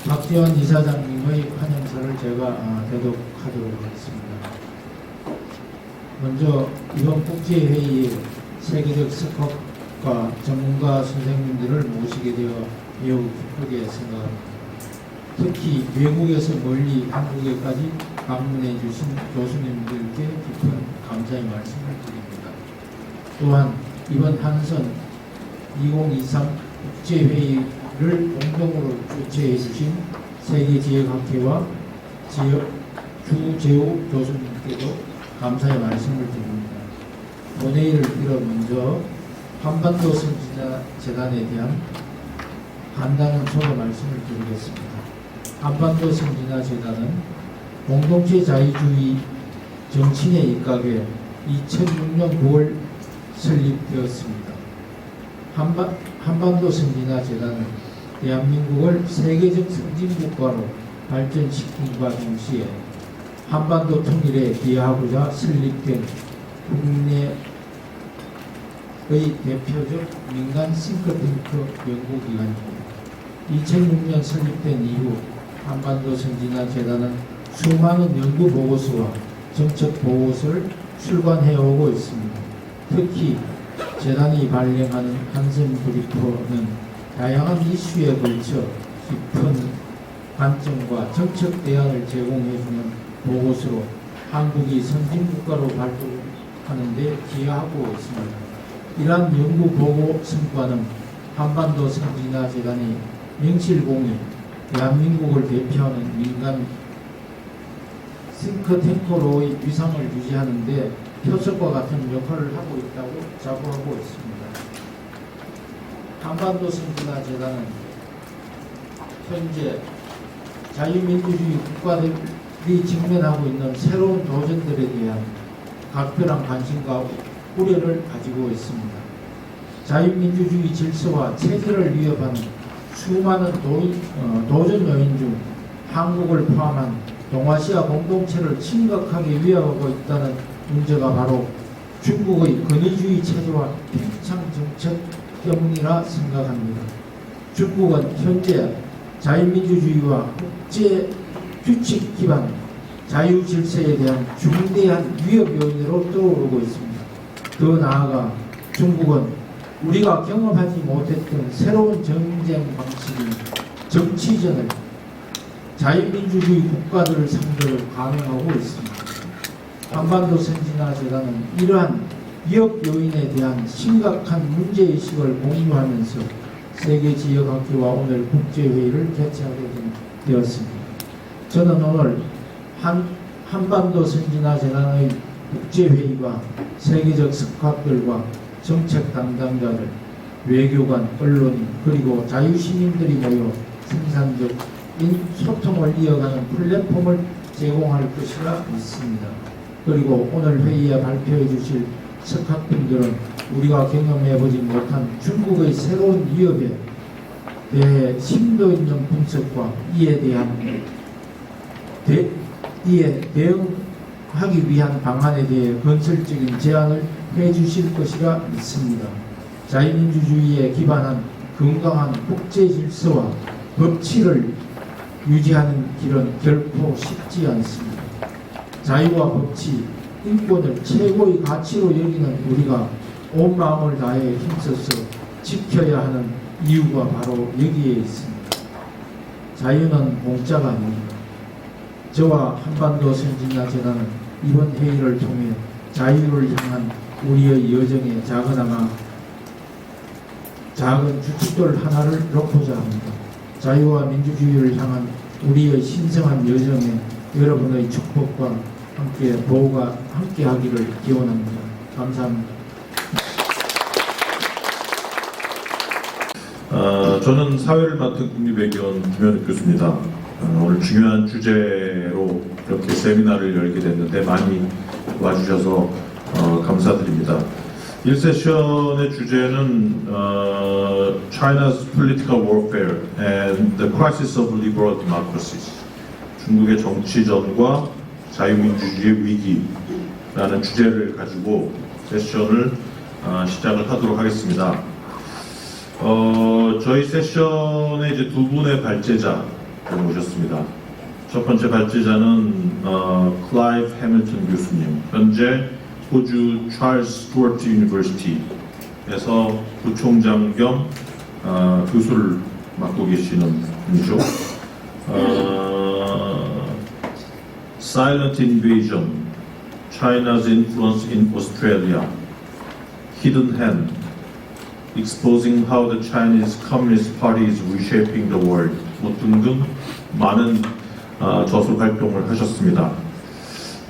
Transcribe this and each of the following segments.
박지원 이사장님의 환영사를 제가 대독하도록 하겠습니다. 먼저 이번 국제회의에 세계적 스컵과 전문가 선생님들을 모시게 되어 매우 기쁘게 생각합니다. 특히 외국에서 멀리 한국에까지 방문해 주신 교수님들께 깊은 감사의 말씀을 드립니다. 또한 이번 한선 2023 국제회의를 공동으로 주최해 주신 세계지역학회와 주재우 교수님께도 감사의 말씀을 드립니다. 본회의를 빌어 먼저 한반도 선진화 재단에 대한 간단한 소개 말씀을 드리겠습니다. 한반도 선진화 재단은 공동체 자유주의 정치인에 입각해 2006년 9월 설립되었습니다. 한반도 선진화 재단은 대한민국을 세계적 선진국가로 발전시킴과 동시에 한반도 통일에 기여하고자 설립된 국내의 대표적 민간 싱크탱크 연구기관입니다. 2006년 설립된 이후 한반도 선진화 재단은 수많은 연구 보고서와 정책 보고서를 출간해오고 있습니다. 특히 재단이 발행하는 한선 브리퍼는 다양한 이슈에 걸쳐 깊은 관점과 정책 대안을 제공해주는 보고서로 한국이 선진국가로 발전하는 데 기여하고 있습니다. 이러한 연구 보고 성과는 한반도 선진화 재단이 명실공히 대한민국을 대표하는 민간 싱크탱크로의 위상을 유지하는 데 표적과 같은 역할을 하고 있다고 자부하고 있습니다. 한반도 선진화 재단은 현재 자유민주주의 국가들이 직면하고 있는 새로운 도전들에 대한 각별한 관심과 우려를 가지고 있습니다. 자유민주주의 질서와 체제를 위협하는 수많은 도전 요인 중 한국을 포함한 동아시아 공동체를 심각하게 위협하고 있다는 문제가 바로 중국의 권위주의 체제와 팽창 정책 때문이라 생각합니다. 중국은 현재 자유민주주의와 국제 규칙 기반 자유 질서에 대한 중대한 위협 요인으로 떠오르고 있습니다. 더 나아가 중국은 우리가 경험하지 못했던 새로운 전쟁 방식인 정치전을 자유민주주의 국가들을 상대로 감행하고 있습니다. 한반도 선진화 재단은 이러한 위협 요인에 대한 심각한 문제의식을 공유하면서 세계지역학회와 오늘 국제회의를 개최하게 되었습니다. 저는 오늘 한반도 선진화 재단의 국제회의가 세계적 스카들과 정책 담당자들, 외교관, 언론인, 그리고 자유시민들이 모여 생산적인 소통을 이어가는 플랫폼을 제공할 것이라 믿습니다. 그리고 오늘 회의에 발표해 주실 석학분들은 우리가 경험해보지 못한 중국의 새로운 위협에 대해 심도 있는 분석과 이에 대응하기 위한 방안에 대해 건설적인 제안을 해주실 것이라 믿습니다. 자유민주주의에 기반한 건강한 국제 질서와 법치를 유지하는 길은 결코 쉽지 않습니다. 자유와 법치, 인권을 최고의 가치로 여기는 우리가 온 마음을 다해 힘써서 지켜야 하는 이유가 바로 여기에 있습니다. 자유는 공짜가 아닙니다. 저와 한반도 선진화 재단은 이번 회의를 통해 자유를 향한 우리의 여정에 작은 주춧돌 하나를 놓고자 합니다. 자유와 민주주의를 향한 우리의 신성한 여정에 여러분의 축복과 함께 보호가 함께하기를 기원합니다. 감사합니다. 저는 사회를 맡은 국립외교원 김현욱 교수입니다. 오늘 중요한 주제로 이렇게 세미나를 열게 됐는데 많이 와주셔서 감사드립니다. 1세션의 주제는 China's Political Warfare and the Crisis of Liberal Democracies, 중국의 정치전과 자유민주주의의 위기라는 주제를 가지고 세션을 시작을 하도록 하겠습니다. 저희 세션의 이제 두 분의 발제자, 모셨습니다. 첫 번째 발제자는 클라이브 해밀턴 교수님, 현재 호주 찰스 스튜어트 유니버시티에서 부총장 겸 교수를 맡고 계시는 분이죠. Silent Invasion, China's Influence in Australia, Hidden Hand, Exposing how the Chinese Communist Party is reshaping the world 등등 많은 저술 활동을 하셨습니다.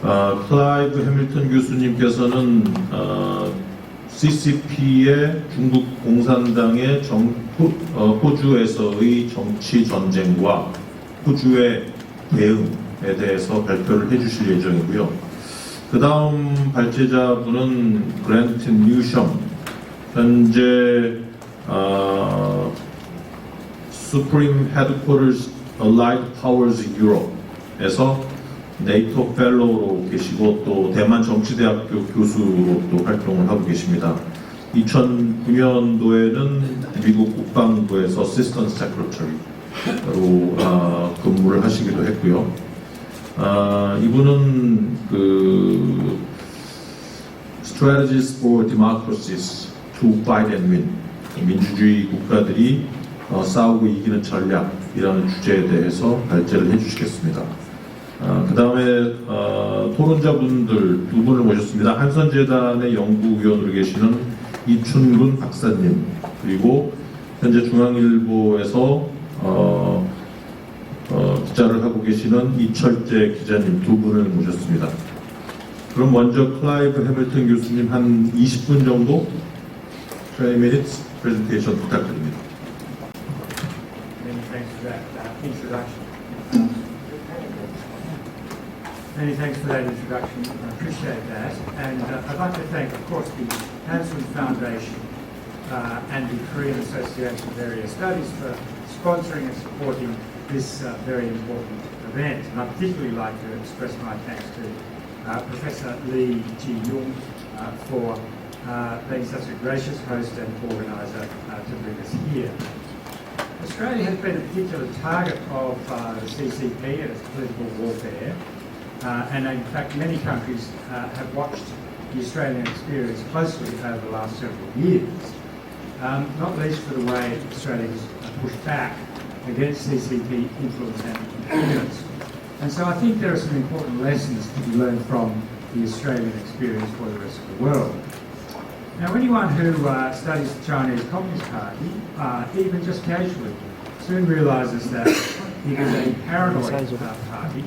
클라이브 해밀턴 교수님께서는 CCP의 중국 공산당의 호주에서의 정치 전쟁과 호주의 대응에 대해서 발표를 해주실 예정이고요. 그 다음 발제자분은 그랜트 뉴섬, 현재 Supreme Headquarters Allied Powers Europe에서 네이토 펠로우로 계시고 또 대만 정치대학교 교수로 또 활동을 하고 계십니다. 2009년도에는 미국 국방부에서 Assistant Secretary로 근무를 하시기도 했고요. 이분은 그 Strategies for Democracies to Fight and Win, 민주주의 국가들이 싸우고 이기는 전략이라는 주제에 대해서 발제를 해주시겠습니다. 그 다음에 토론자분들 두 분을 모셨습니다. 한선재단의 연구위원으로 계시는 이춘근 박사님, 그리고 현재 중앙일보에서 기자를 하고 계시는 이철재 기자님 두 분을 모셨습니다. 그럼 먼저 클라이브 해밀턴 교수님 한 20분 정도 20 minutes presentation 부탁드립니다. Many thanks for that introduction. Many thanks for that introduction. I appreciate that. And I'd like to thank, of course, the Hanson Foundation and the Korean Association of Area Studies for sponsoring and supporting this very important event. And I'd particularly like to express my thanks to Professor Lee Ji-Yung for being such a gracious host and organiser to bring us here. Australia has been a particular target of the CCP and its political warfare, and in fact many countries have watched the Australian experience closely over the last several years, not least for the way Australia has pushed back against CCP influence and interference. And so I think there are some important lessons to be learned from the Australian experience for the rest of the world. Now, anyone who studies the Chinese Communist Party, even just casually, soon realises that it is a paranoid party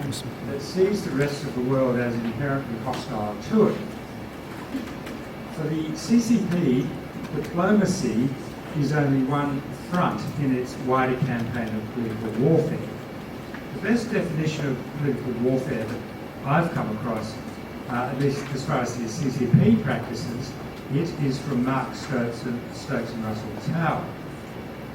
that sees the rest of the world as inherently hostile to it. For the CCP, diplomacy is only one front in its wider campaign of political warfare. The best definition of political warfare that I've come across, at least as far as the CCP practices, it is from Mark Stokes and Russell Tower.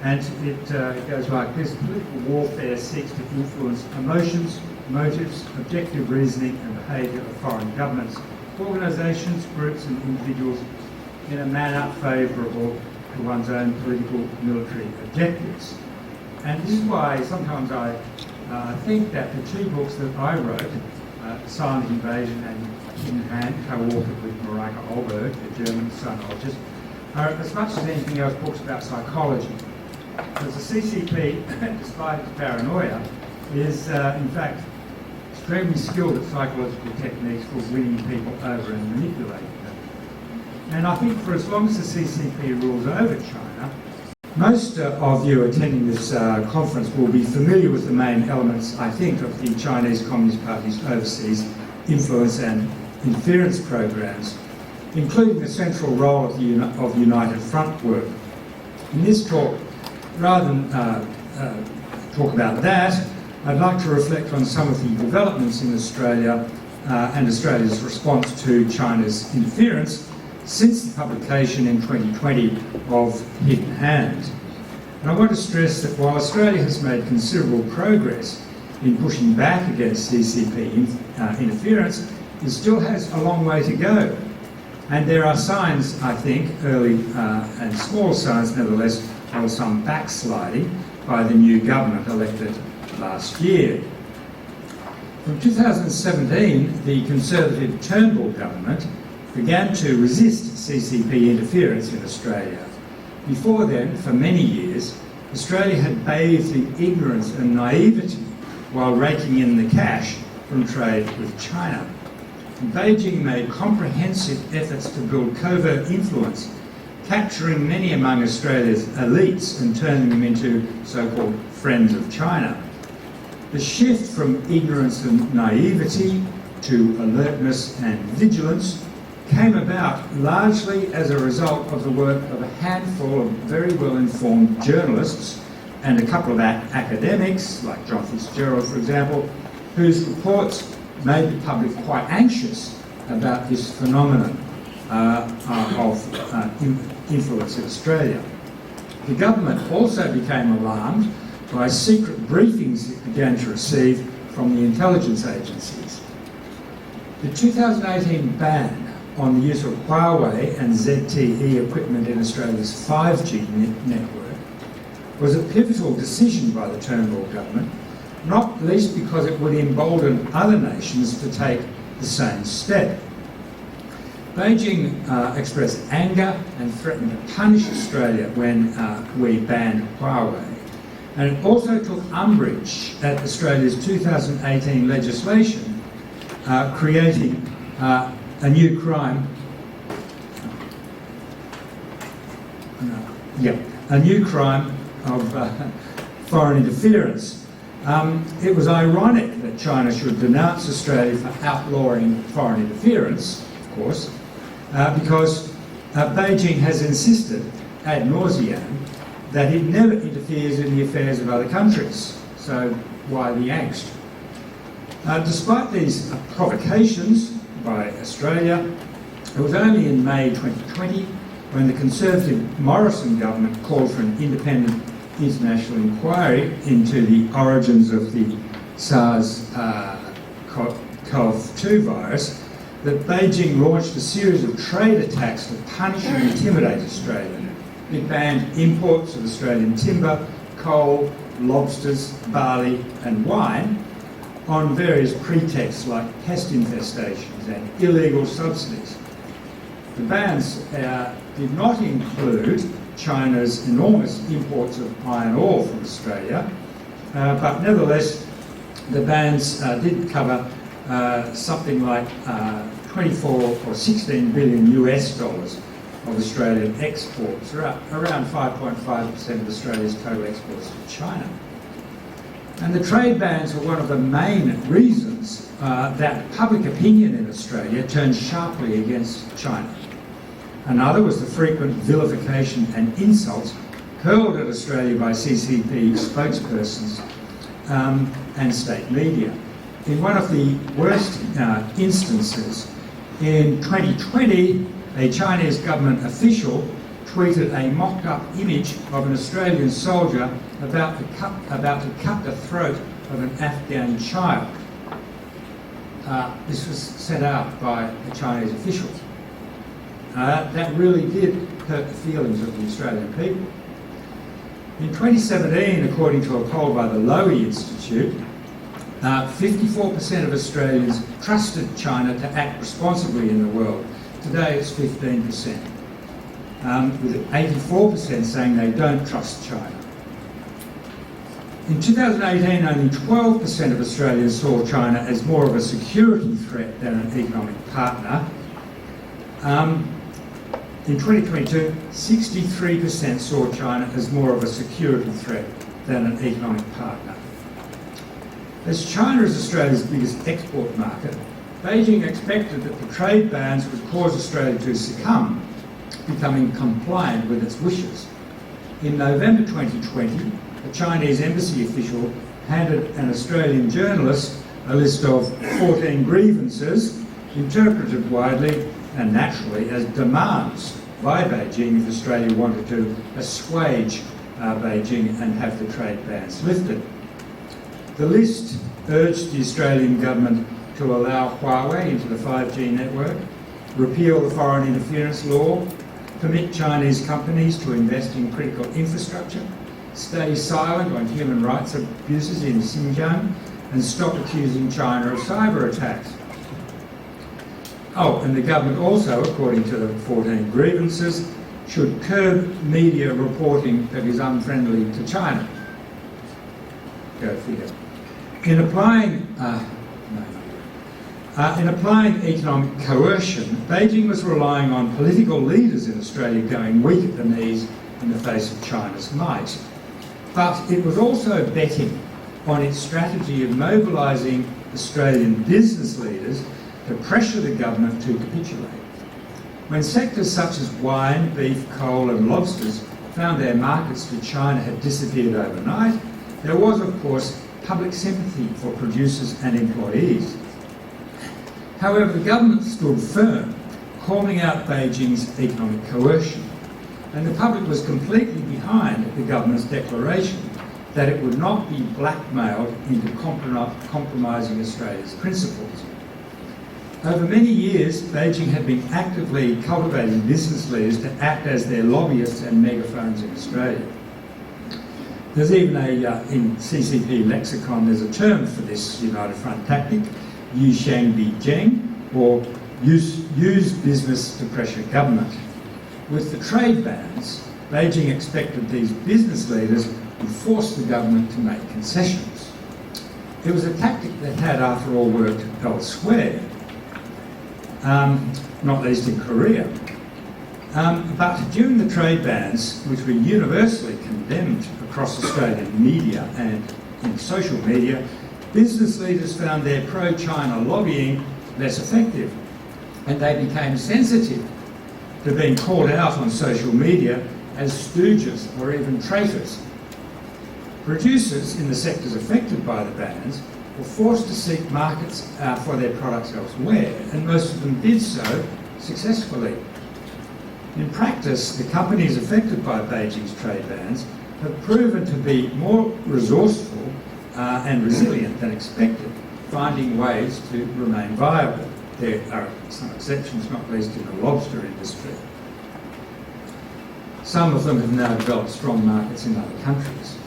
And it goes like this: political warfare seeks to influence emotions, motives, objective reasoning and behaviour of foreign governments, organisations, groups and individuals in a manner favourable to one's own political military objectives. And this is why sometimes I think that the two books that I wrote, Silent Invasion and Hidden Hand, co-authored with Mareike Olberg, the German sinologist, are as much as anything else books about psychology. Because the CCP, despite its paranoia, is in fact extremely skilled at psychological techniques for winning people over and manipulating them. And I think for as long as the CCP rules over China, most of you attending this conference will be familiar with the main elements, I think, of the Chinese Communist Party's overseas influence and interference programs, including the central role of the United Front work. In this talk, rather than talk about that, I'd like to reflect on some of the developments in Australia and Australia's response to China's interference since the publication in 2020 of Hidden Hand. And I want to stress that while Australia has made considerable progress in pushing back against CCP interference, it still has a long way to go. And there are signs, I think, early and small signs nevertheless, of some backsliding by the new government elected last year. From 2017, the Conservative Turnbull government began to resist CCP interference in Australia. Before then, for many years, Australia had bathed in ignorance and naivety while raking in the cash from trade with China. Beijing made comprehensive efforts to build covert influence, capturing many among Australia's elites and turning them into so-called friends of China. The shift from ignorance and naivety to alertness and vigilance came about largely as a result of the work of a handful of very well-informed journalists and a couple of academics, like John Fitzgerald, for example, whose reports made the public quite anxious about this phenomenon of influence in Australia. The government also became alarmed by secret briefings it began to receive from the intelligence agencies. The 2018 ban on the use of Huawei and ZTE equipment in Australia's 5G network was a pivotal decision by the Turnbull government, not least because it would embolden other nations to take the same step. Beijing expressed anger and threatened to punish Australia when we banned Huawei. And it also took umbrage at Australia's 2018 legislation creating a new crime. A new crime of foreign interference. It was ironic that China should denounce Australia for outlawing foreign interference, of course, because Beijing has insisted ad nauseam that it never interferes in the affairs of other countries. So why the angst? Despite these provocations by Australia, it was only in May 2020 when the Conservative Morrison government called for an independent international inquiry into the origins of the SARS-CoV-2 virus that Beijing launched a series of trade attacks to punish and intimidate Australia. It banned imports of Australian timber, coal, lobsters, barley and wine on various pretexts like pest infestations and illegal subsidies. The bans did not include China's enormous imports of iron ore from Australia, but nevertheless the bans did cover something like 24 or 16 billion US dollars of Australian exports, around 5.5% of Australia's total exports to China. And the trade bans were one of the main reasons that public opinion in Australia turned sharply against China. Another was the frequent vilification and insults hurled at Australia by CCP spokespersons and state media. In one of the worst instances, in 2020, a Chinese government official tweeted a mocked-up image of an Australian soldier about to cut the throat of an Afghan child. This was sent out by the Chinese officials. That really did hurt the feelings of the Australian people. In 2017, according to a poll by the Lowy Institute, 54% of Australians trusted China to act responsibly in the world. Today it's 15%, with 84% saying they don't trust China. In 2018, only 12% of Australians saw China as more of a security threat than an economic partner. In 2022, 63% saw China as more of a security threat than an economic partner. As China is Australia's biggest export market, Beijing expected that the trade bans would cause Australia to succumb, becoming compliant with its wishes. In November 2020, a Chinese embassy official handed an Australian journalist a list of 14 grievances, interpreted widely and naturally as demands by Beijing if Australia wanted to assuage Beijing and have the trade bans lifted. The list urged the Australian government to allow Huawei into the 5G network, repeal the foreign interference law, permit Chinese companies to invest in critical infrastructure, stay silent on human rights abuses in Xinjiang, and stop accusing China of cyber attacks. Oh, and the government also, according to the 14 grievances, should curb media reporting that is unfriendly to China. Go figure. In applying economic coercion, Beijing was relying on political leaders in Australia going weak at the knees in the face of China's might. But it was also betting on its strategy of mobilising Australian business leaders to pressure the government to capitulate. When sectors such as wine, beef, coal and lobsters found their markets to China had disappeared overnight, there was, of course, public sympathy for producers and employees. However, the government stood firm, calling out Beijing's economic coercion, and the public was completely behind the government's declaration that it would not be blackmailed into compromising Australia's principles. Over many years, Beijing had been actively cultivating business leaders to act as their lobbyists and megaphones in Australia. There's even in CCP lexicon, there's a term for this United Front tactic, Yu Shang Bi Zheng, or use business to pressure government. With the trade bans, Beijing expected these business leaders would force the government to make concessions. It was a tactic that had, after all, worked elsewhere, not least in Korea. But during the trade bans, which were universally condemned across Australian media and in social media, business leaders found their pro-China lobbying less effective, and they became sensitive to being called out on social media as stooges or even traitors. Producers in the sectors affected by the bans were forced to seek markets for their products elsewhere, and most of them did so successfully. In practice, the companies affected by Beijing's trade bans have proven to be more resourceful and resilient than expected, finding ways to remain viable. There are some exceptions, not least in the lobster industry. Some of them have now developed strong markets in other countries.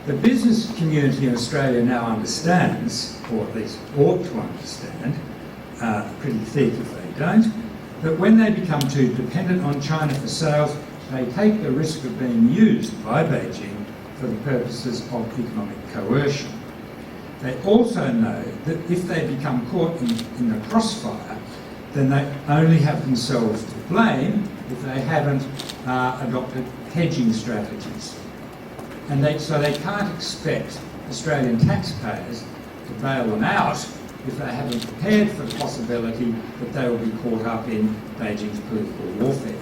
The business community in Australia now understands, or at least ought to understand, pretty thick if they don't, that when they become too dependent on China for sales, they take the risk of being used by Beijing for the purposes of economic coercion. They also know that if they become caught in the crossfire, then they only have themselves to blame if they haven't adopted hedging strategies. And so they can't expect Australian taxpayers to bail them out if they haven't prepared for the possibility that they will be caught up in Beijing's political warfare.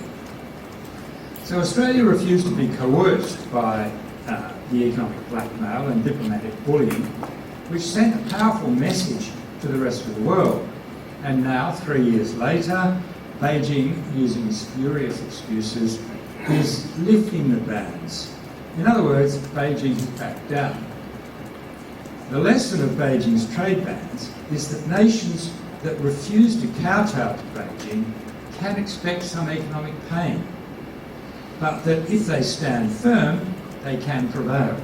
So Australia refused to be coerced by the economic blackmail and diplomatic bullying, which sent a powerful message to the rest of the world. And now, 3 years later, Beijing, using spurious excuses, is lifting the bans. In other words, Beijing has backed down. The lesson of Beijing's trade bans is that nations that refuse to kowtow to Beijing can expect some economic pain, but that if they stand firm, they can prevail.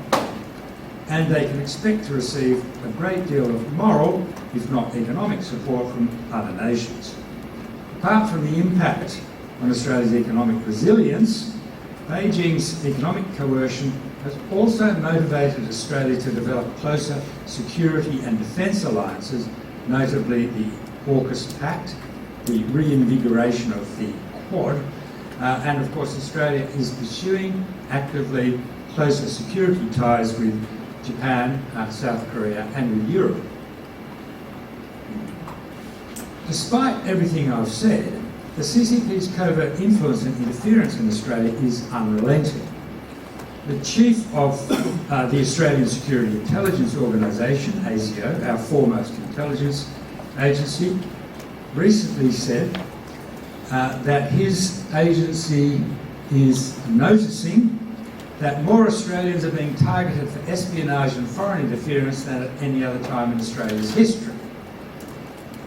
And they can expect to receive a great deal of moral, if not economic, support from other nations. Apart from the impact on Australia's economic resilience, Beijing's economic coercion has also motivated Australia to develop closer security and defence alliances, notably the AUKUS Pact, the reinvigoration of the Quad, and of course Australia is pursuing actively closer security ties with Japan, South Korea and with Europe. Despite everything I've said, the CCP's covert influence and interference in Australia is unrelenting. The chief of the Australian Security Intelligence Organisation, ASIO, our foremost intelligence agency, recently said that his agency is noticing that more Australians are being targeted for espionage and foreign interference than at any other time in Australia's history.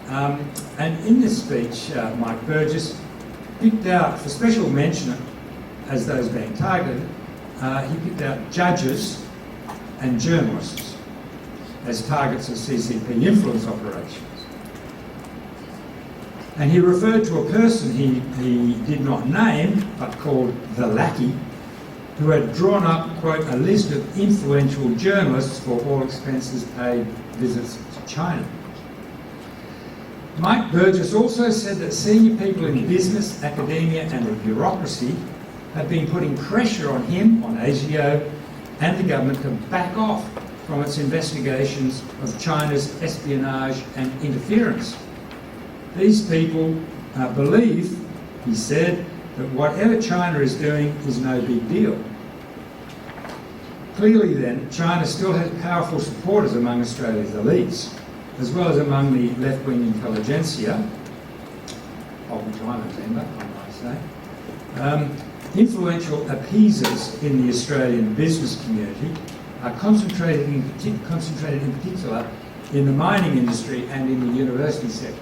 And in this speech, Mike Burgess picked out for special mention as those being targeted he picked out judges and journalists as targets of CCP influence operations. And he referred to a person he did not name, but called the lackey, who had drawn up, quote, a list of influential journalists for all expenses paid visits to China. Mike Burgess also said that senior people in business, academia and the bureaucracy have been putting pressure on him, on ASIO, and the government to back off from its investigations of China's espionage and interference. These people believe, he said, that whatever China is doing is no big deal. Clearly then, China still has powerful supporters among Australia's elites, as well as among the left-wing intelligentsia, of which I'm a member, I might say. Influential appeasers in the Australian business community are concentrated in particular in the mining industry and in the university sector.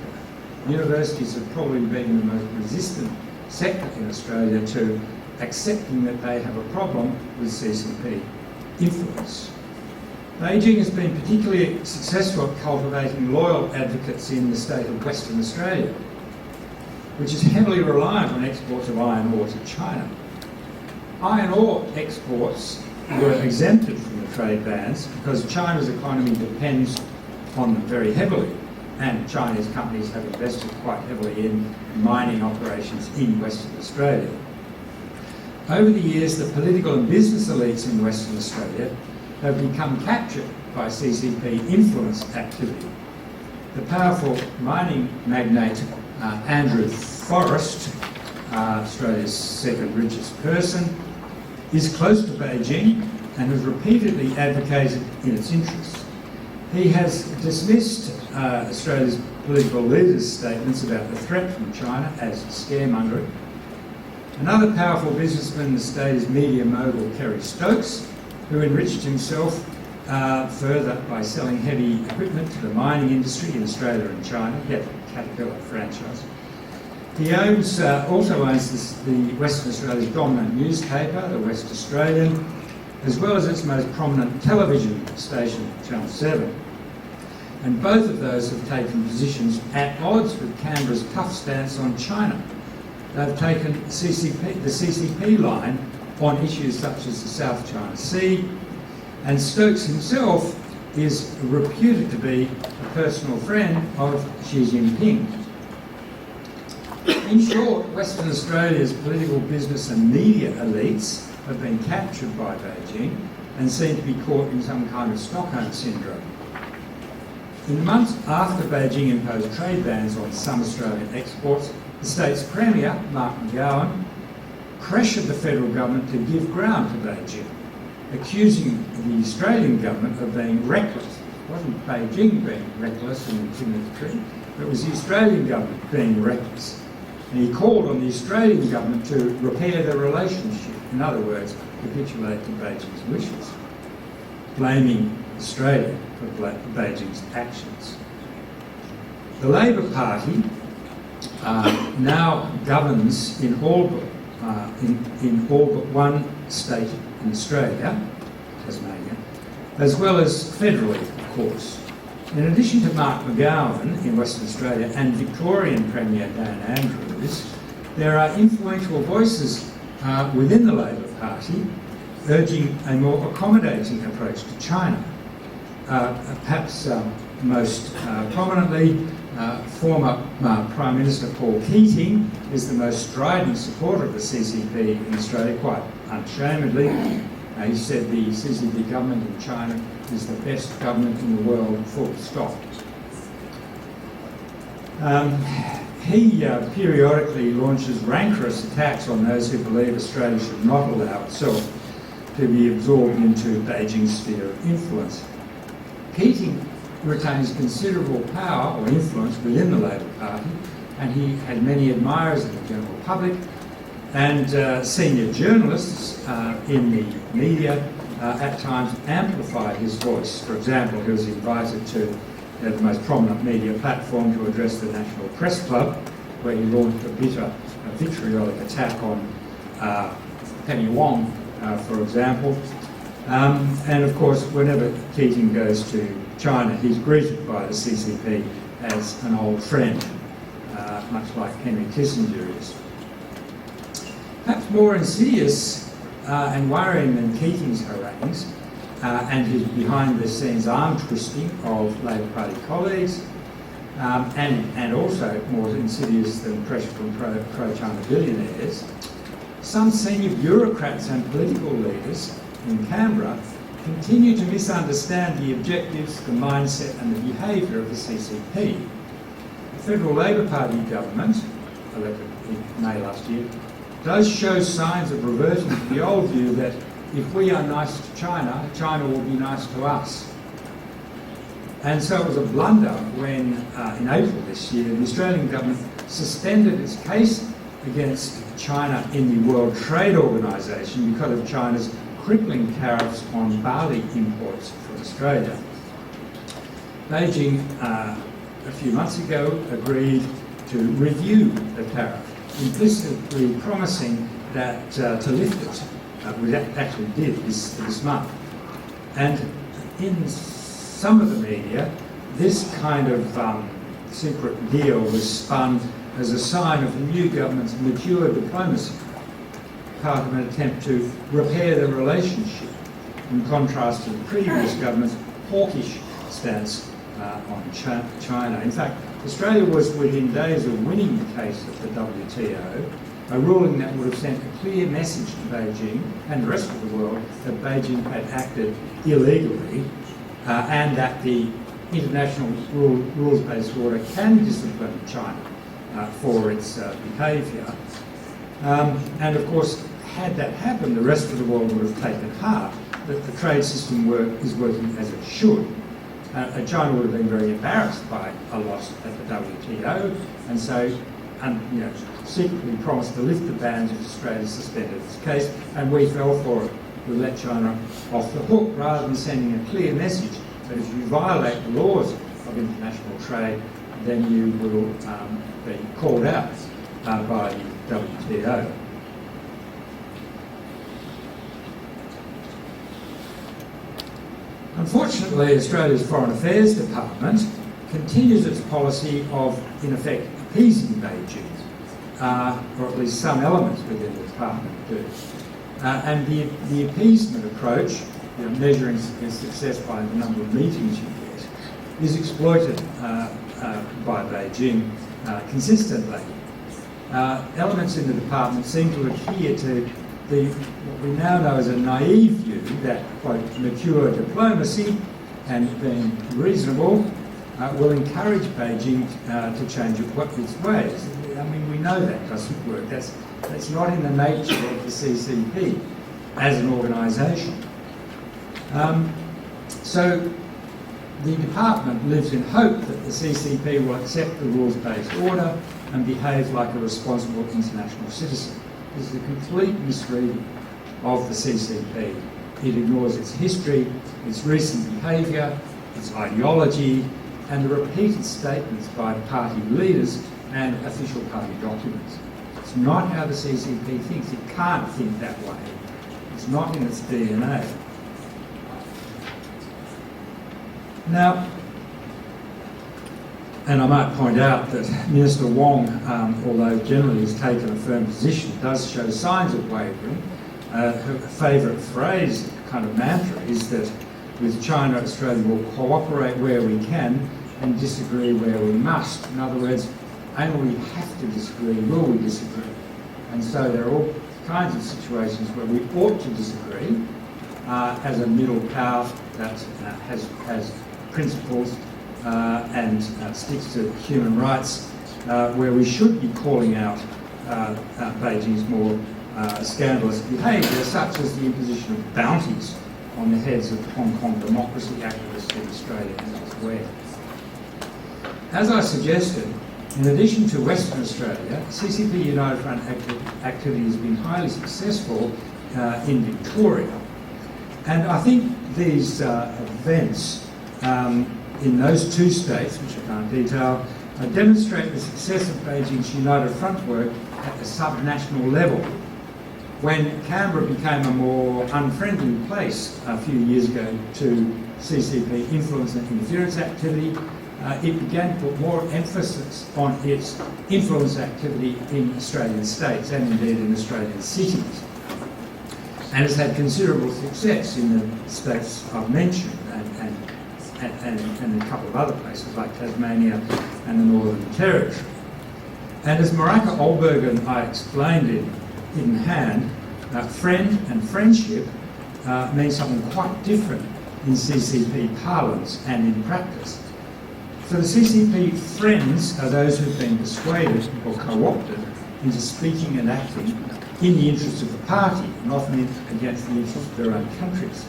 Universities have probably been the most resistant sector in Australia to accepting that they have a problem with CCP influence. Beijing has been particularly successful at cultivating loyal advocates in the state of Western Australia, which is heavily reliant on exports of iron ore to China. Iron ore exports were exempted from the trade bans because China's economy depends on them very heavily, and Chinese companies have invested quite heavily in mining operations in Western Australia. Over the years, the political and business elites in Western Australia have become captured by CCP influence activity. The powerful mining magnate Andrew Forrest, Australia's second richest person, is close to Beijing and has repeatedly advocated in its interests. He has dismissed Australia's political leaders' statements about the threat from China as scaremongering. Another powerful businessman in the state is media mogul Kerry Stokes, who enriched himself further by selling heavy equipment to the mining industry in Australia and China. He had the Caterpillar franchise. He also owns the Western Australia's dominant newspaper, the West Australian, as well as its most prominent television station, Channel 7. And both of those have taken positions at odds with Canberra's tough stance on China. They've taken the CCP line on issues such as the South China Sea, and Stokes himself is reputed to be a personal friend of Xi Jinping. In short, Western Australia's political, business and media elites have been captured by Beijing and seem to be caught in some kind of Stockholm syndrome. In the months after Beijing imposed trade bans on some Australian exports, the state's Premier, Mark McGowan, pressured the federal government to give ground to Beijing, accusing the Australian government of being reckless. It wasn't Beijing being reckless and intimidatory, but it was the Australian government being reckless. And he called on the Australian government to repair the relationship, in other words, capitulate to Beijing's wishes, blaming Australia for Beijing's actions. The Labor Party now governs in all but one state in Australia, Tasmania, as well as federally, of course. In addition to Mark McGowan in Western Australia and Victorian Premier Dan Andrews, there are influential voices within the Labor Party urging a more accommodating approach to China. Perhaps most prominently, former Prime Minister Paul Keating is the most strident supporter of the CCP in Australia, quite unashamedly. He said the CCP government in China is the best government in the world, full stop. He periodically launches rancorous attacks on those who believe Australia should not allow itself to be absorbed into Beijing's sphere of influence. Keating retains considerable power or influence within the Labor Party, and he had many admirers in the general public, and senior journalists in the media at times amplified his voice. For example, he was invited to the most prominent media platform to address the National Press Club, where he launched a vitriolic attack on Penny Wong, for example. And of course, whenever Keating goes to China, he's greeted by the CCP as an old friend, much like Henry Kissinger is. Perhaps more insidious and worrying than Keating's harangues and his behind-the-scenes arm-twisting of Labor Party colleagues, and also more insidious than pressure from pro-China billionaires, some senior bureaucrats and political leaders in Canberra continue to misunderstand the objectives, the mindset and the behaviour of the CCP. The Federal Labor Party government, elected in May last year, does show signs of reverting to the old view that if we are nice to China, China will be nice to us. And so it was a blunder when, in April this year, the Australian government suspended its case against China in the World Trade Organisation because of China's crippling tariffs on barley imports from Australia. Beijing, a few months ago, agreed to review the tariff, implicitly promising that to lift it, which actually did this month. And in some of the media, this kind of secret deal was spun as a sign of the new government's mature diplomacy, part of an attempt to repair the relationship, in contrast to the previous government's hawkish stance on China. In fact, Australia was within days of winning the case at the WTO, a ruling that would have sent a clear message to Beijing and the rest of the world that Beijing had acted illegally and that the international rules-based order can discipline China for its behaviour. And of course, had that happened, the rest of the world would have taken heart that the trade system is working as it should. China would have been very embarrassed by a loss at the WTO, and so secretly promised to lift the bans if Australia suspended its case, and we fell for it. We let China off the hook rather than sending a clear message that if you violate the laws of international trade, then you will be called out by the WTO. Unfortunately, Australia's Foreign Affairs Department continues its policy of, in effect, appeasing Beijing, or at least some elements within the department do. And the appeasement approach, measuring success by the number of meetings you get, is exploited by Beijing consistently. Elements in the department seem to adhere to what we now know as a naive view that, quote, mature diplomacy and being reasonable will encourage Beijing to change its ways. I mean, we know that doesn't work. That's not in the nature of the CCP as an organisation. So the department lives in hope that the CCP will accept the rules-based order and behave like a responsible international citizen. This is a complete misreading of the CCP. It ignores its history, its recent behaviour, its ideology, and the repeated statements by party leaders and official party documents. It's not how the CCP thinks. It can't think that way. It's not in its DNA. Now, and I might point out that Minister Wong, although generally has taken a firm position, does show signs of wavering. Her favourite phrase, kind of mantra, is that with China, Australia will cooperate where we can and disagree where we must. In other words, only we have to disagree, will we disagree. And so there are all kinds of situations where we ought to disagree as a middle power that has principles and sticks to human rights, where we should be calling out Beijing's more scandalous behaviour, such as the imposition of bounties on the heads of Hong Kong democracy activists in Australia and elsewhere. As I suggested, in addition to Western Australia, CCP United Front activity has been highly successful in Victoria. And I think these events in those two states, which I can't detail, demonstrate the success of Beijing's United Front work at the subnational level. when Canberra became a more unfriendly place a few years ago to CCP influence and interference activity, it began to put more emphasis on its influence activity in Australian states and indeed in Australian cities. And has had considerable success in the states I've mentioned and a couple of other places like Tasmania and the Northern Territory. And as Maraka Olberg and I explained in Hidden Hand, friend and friendship means something quite different in CCP parlance and in practice. For the CCP, friends are those who've been persuaded or co-opted into speaking and acting in the interests of the party and often against the interests of their own countries.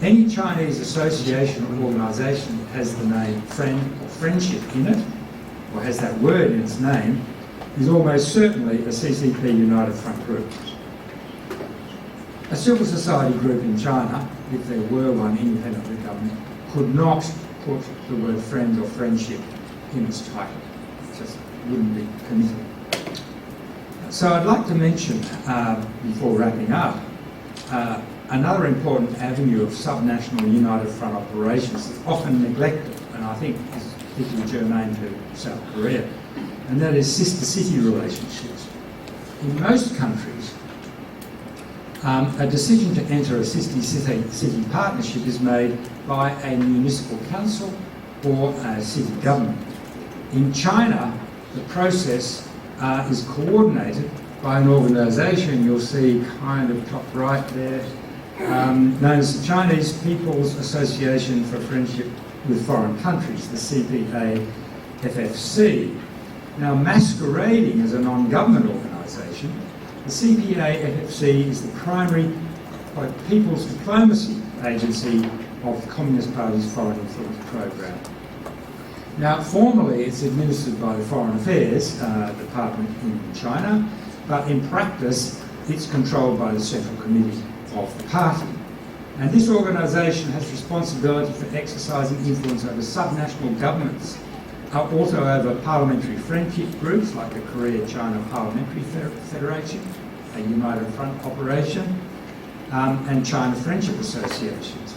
Any Chinese association or organisation that has the name friend or friendship in it, or has that word in its name, is almost certainly a CCP United Front group. A civil society group in China, if there were one independent of the government, could not put the word friend or friendship in its title. It just wouldn't be permitted. So I'd like to mention, before wrapping up, another important avenue of subnational United Front operations that's often neglected, and I think is particularly germane to South Korea, and that is sister city relationships. In most countries, a decision to enter a sister city partnership is made by a municipal council or a city government. In China, the process is coordinated by an organisation you'll see kind of top right there, known as the Chinese People's Association for Friendship with Foreign Countries, the CPA-FFC. Now, masquerading as a non-government organisation, the CPA-FFC is the primary people's diplomacy agency of the Communist Party's foreign influence program. Now, formally, it's administered by the Foreign Affairs Department in China, but in practice, it's controlled by the Central Committee of the party. And this organisation has responsibility for exercising influence over subnational governments, also over parliamentary friendship groups like the Korea-China Parliamentary Federation, a United Front operation, and China Friendship Associations.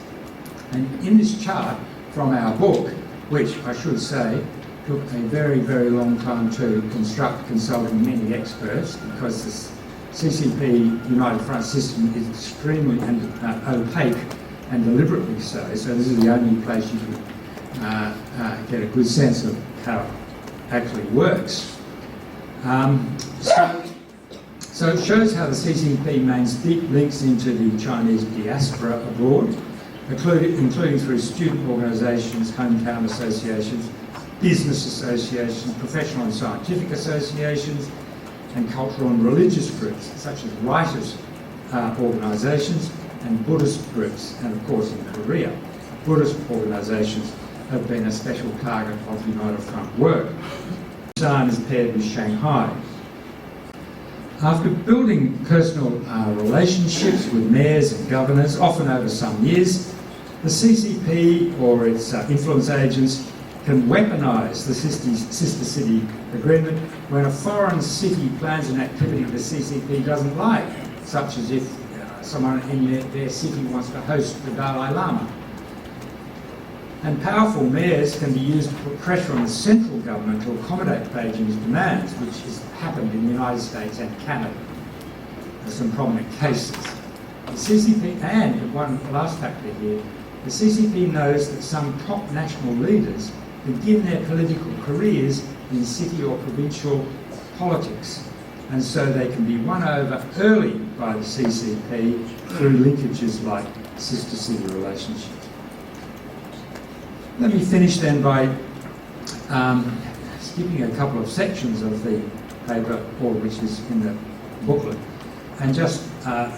And in this chart from our book, which I should say took a very, very long time to construct, consulting many experts, because this CCP United Front system is extremely opaque and deliberately so. So this is the only place you can get a good sense of how it actually works. So it shows how the CCP maintains deep links into the Chinese diaspora abroad, including through student organisations, hometown associations, business associations, professional and scientific associations, and cultural and religious groups, such as writers' organisations and Buddhist groups. And of course in Korea, Buddhist organisations have been a special target of United Front work. Busan is paired with Shanghai. After building personal relationships with mayors and governors, often over some years, the CCP or its influence agents can weaponise the sister city agreement when a foreign city plans an activity the CCP doesn't like, such as if someone in their city wants to host the Dalai Lama. And powerful mayors can be used to put pressure on the central government to accommodate Beijing's demands, which has happened in the United States and Canada. There's some prominent cases. The CCP, and one last factor here, the CCP knows that some top national leaders begin their political careers in city or provincial politics, and so they can be won over early by the CCP through linkages like sister city relationships. Let me finish then by skipping a couple of sections of the paper, all which is in the booklet, and just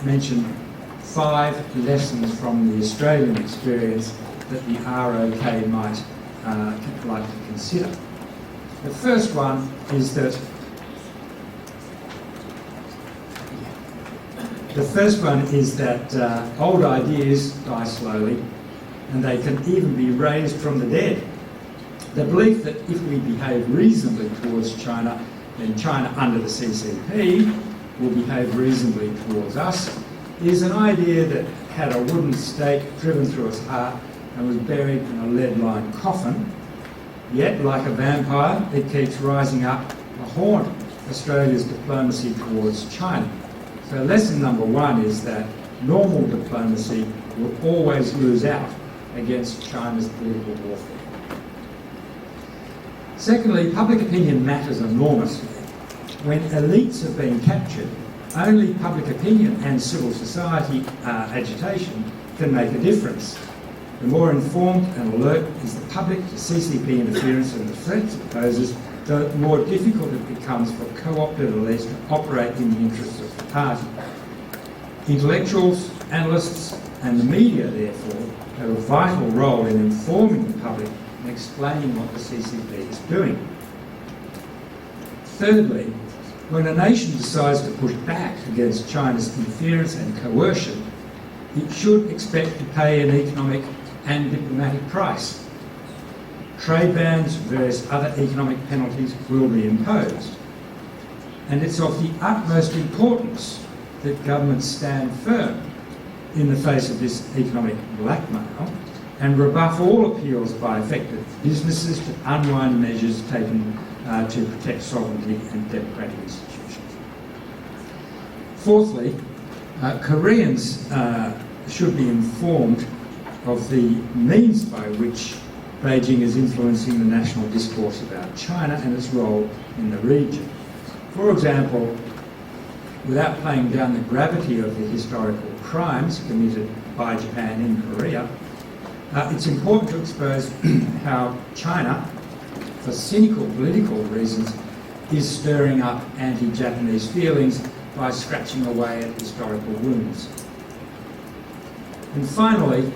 mention 5 lessons from the Australian experience that the ROK might like to consider. The first one is that old ideas die slowly, and they can even be raised from the dead. The belief that if we behave reasonably towards China, then China under the CCP will behave reasonably towards us is an idea that had a wooden stake driven through its heart and was buried in a lead-lined coffin. Yet, like a vampire, it keeps rising up to haunt Australia's diplomacy towards China. So lesson number one is that normal diplomacy will always lose out against China's political warfare. Secondly, public opinion matters enormously. When elites have been captured, only public opinion and civil society agitation can make a difference. The more informed and alert is the public to CCP interference and the threats it poses, the more difficult it becomes for co-opted elites to operate in the interests of the party. Intellectuals, analysts and the media, therefore, have a vital role in informing the public and explaining what the CCP is doing. Thirdly, when a nation decides to push back against China's interference and coercion, it should expect to pay an economic and diplomatic price. Trade bans and various other economic penalties will be imposed. And it's of the utmost importance that governments stand firm in the face of this economic blackmail and rebuff all appeals by affected businesses to unwind measures taken to protect sovereignty and democratic institutions. Fourthly, Koreans should be informed of the means by which Beijing is influencing the national discourse about China and its role in the region. For example, without playing down the gravity of the historical crimes committed by Japan in Korea, it's important to expose how China, for cynical political reasons, is stirring up anti-Japanese feelings by scratching away at historical wounds. And finally,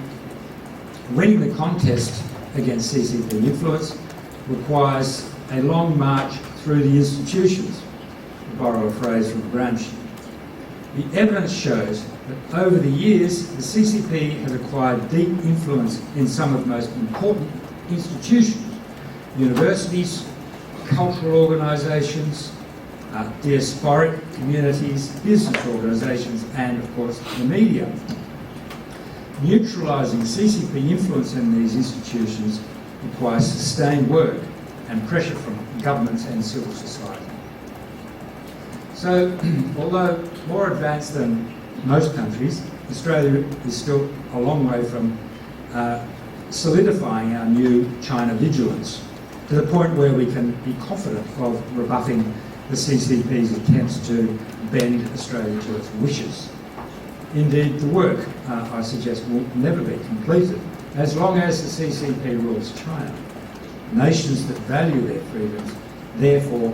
winning the contest against CCP influence requires a long march through the institutions, to borrow a phrase from Gramsci. The evidence shows that over the years, the CCP has acquired deep influence in some of the most important institutions: universities, cultural organisations, diasporic communities, business organisations, and of course the media. Neutralising CCP influence in these institutions requires sustained work and pressure from governments and civil society. So, although more advanced than most countries, Australia is still a long way from solidifying our new China vigilance to the point where we can be confident of rebuffing the CCP's attempts to bend Australia to its wishes. Indeed, the work, I suggest, will never be completed as long as the CCP rules China. Nations that value their freedoms, therefore,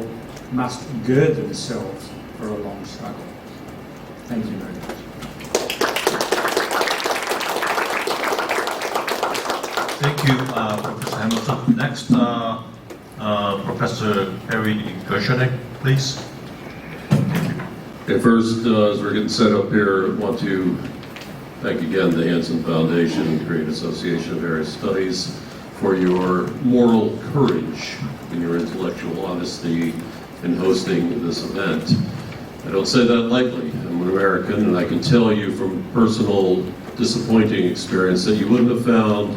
must gird themselves for a long struggle. Thank you very much. Thank you, Professor Hamilton. Next, Professor Perry Gershonek, please. Okay, first, as we're getting set up here, I want to thank again the Hanson Foundation and Korean Association of Various Studies for your moral courage and your intellectual honesty in hosting this event. I don't say that lightly. I'm an American, and I can tell you from personal disappointing experience that you wouldn't have found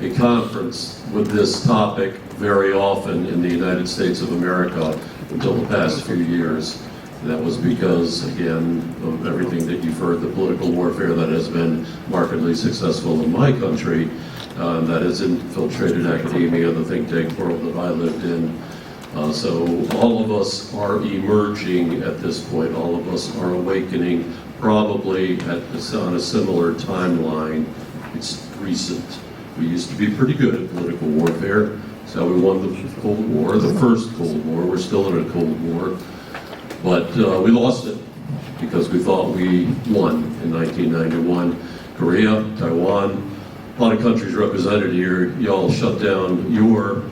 a conference with this topic very often in the United States of America until the past few years. And that was because, again, of everything that you've heard, the political warfare that has been markedly successful in my country, that has infiltrated academia, the think tank world that I lived in. So all of us are emerging at this point. All of us are awakening, probably on a similar timeline. It's recent. We used to be pretty good at political warfare. That's how we won the Cold War, the first Cold War. We're still in a Cold War. But we lost it because we thought we won in 1991. Korea, Taiwan, a lot of countries represented here, y'all shut down your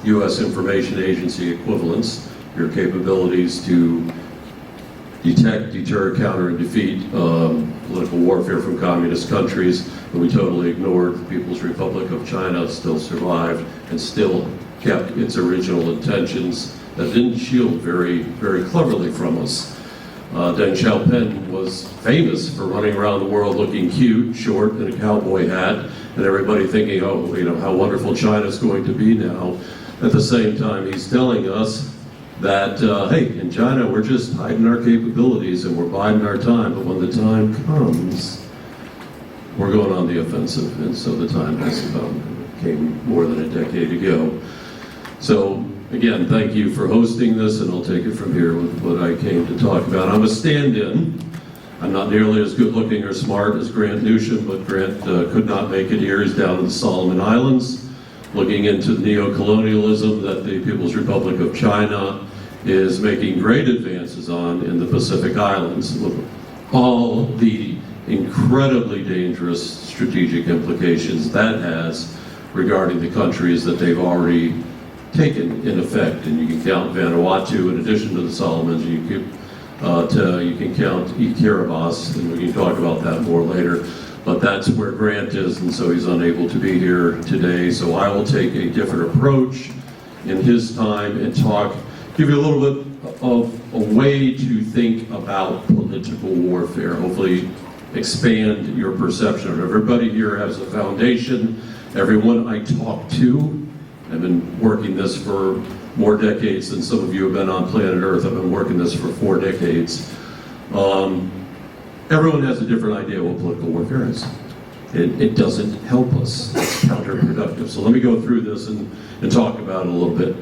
U.S. information agency equivalents, your capabilities to detect, deter, counter, and defeat political warfare from communist countries, and we totally ignored the People's Republic of China, still survived, and still kept its original intentions that didn't shield very, very cleverly from us. Deng Xiaoping was famous for running around the world looking cute, short, in a cowboy hat, and everybody thinking, oh, you know, how wonderful China's going to be now. At the same time, he's telling us that, hey, in China, we're just hiding our capabilities and we're biding our time, but when the time comes, we're going on the offensive, and so the time has come. It came more than a decade ago. So, again, thank you for hosting this, and I'll take it from here with what I came to talk about. I'm a stand-in. I'm not nearly as good-looking or smart as Grant Newsham, but Grant could not make it here. He's down in the Solomon Islands, looking into neo-colonialism that the People's Republic of China is making great advances on in the Pacific Islands, with all the incredibly dangerous strategic implications that has regarding the countries that they've already taken in effect. And you can count Vanuatu in addition to the Solomons. You can count Kiribati, and we can talk about that more later. But that's where Grant is, and so he's unable to be here today. So I will take a different approach in his time and give you a little bit of a way to think about political warfare. Hopefully expand your perception of it. Everybody here has a foundation. Everyone I talk to, I've been working this for more decades than some of you have been on planet Earth. I've been working this for 4 decades. Everyone has a different idea what political warfare is. It doesn't help us. It's counterproductive. So let me go through this and talk about it a little bit.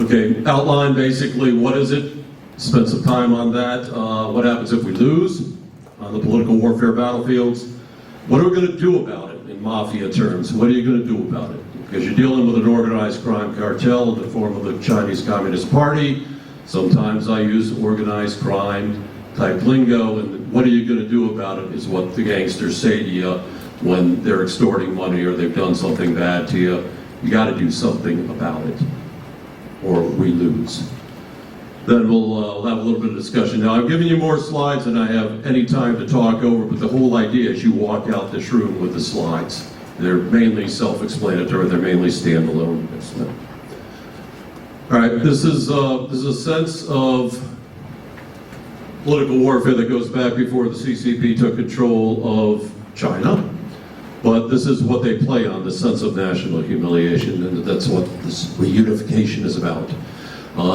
Okay, outline basically what is it? Spend some time on that. What happens if we lose on the political warfare battlefields? What are we going to do about it in mafia terms? What are you going to do about it? Because you're dealing with an organized crime cartel in the form of the Chinese Communist Party. Sometimes I use organized crime type lingo, and what are you going to do about it is what the gangsters say to you when they're extorting money or they've done something bad to you. You got to do something about it, or we lose. Then we'll have a little bit of discussion. Now, I've given you more slides than I have any time to talk over, but the whole idea is you walk out this room with the slides. They're mainly self-explanatory. They're mainly standalone. All right, this is a sense of political warfare that goes back before the CCP took control of China. But this is what they play on, the sense of national humiliation, and that's what this reunification is about.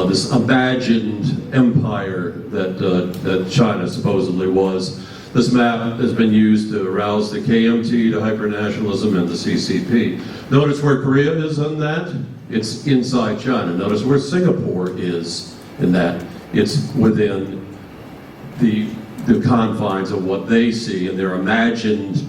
This imagined empire that China supposedly was. This map has been used to arouse the KMT, to hypernationalism, and the CCP. Notice where Korea is in that? It's inside China. Notice where Singapore is in that. It's within the confines of what they see in their imagined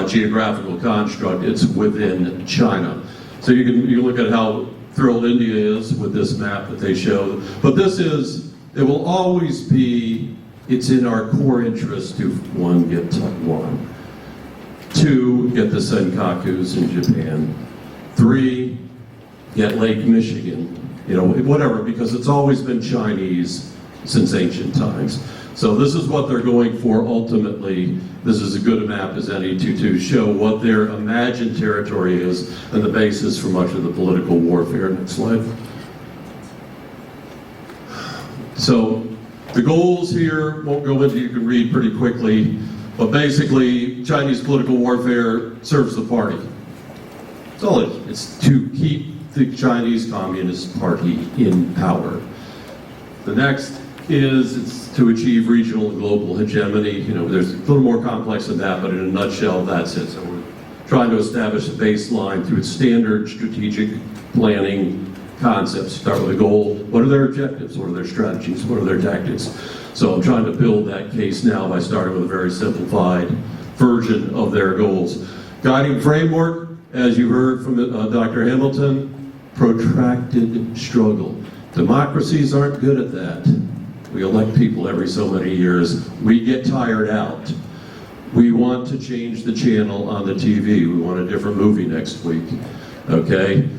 geographical construct. It's within China. So you can look at how thrilled India is with this map that they show. But it will always be, it's in our core interest to, 1, get Taiwan, 2, get the Senkakus in Japan, 3, get Lake Michigan, whatever, because it's always been Chinese since ancient times. So this is what they're going for ultimately. This is as good a map as any to show what their imagined territory is and the basis for much of the political warfare. Next slide. So the goals here, won't go into, you can read pretty quickly, but basically Chinese political warfare serves the party. That's all it is. It's to keep the Chinese Communist Party in power. The next is it's to achieve regional and global hegemony. There's a little more complex than that, but in a nutshell, that's it. So we're trying to establish a baseline through its standard strategic planning concepts. Start with a goal. What are their objectives? What are their strategies? What are their tactics? So I'm trying to build that case now by starting with a very simplified version of their goals. Guiding framework, as you heard from Dr. Hamilton, protracted struggle. Democracies aren't good at that. We elect people every so many years. We get tired out. We want to change the channel on the TV. We want a different movie next week, okay?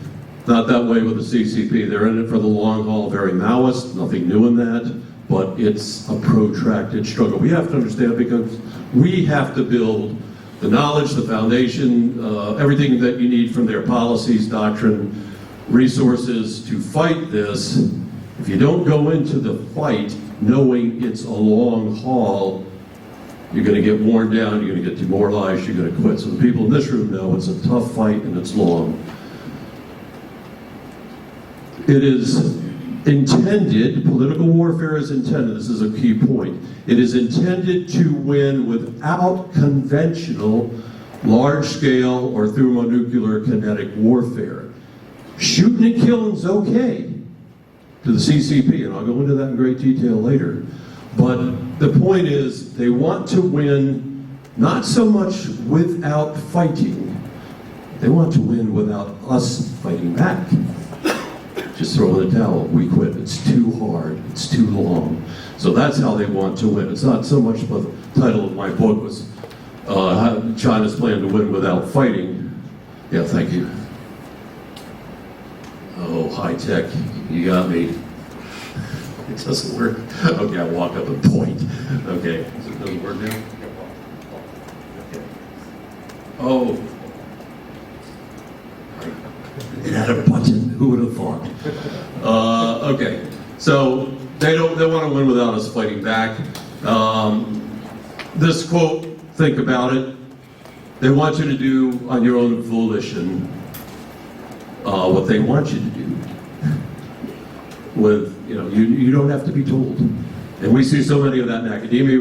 Not that way with the CCP. They're in it for the long haul, very Maoist, nothing new in that, but it's a protracted struggle. We have to understand, because we have to build the knowledge, the foundation, everything that you need from their policies, doctrine, resources to fight this. If you don't go into the fight knowing it's a long haul, you're going to get worn down, you're going to get demoralized, you're going to quit. So the people in this room know it's a tough fight and it's long. It is intended, political warfare is intended, this is a key point, it is intended to win without conventional, large-scale, or thermonuclear kinetic warfare. Shooting and killing is okay to the CCP, and I'll go into that in great detail later. But the point is, they want to win not so much without fighting, they want to win without us fighting back. Just throw in the towel, we quit, it's too hard, it's too long. So that's how they want to win. It's not so much, but the title of my book was China's Plan to Win Without Fighting. Yeah, thank you. Oh, high tech, you got me. It doesn't work. Okay, I walk up and point. Okay, it doesn't work now? Okay. Oh. It had a button, who would have thought? Okay, so they want to win without us fighting back. This quote, think about it. They want you to do on your own volition what they want you to do. You don't have to be told. And we see so many of that in academia,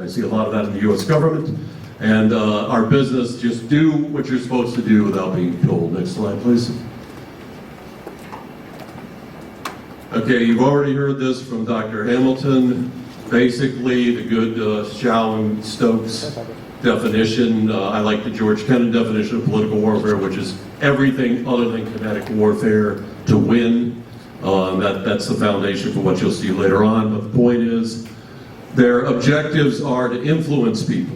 I see a lot of that in the US government. And our business, just do what you're supposed to do without being told. Next slide, please. Okay, you've already heard this from Dr. Hamilton. Basically, the good Shaw and Stokes definition. I like the George Kennan definition of political warfare, which is everything other than kinetic warfare to win. That's the foundation for what you'll see later on. But the point is, their objectives are to influence people,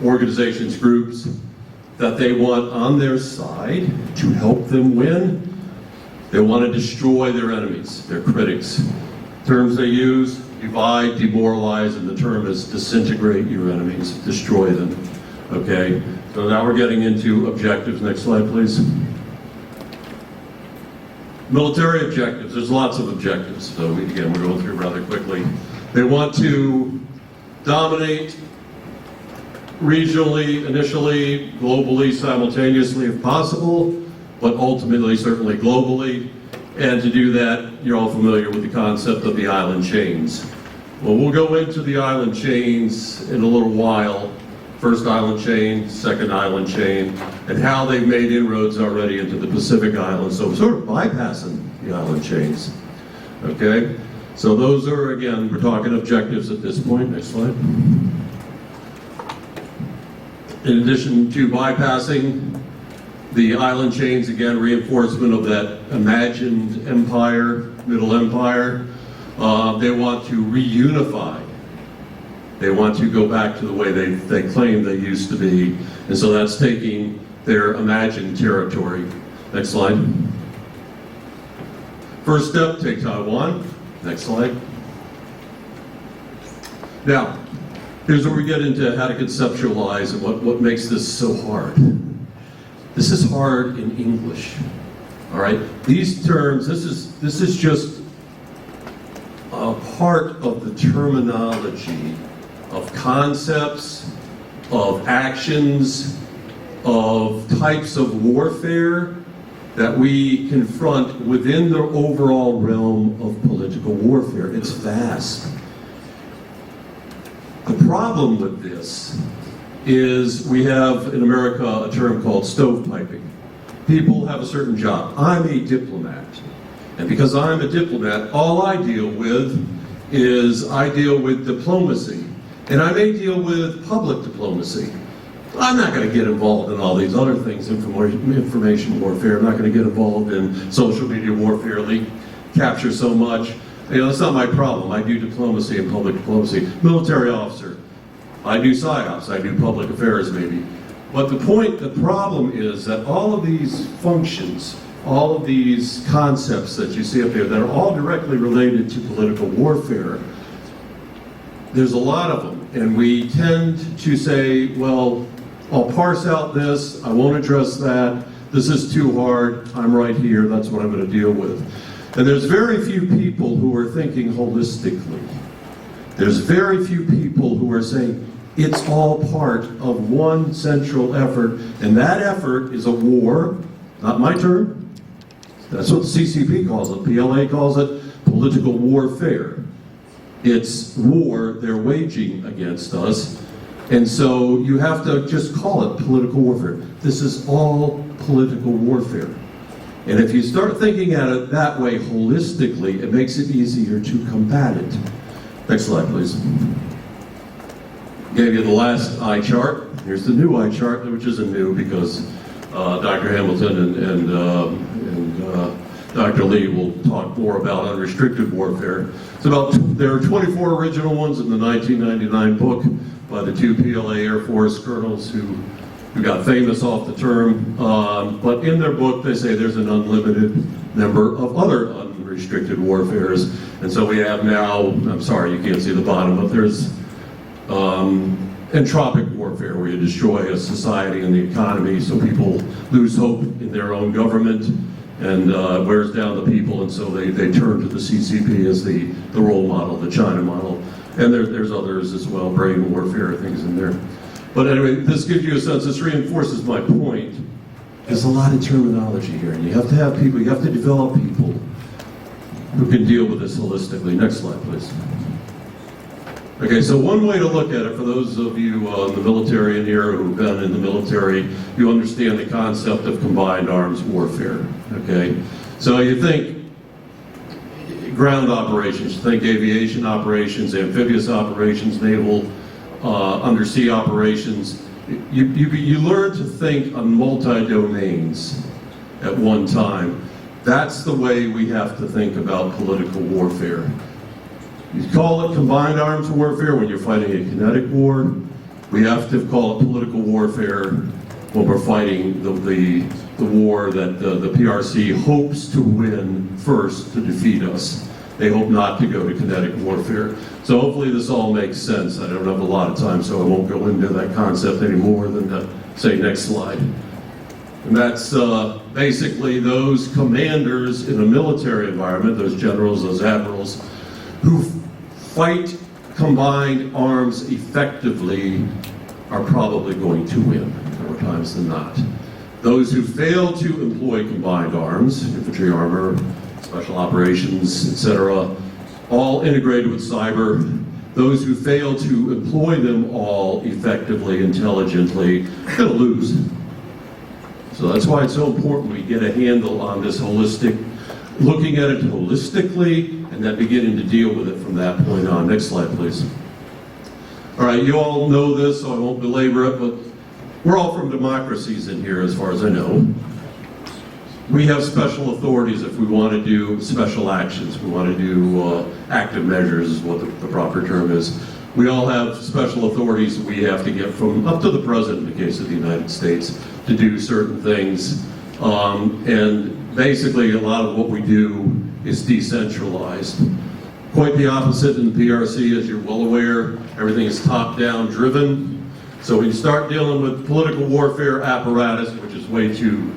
organizations, groups that they want on their side to help them win. They want to destroy their enemies, their critics. Terms they use, divide, demoralize, and the term is disintegrate your enemies, destroy them. Okay, so now we're getting into objectives. Next slide, please. Military objectives, there's lots of objectives. So again, we're going through rather quickly. They want to dominate regionally, initially, globally, simultaneously if possible, but ultimately, certainly globally. And to do that, you're all familiar with the concept of the island chains. Well, we'll go into the island chains in a little while. First island chain, second island chain, and how they've made inroads already into the Pacific Islands. So sort of bypassing the island chains. Okay? So those are, again, we're talking objectives at this point. Next slide. In addition to bypassing the island chains, again, reinforcement of that imagined empire, middle empire. They want to reunify. They want to go back to the way they claim they used to be. And so that's taking their imagined territory. Next slide. First step, take Taiwan. Next slide. Now, here's where we get into how to conceptualize and what makes this so hard. This is hard in English, all right? These terms, this is just a part of the terminology of concepts, of actions, of types of warfare that we confront within the overall realm of political warfare. It's vast. The problem with this is we have in America a term called stovepiping. People have a certain job. I'm a diplomat. And because I'm a diplomat, all I deal with is I deal with diplomacy. And I may deal with public diplomacy. I'm not going to get involved in all these other things, information warfare. I'm not going to get involved in social media warfare, leak capture so much. That's not my problem. I do diplomacy and public diplomacy. Military officer. I do PSYOPs, I do public affairs maybe. But the problem is that all of these functions, all of these concepts that you see up here that are all directly related to political warfare, there's a lot of them. And we tend to say, well, I'll parse out this, I won't address that, this is too hard, I'm right here, that's what I'm going to deal with. And there's very few people who are thinking holistically. There's very few people who are saying it's all part of one central effort, and that effort is a war, not my term. That's what the CCP calls it. PLA calls it political warfare. It's war they're waging against us. And so you have to just call it political warfare. This is all political warfare. And if you start thinking at it that way holistically, it makes it easier to combat it. Next slide, please. Gave you the last eye chart. Here's the new eye chart, which isn't new because Dr. Hamilton and Dr. Lee will talk more about unrestricted warfare. There are 24 original ones in the 1999 book by the two PLA Air Force colonels who got famous off the term. But in their book, they say there's an unlimited number of other unrestricted warfares. And so we have now, I'm sorry, you can't see the bottom, but there's entropic warfare, where you destroy a society and the economy so people lose hope in their own government, and wears down the people, and so they turn to the CCP as the role model, the China model. And there's others as well, brain warfare, things in there. But anyway, this gives you a sense, this reinforces my point. There's a lot of terminology here, and you have to have people, you have to develop people who can deal with this holistically. Next slide, please. Okay, so one way to look at it, for those of you in the military in here who've been in the military, you understand the concept of combined arms warfare, okay? So you think ground operations, you think aviation operations, amphibious operations, naval, undersea operations. You learn to think on multi-domains at one time. That's the way we have to think about political warfare. You call it combined arms warfare when you're fighting a kinetic war. We have to call it political warfare when we're fighting the war that the PRC hopes to win first to defeat us. They hope not to go to kinetic warfare. So hopefully this all makes sense. I don't have a lot of time, so I won't go into that concept any more than to say next slide. And that's basically those commanders in a military environment, those generals, those admirals, who fight combined arms effectively are probably going to win, more times than not. Those who fail to employ combined arms, infantry armor, special operations, etc., all integrated with cyber, those who fail to employ them all effectively, intelligently, are going to lose. So that's why it's so important we get a handle on this holistic, looking at it holistically, and then beginning to deal with it from that point on. Next slide, please. All right, you all know this, so I won't belabor it, but we're all from democracies in here, as far as I know. We have special authorities if we want to do special actions. We want to do active measures, is what the proper term is. We all have special authorities we have to get from up to the president, in the case of the United States, to do certain things. And basically, a lot of what we do is decentralized. Quite the opposite in PRC, as you're well aware. Everything is top-down driven. So when you start dealing with political warfare apparatus, which is way too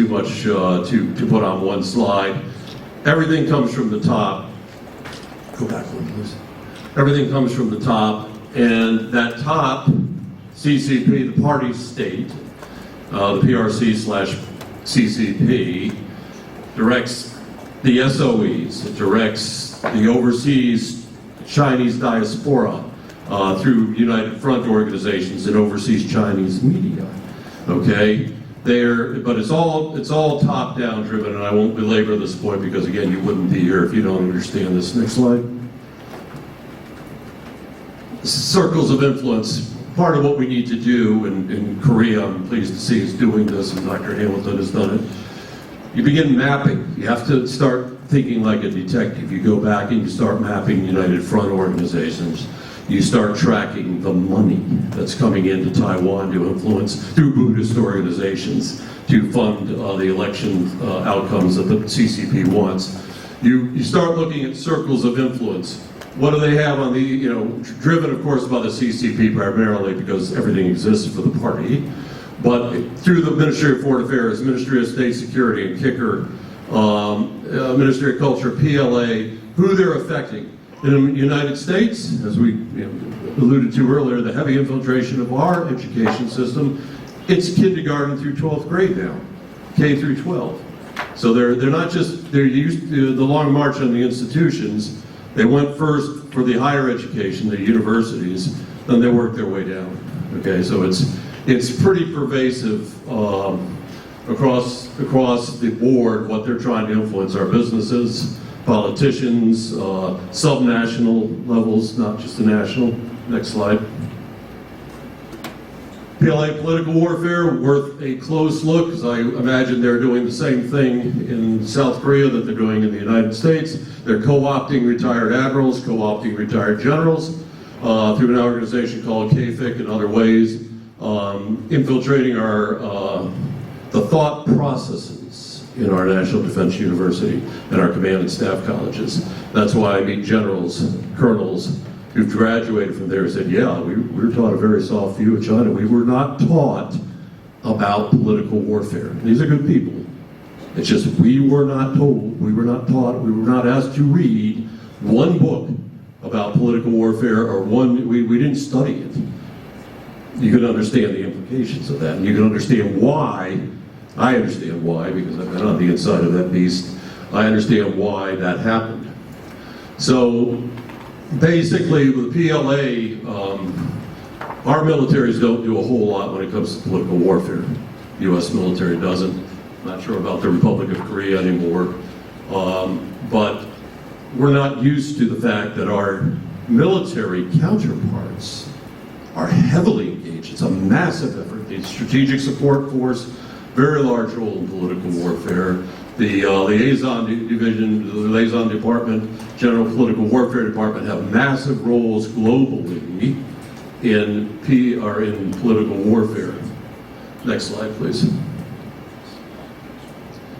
much to put on one slide, everything comes from the top. Go back one, please. Everything comes from the top, and that top, CCP, the party state, the PRC/CCP, directs the SOEs, it directs the overseas Chinese diaspora through United Front organizations and overseas Chinese media, okay? But it's all top-down driven, and I won't belabor this point because, again, you wouldn't be here if you don't understand this. Next slide. Circles of influence. Part of what we need to do in Korea, I'm pleased to see, is doing this, and Dr. Hamilton has done it. You begin mapping. You have to start thinking like a detective. You go back and you start mapping United Front organizations. You start tracking the money that's coming into Taiwan to influence through Buddhist organizations to fund the election outcomes that the CCP wants. You start looking at circles of influence. What do they have on the, driven of course by the CCP primarily because everything exists for the party, but through the Ministry of Foreign Affairs, Ministry of State Security, and kicker, Ministry of Culture, PLA, who they're affecting. In the United States, as we alluded to earlier, the heavy infiltration of our education system, it's kindergarten through 12th grade now, K through 12. So they're not just, they're used to the long march on the institutions. They went first for the higher education, the universities, then they worked their way down. Okay, so it's pretty pervasive across the board what they're trying to influence our businesses, politicians, subnational levels, not just the national. Next slide. PLA political warfare, worth a close look, because I imagine they're doing the same thing in South Korea that they're doing in the United States. They're co-opting retired admirals, co-opting retired generals through an organization called KFIC and other ways, infiltrating the thought processes in our National Defense University and our command and staff colleges. That's why I meet generals, colonels, who've graduated from there and said, yeah, we were taught a very soft view of China. We were not taught about political warfare. These are good people. It's just we were not told, we were not taught, we were not asked to read one book about political warfare or we didn't study it. You can understand the implications of that, and you can understand why. I understand why, because I've been on the inside of that beast. I understand why that happened. So basically, with the PLA, our militaries don't do a whole lot when it comes to political warfare. The U.S. military doesn't. Not sure about the Republic of Korea anymore. But we're not used to the fact that our military counterparts are heavily engaged. It's a massive effort. The Strategic Support Force, very large role in political warfare. The liaison division, the liaison department, general political warfare department have massive roles globally in political warfare. Next slide, please.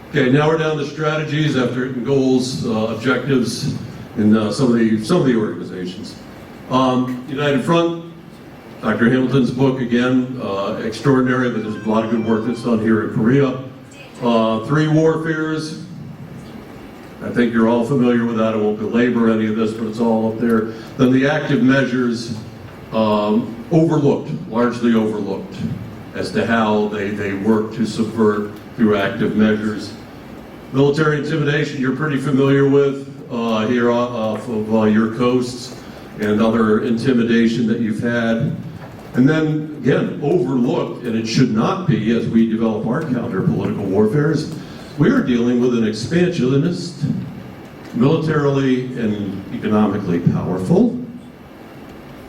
Okay, now we're down to strategies after hitting goals, objectives in some of the organizations. United Front. Dr. Hamilton's book, again, extraordinary, but there's a lot of good work that's done here in Korea. 3 warfares. I think you're all familiar with that. I won't belabor any of this, but it's all up there. Then the active measures, largely overlooked, as to how they work to subvert through active measures. Military intimidation, you're pretty familiar with here off of your coasts, and other intimidation that you've had. And then, again, overlooked, and it should not be as we develop our counter-political warfares, we are dealing with an expansionist, militarily and economically powerful,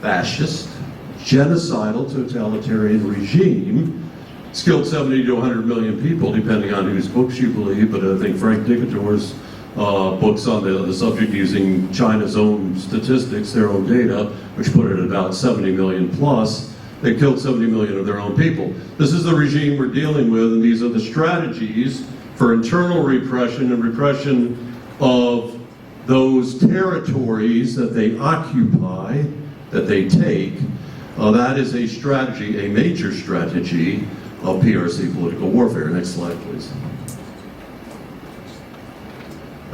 fascist, genocidal, totalitarian regime. It's killed 70 to 100 million people, depending on whose books you believe, but I think Frank Dictator's books on the subject using China's own statistics, their own data, which put it at about 70 million plus. They killed 70 million of their own people. This is the regime we're dealing with, and these are the strategies for internal repression and repression of those territories that they occupy, that they take. That is a strategy, a major strategy of PRC political warfare. Next slide, please.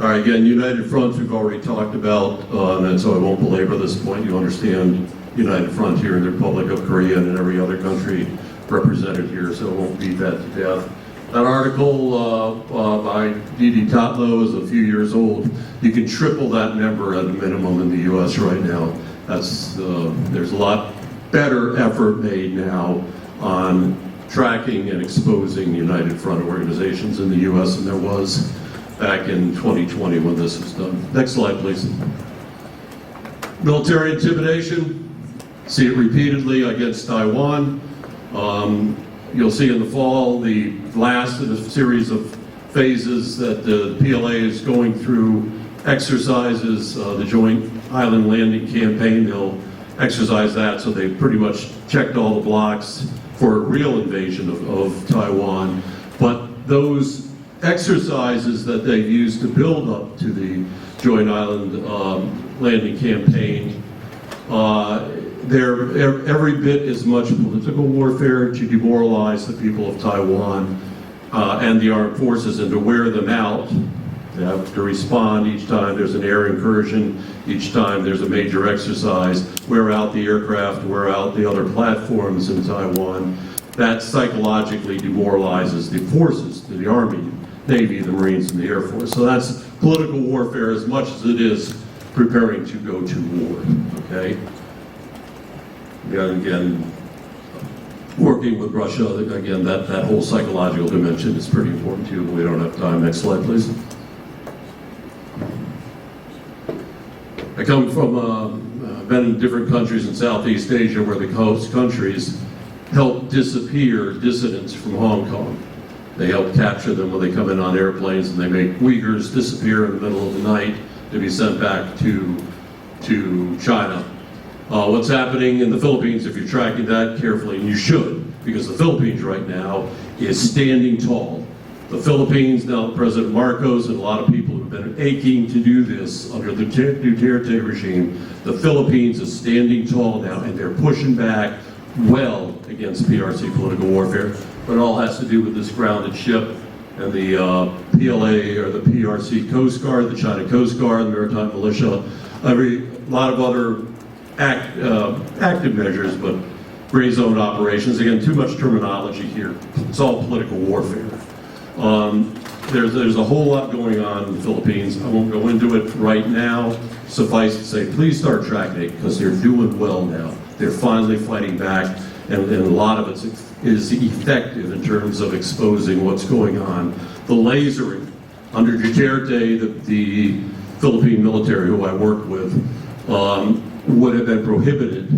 All right, again, United Front we've already talked about, and so I won't belabor this point. You understand United Front here in the Republic of Korea and in every other country represented here, so I won't beat that to death. That article by D.D. Totlow is a few years old. You can triple that number at a minimum in the U.S. right now. There's a lot better effort made now on tracking and exposing United Front organizations in the U.S. than there was back in 2020 when this was done. Next slide, please. Military intimidation. See it repeatedly against Taiwan. You'll see in the fall the last of a series of phases that the PLA is going through exercises, the Joint Island Landing Campaign. They'll exercise that, so they've pretty much checked all the blocks for a real invasion of Taiwan. But those exercises that they've used to build up to the Joint Island Landing Campaign, they're every bit as much political warfare to demoralize the people of Taiwan and the armed forces, and to wear them out. They have to respond each time there's an air incursion, each time there's a major exercise, wear out the aircraft, wear out the other platforms in Taiwan. That psychologically demoralizes the forces, the Army, Navy, the Marines, and the Air Force. So that's political warfare as much as it is preparing to go to war, okay? And again, working with Russia, again, that whole psychological dimension is pretty important too. We don't have time. Next slide, please. I come from, been in different countries in Southeast Asia where the host countries help disappear dissidents from Hong Kong. They help capture them when they come in on airplanes, and they make Uyghurs disappear in the middle of the night to be sent back to China. What's happening in the Philippines, if you're tracking that carefully, and you should, because the Philippines right now is standing tall. The Philippines, now President Marcos and a lot of people have been aching to do this under the Duterte regime. The Philippines is standing tall now, and they're pushing back well against PRC political warfare. But it all has to do with this grounded ship and the PLA or the PRC Coast Guard, the China Coast Guard, the Maritime Militia, a lot of other active measures, but gray zone operations. Again, too much terminology here. It's all political warfare. There's a whole lot going on in the Philippines. I won't go into it right now. Suffice to say, please start tracking it because they're doing well now. They're finally fighting back, and a lot of it is effective in terms of exposing what's going on. The lasering under Duterte, the Philippine military, who I worked with, would have been prohibited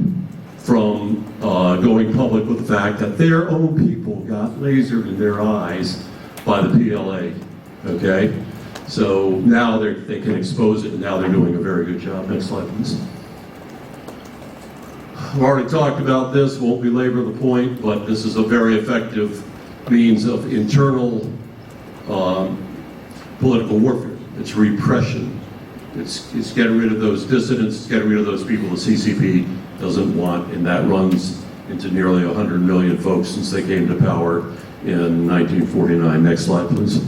from going public with the fact that their own people got lasered in their eyes by the PLA, okay? So now they can expose it, and now they're doing a very good job. Next slide, please. I've already talked about this, won't belabor the point, but this is a very effective means of internal political warfare. It's repression. It's getting rid of those dissidents, it's getting rid of those people the CCP doesn't want, and that runs into nearly 100 million folks since they came to power in 1949. Next slide, please.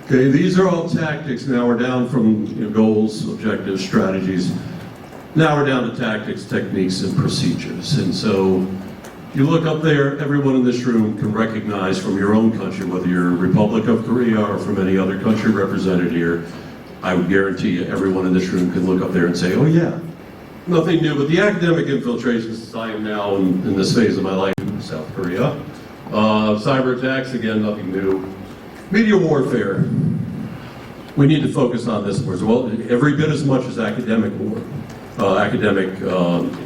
Okay, these are all tactics. Now we're down from goals, objectives, strategies. Now we're down to tactics, techniques, and procedures. And so you look up there, everyone in this room can recognize from your own country, whether you're Republic of Korea or from any other country represented here, I would guarantee you everyone in this room can look up there and say, oh yeah, nothing new, but the academic infiltration, since I am now in this phase of my life in South Korea. Cyber attacks, again, nothing new. Media warfare. We need to focus on this more as well, every bit as much as academic war, academic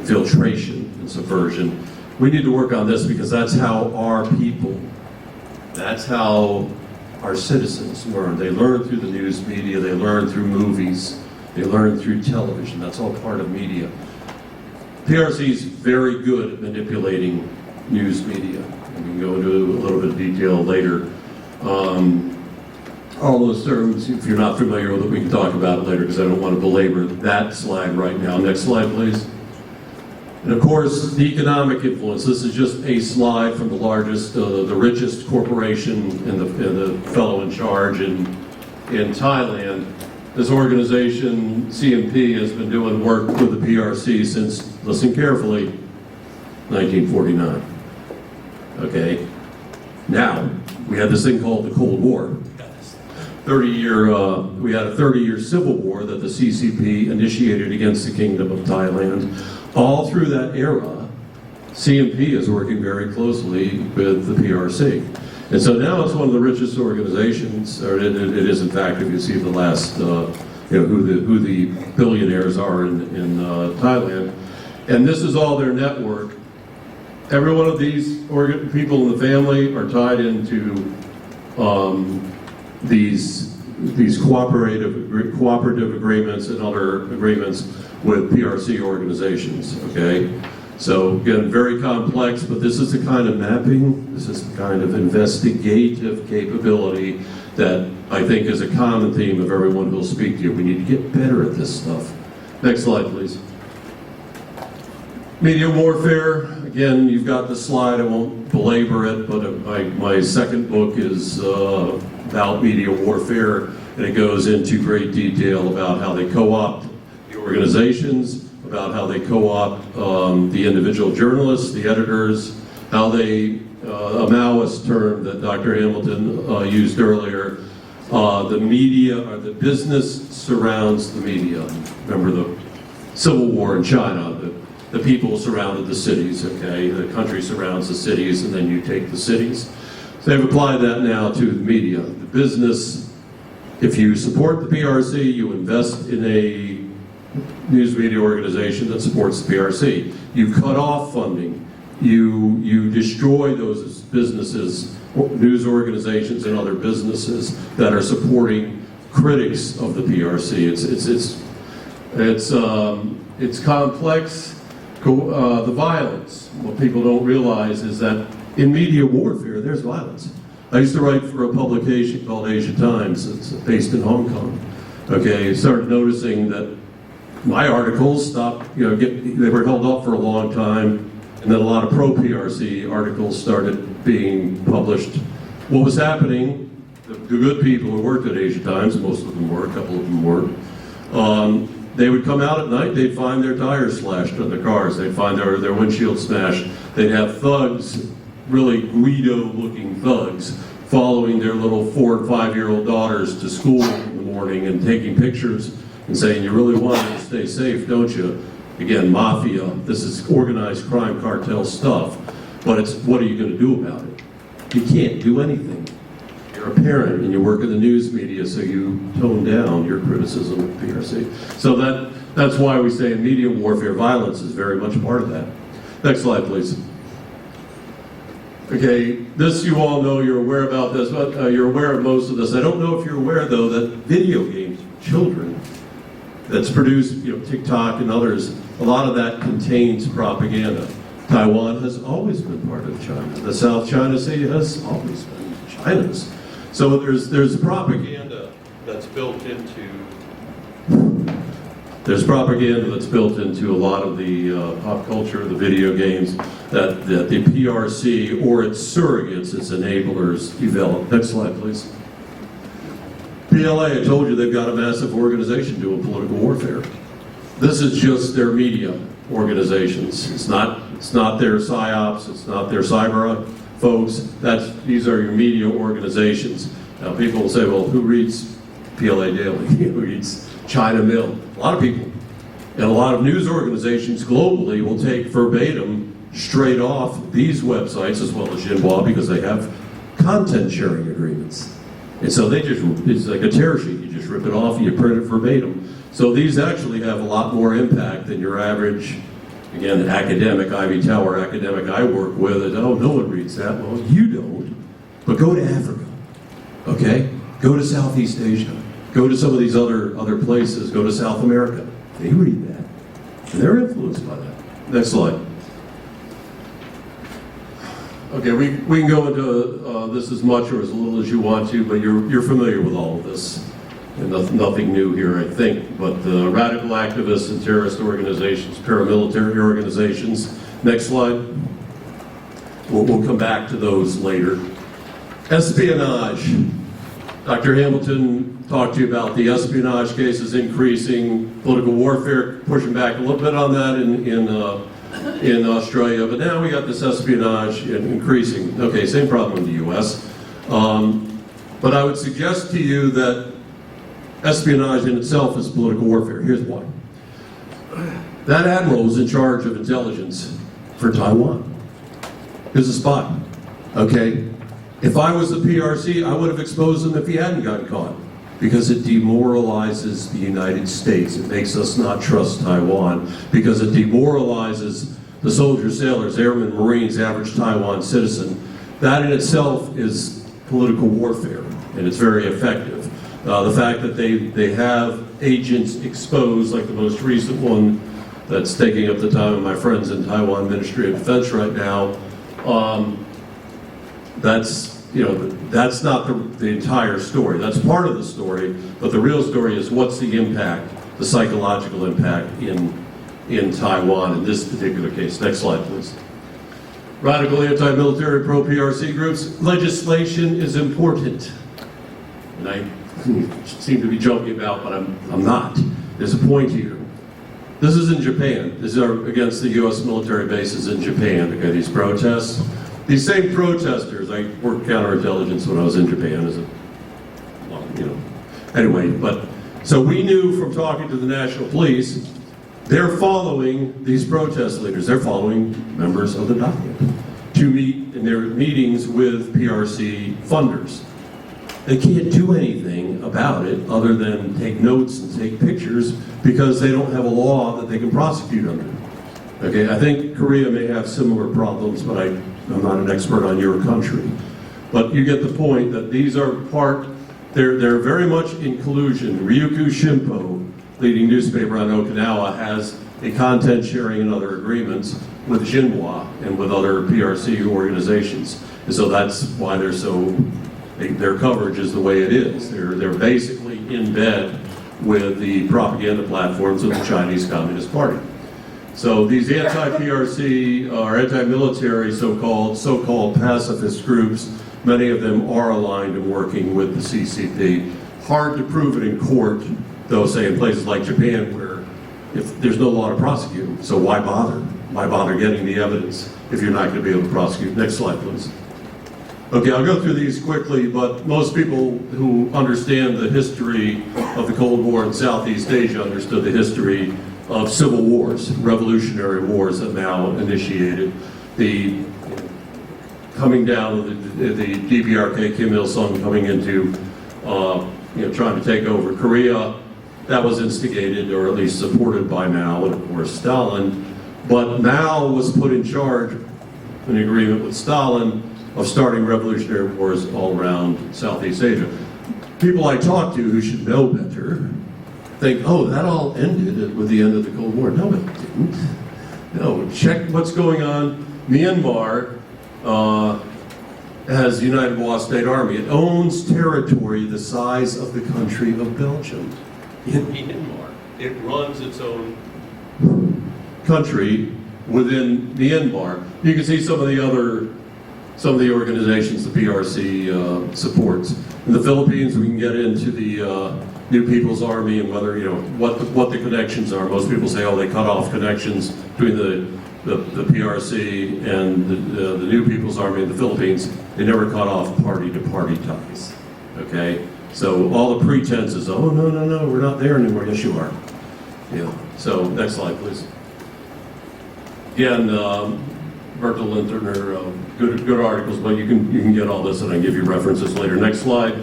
filtration and subversion. We need to work on this because that's how our people, that's how our citizens learn. They learn through the news media, they learn through movies, they learn through television. That's all part of media. PRC is very good at manipulating news media. We can go into a little bit of detail later. All those terms, if you're not familiar with it, we can talk about it later because I don't want to belabor that slide right now. Next slide, please. And of course, the economic influence. This is just a slide from the largest, the richest corporation and the fellow in charge in Thailand. This organization, CMP, has been doing work with the PRC since, listen carefully, 1949. Okay? Now, we had this thing called the Cold War. We had a 30-year civil war that the CCP initiated against the Kingdom of Thailand. All through that era, CMP is working very closely with the PRC. And so now it's one of the richest organizations, or it is in fact, if you see the last, who the billionaires are in Thailand. And this is all their network. Every one of these people in the family are tied into these cooperative agreements and other agreements with PRC organizations, okay? So again, very complex, but this is the kind of mapping, this is the kind of investigative capability that I think is a common theme of everyone who'll speak to you. We need to get better at this stuff. Next slide, please. Media warfare, again, you've got the slide, I won't belabor it, but my second book is about media warfare, and it goes into great detail about how they co-opt the organizations, about how they co-opt the individual journalists, the editors, how they, a Maoist term that Dr. Hamilton used earlier, the media, or the business surrounds the media. Remember the Civil War in China, the people surrounded the cities, okay? The country surrounds the cities, and then you take the cities. So they've applied that now to the media. The business, if you support the PRC, you invest in a news media organization that supports the PRC. You cut off funding. You destroy those businesses, news organizations and other businesses that are supporting critics of the PRC. It's complex. The violence, what people don't realize is that in media warfare, there's violence. I used to write for a publication called Asia Times. It's based in Hong Kong. Okay, started noticing that my articles stopped, they were held up for a long time, and then a lot of pro-PRC articles started being published. What was happening, the good people who worked at Asia Times, most of them were, a couple of them weren't, they would come out at night, they'd find their tires slashed on their cars, they'd find their windshield smashed, they'd have thugs, really Guido-looking thugs, following their little 4- and 5-year-old daughters to school in the morning and taking pictures and saying, you really want them to stay safe, don't you? Again, mafia, this is organized crime cartel stuff, but it's, what are you going to do about it? You can't do anything. You're a parent and you work in the news media, so you tone down your criticism of PRC. So that's why we say in media warfare, violence is very much part of that. Next slide, please. Okay, this you all know, you're aware about this, but you're aware of most of this. I don't know if you're aware, though, that video games, children, that's produced, TikTok and others, a lot of that contains propaganda. Taiwan has always been part of China. The South China Sea has always been China's. So there's propaganda that's built into a lot of the pop culture, the video games that the PRC or its surrogates, its enablers develop. Next slide, please. PLA, I told you they've got a massive organization doing political warfare. This is just their media organizations. It's not their PSYOPs, it's not their cyber folks. These are your media organizations. Now people will say, well, who reads PLA Daily? Who reads China Mill? A lot of people. And a lot of news organizations globally will take verbatim straight off these websites as well as Xinhua because they have content sharing agreements. And so it's like a tear sheet. You just rip it off and you print it verbatim. So these actually have a lot more impact than your average, again, academic, Ivy Tower academic I work with. Oh, no one reads that. Well, you don't. But go to Africa, okay? Go to Southeast Asia. Go to some of these other places. Go to South America. They read that. And they're influenced by that. Next slide. Okay, we can go into this as much or as little as you want to, but you're familiar with all of this. And nothing new here, I think. But radical activists and terrorist organizations, paramilitary organizations. Next slide. We'll come back to those later. Espionage. Dr. Hamilton talked to you about the espionage cases increasing, political warfare, pushing back a little bit on that in Australia, but now we got this espionage increasing. Okay, same problem in the U.S. But I would suggest to you that espionage in itself is political warfare. Here's why. That admiral was in charge of intelligence for Taiwan. He was a spy. Okay? If I was the PRC, I would have exposed him if he hadn't gotten caught. Because it demoralizes the United States. It makes us not trust Taiwan. Because it demoralizes the soldiers, sailors, airmen, Marines, average Taiwan citizen. That in itself is political warfare. And it's very effective. The fact that they have agents exposed, like the most recent one that's taking up the time of my friends in Taiwan Ministry of Defense right now, that's not the entire story. That's part of the story, but the real story is what's the impact, the psychological impact in Taiwan in this particular case. Next slide, please. radical anti-military pro-PRC groups. Legislation is important. And I seem to be joking about, but I'm not. There's a point here. This is in Japan. These are against the U.S. military bases in Japan. Okay, these protests. These same protesters, I worked counterintelligence when I was in Japan as a, well, you know. Anyway, but, so we knew from talking to the national police, they're following these protest leaders. They're following members of the document to meet in their meetings with PRC funders. They can't do anything about it other than take notes and take pictures because they don't have a law that they can prosecute under. Okay, I think Korea may have similar problems, but I'm not an expert on your country. But you get the point that these are they're very much in collusion. Ryukyu Shimpo, leading newspaper on Okinawa, has a content sharing and other agreements with Xinhua and with other PRC organizations. And so that's why their coverage is the way it is. They're basically in bed with the propaganda platforms of the Chinese Communist Party. So these anti-PRC or anti-military so-called pacifist groups, many of them are aligned and working with the CCP. Hard to prove it in court, though, say in places like Japan where if there's no law to prosecute them, so why bother? Why bother getting the evidence if you're not going to be able to prosecute? Next slide, please. Okay, I'll go through these quickly, but most people who understand the history of the Cold War in Southeast Asia understood the history of civil wars, revolutionary wars that Mao initiated. The coming down of the DPRK, Kim Il-sung coming into, trying to take over Korea, that was instigated or at least supported by Mao and of course Stalin. But Mao was put in charge, in agreement with Stalin, of starting revolutionary wars all around Southeast Asia. People I talk to who should know better think, oh, that all ended with the end of the Cold War. No, it didn't. No, check what's going on. Myanmar has the United Wa State Army. It owns territory the size of the country of Belgium. In Myanmar, it runs its own country within Myanmar. You can see some of the organizations the PRC supports. In the Philippines, we can get into the New People's Army and whether, what the connections are. Most people say, oh, they cut off connections between the PRC and the New People's Army in the Philippines. They never cut off party-to-party ties, okay? So all the pretenses, oh, no, we're not there anymore. Yes, you are. Yeah, so next slide, please. Again, Bertel Linterner, good articles, but you can get all this and I can give you references later. Next slide.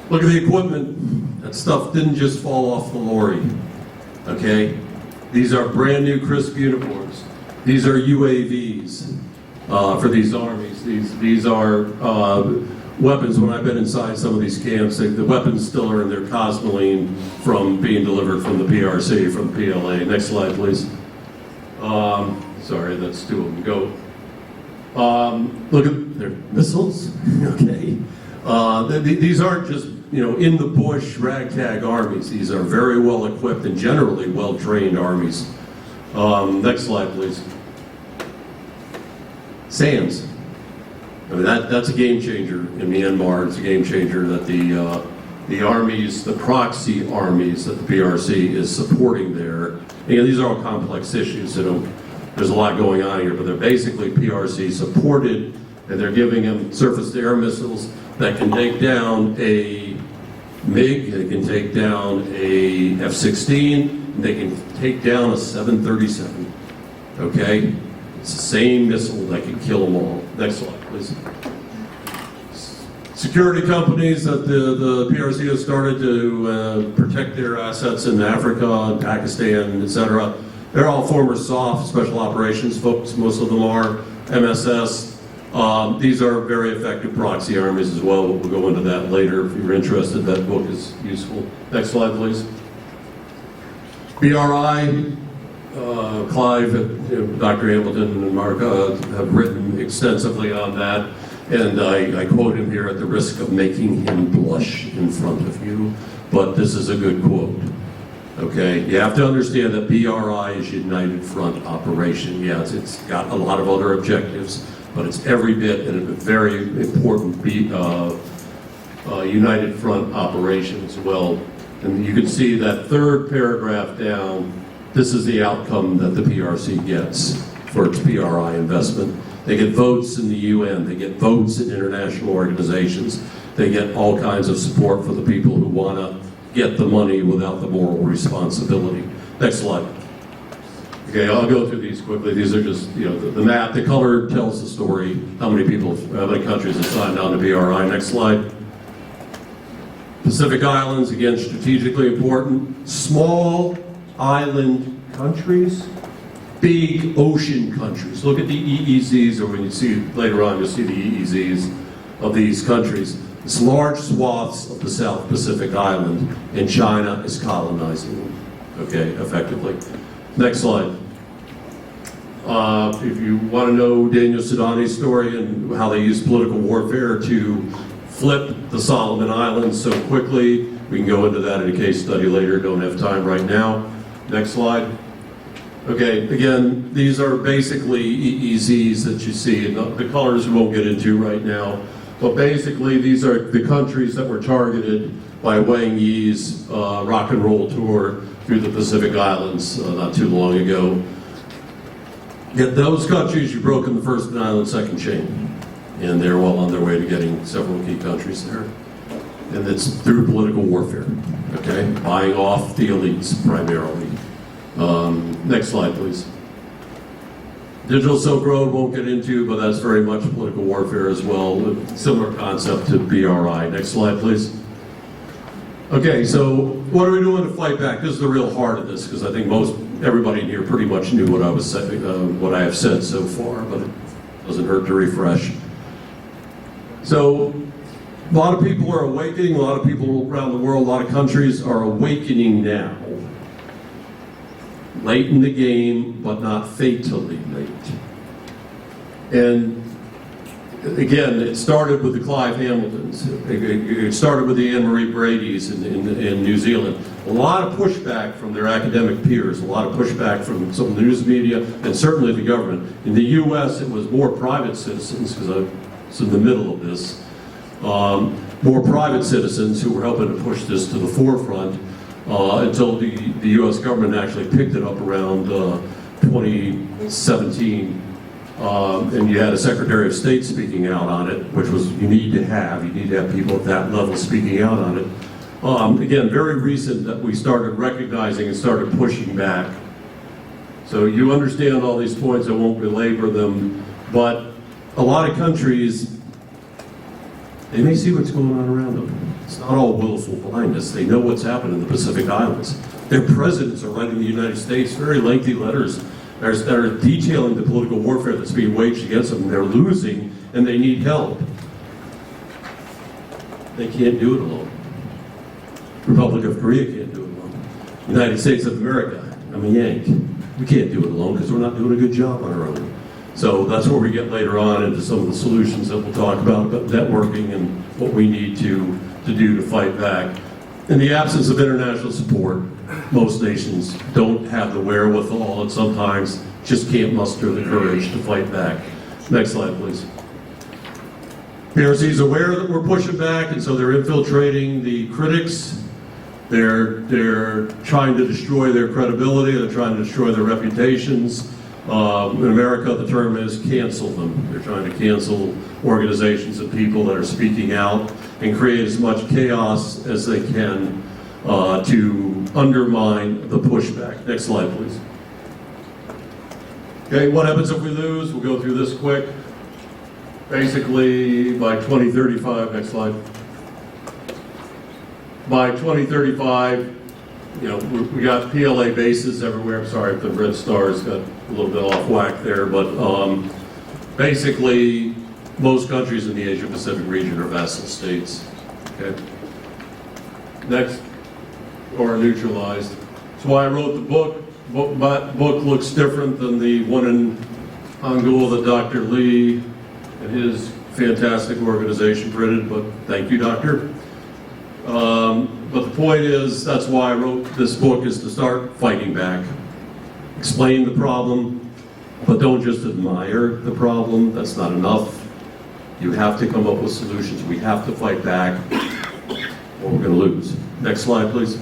Look at the equipment. That stuff didn't just fall off the lorry, okay? These are brand new crisp uniforms. These are UAVs for these armies. These are weapons. When I've been inside some of these camps, the weapons still are in their cosmoline from being delivered from the PRC, from the PLA. Next slide, please. Sorry, that's two of them. Go. Look at their missiles. Okay. These aren't just in the bush ragtag armies. These are very well equipped and generally well trained armies. Next slide, please. SAMs. I mean that's a game changer in Myanmar. It's a game changer that the armies, the proxy armies that the PRC is supporting there. These are all complex issues. There's a lot going on here, but they're basically PRC supported, and they're giving them surface-to-air missiles that can take down a MiG, they can take down a F-16, and they can take down a 737. Okay? It's the same missile that can kill them all. Next slide, please. Security companies that the PRC has started to protect their assets in Africa and Pakistan, etc. They're all former SOF, Special Operations folks, most of them are, MSS. These are very effective proxy armies as well. We'll go into that later if you're interested. That book is useful. Next slide, please. BRI, Clive, Dr. Hamilton and Mark have written extensively on that. And I quote him here at the risk of making him blush in front of you, but this is a good quote. Okay, you have to understand that BRI is United Front operation. Yes, it's got a lot of other objectives, but it's every bit a very important United Front operation as well. And you can see that third paragraph down, this is the outcome that the PRC gets for its PRI investment. They get votes in the UN, they get votes in international organizations, they get all kinds of support for the people who want to get the money without the moral responsibility. Next slide. Okay, I'll go through these quickly. These are just, the map, the color tells the story, how many countries have signed on to BRI. Next slide. Pacific Islands, again, strategically important. Small island countries, big ocean countries. Look at the EEZs, or when you see later on, you'll see the EEZs of these countries. It's large swaths of the South Pacific Island, and China is colonizing them, okay, effectively. Next slide. If you want to know Daniel Sudani's story and how they used political warfare to flip the Solomon Islands so quickly, we can go into that in a case study later. Don't have time right now. Next slide. Okay, again, these are basically EEZs that you see, and the colors we won't get into right now. But basically, these are the countries that were targeted by Wang Yi's rock and roll tour through the Pacific Islands not too long ago. Yet those countries, you've broken the first island, second chain. And they're well on their way to getting several key countries there. And it's through political warfare, okay? Buying off the elites primarily. Next slide, please. Digital Silk Road won't get into, but that's very much political warfare as well. Similar concept to BRI. Next slide, please. Okay, so what are we doing to fight back? This is the real heart of this, because I think everybody in here pretty much knew what I was saying, what I have said so far, but it doesn't hurt to refresh. So, a lot of people are awakening, a lot of people around the world, a lot of countries are awakening now. Late in the game, but not fatally late. And again, it started with the Clive Hamiltons. It started with the Anne-Marie Brady's in New Zealand. A lot of pushback from their academic peers, a lot of pushback from some of the news media, and certainly the government. In the US, it was more private citizens, because I was in the middle of this, more private citizens who were helping to push this to the forefront until the US government actually picked it up around 2017. And you had a Secretary of State speaking out on it, which was you need to have people at that level speaking out on it. Again, very recent that we started recognizing and started pushing back. So you understand all these points, I won't belabor them, but a lot of countries, they may see what's going on around them. It's not all willful blindness. They know what's happened in the Pacific Islands. Their presidents are writing the United States very lengthy letters that are detailing the political warfare that's being waged against them. They're losing and they need help. They can't do it alone. Republic of Korea can't do it alone. United States of America, I'm a Yank. We can't do it alone because we're not doing a good job on our own. So that's where we get later on into some of the solutions that we'll talk about networking and what we need to do to fight back. In the absence of international support, most nations don't have the wherewithal and sometimes just can't muster the courage to fight back. Next slide, please. PRC is aware that we're pushing back, and so they're infiltrating the critics. They're trying to destroy their credibility. They're trying to destroy their reputations. In America, the term is cancel them. They're trying to cancel organizations and people that are speaking out and create as much chaos as they can to undermine the pushback. Next slide, please. Okay, what happens if we lose? We'll go through this quick. Basically, by 2035, next slide. By 2035, we got PLA bases everywhere. I'm sorry if the red stars got a little bit off whack there, but basically, most countries in the Asia-Pacific region are vassal states. Okay. Next, or neutralized. That's why I wrote the book. My book looks different than the one in Hangul that Dr. Lee and his fantastic organization printed, but thank you, Doctor. But the point is, that's why I wrote this book, is to start fighting back. Explain the problem, but don't just admire the problem. That's not enough. You have to come up with solutions. We have to fight back, or we're going to lose. Next slide, please.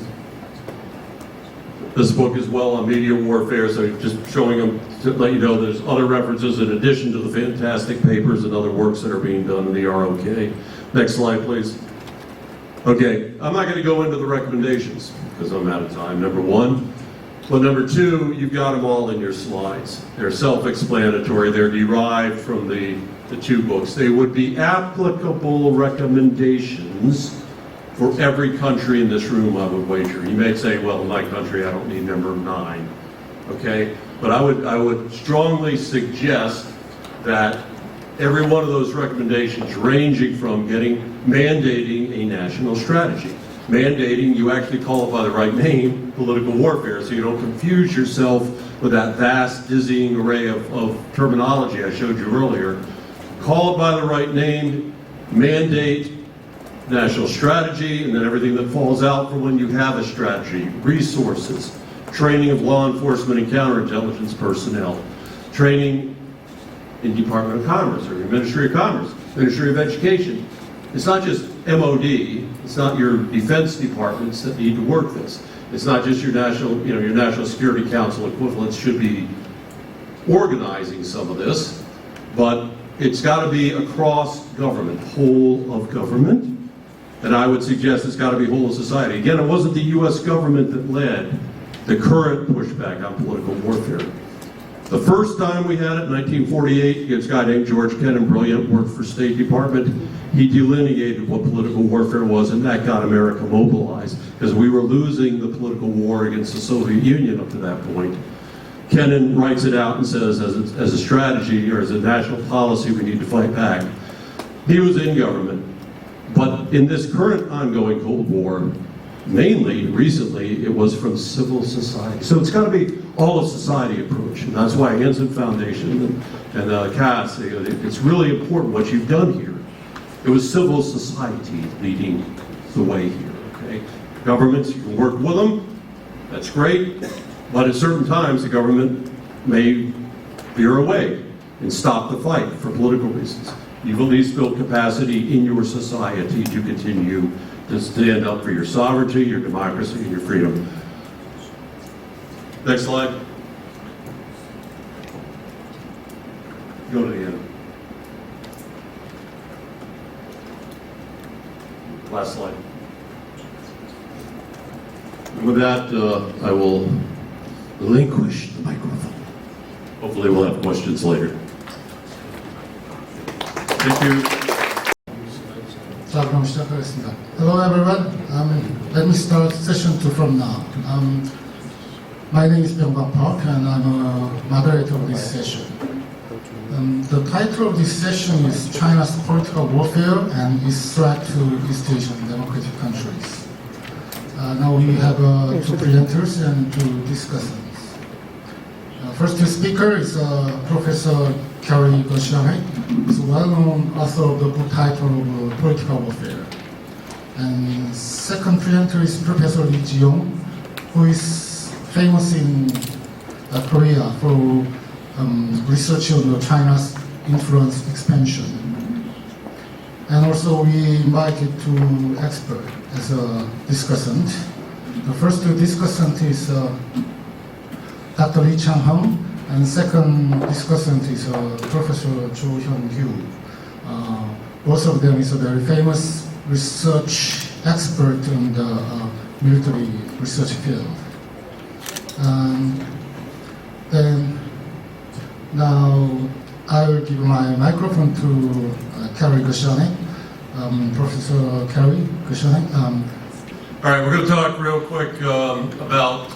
This book is well on media warfare, so just showing them to let you know there's other references in addition to the fantastic papers and other works that are being done in the ROK. Next slide, please. Okay, I'm not going to go into the recommendations because I'm out of time, number one. But number two, you've got them all in your slides. They're self-explanatory. They're derived from the two books. They would be applicable recommendations for every country in this room, I would wager. You may say, well, in my country, I don't need number 9, okay? But I would strongly suggest that every one of those recommendations, ranging from mandating a national strategy. Mandating, you actually call it by the right name, political warfare, so you don't confuse yourself with that vast, dizzying array of terminology I showed you earlier. Call it by the right name, mandate, national strategy, and then everything that falls out from when you have a strategy, resources, training of law enforcement and counterintelligence personnel, training in Department of Commerce or your Ministry of Commerce, Ministry of Education. It's not just MOD, it's not your defense departments that need to work this. It's not just your National Security Council equivalents should be organizing some of this, but it's got to be across government, whole of government. And I would suggest it's got to be whole of society. Again, it wasn't the U.S. government that led the current pushback on political warfare. The first time we had it, in 1948, against a guy named George Kennan, brilliant, worked for State Department. He delineated what political warfare was, and that got America mobilized, because we were losing the political war against the Soviet Union up to that point. Kennan writes it out and says, as a strategy or as a national policy, we need to fight back. He was in government. But in this current ongoing Cold War, mainly, recently, it was from civil society. So it's got to be all of society approach. And that's why Hansen Foundation and CAS, it's really important what you've done here. It was civil society leading the way here, okay? Governments, you can work with them, that's great, but at certain times the government may veer away and stop the fight for political reasons. You've at least built capacity in your society to continue to stand up for your sovereignty, your democracy, and your freedom. Next slide. Go to the end. Last slide. And with that, I will relinquish the microphone. Hopefully we'll have questions later. Thank you. 자, 그럼 시작하겠습니다. Hello everyone. Let me start session 2 from now. My name is Byung-Bak Park and I'm a moderator of this session. The title of this session is China's Political Warfare and its Threat to East Asian Democratic Countries. Now we have 2 presenters and 2 discussants. First speaker is Professor Kerry Goshiane. He's a well-known author of the book titled Political Warfare. And second presenter is Professor Lee Ji-yong, who is famous in Korea for research on China's influence expansion. And also we invited 2 experts as a discussant. The first discussant is Dr. Lee Chang-hung, and second discussant is Professor Cho Hyun-gyu. Both of them is a very famous research expert in the military research field. Then now I will give my microphone to Kerry Goshiane, Professor Kerry Goshiane. All right, we're going to talk real quick about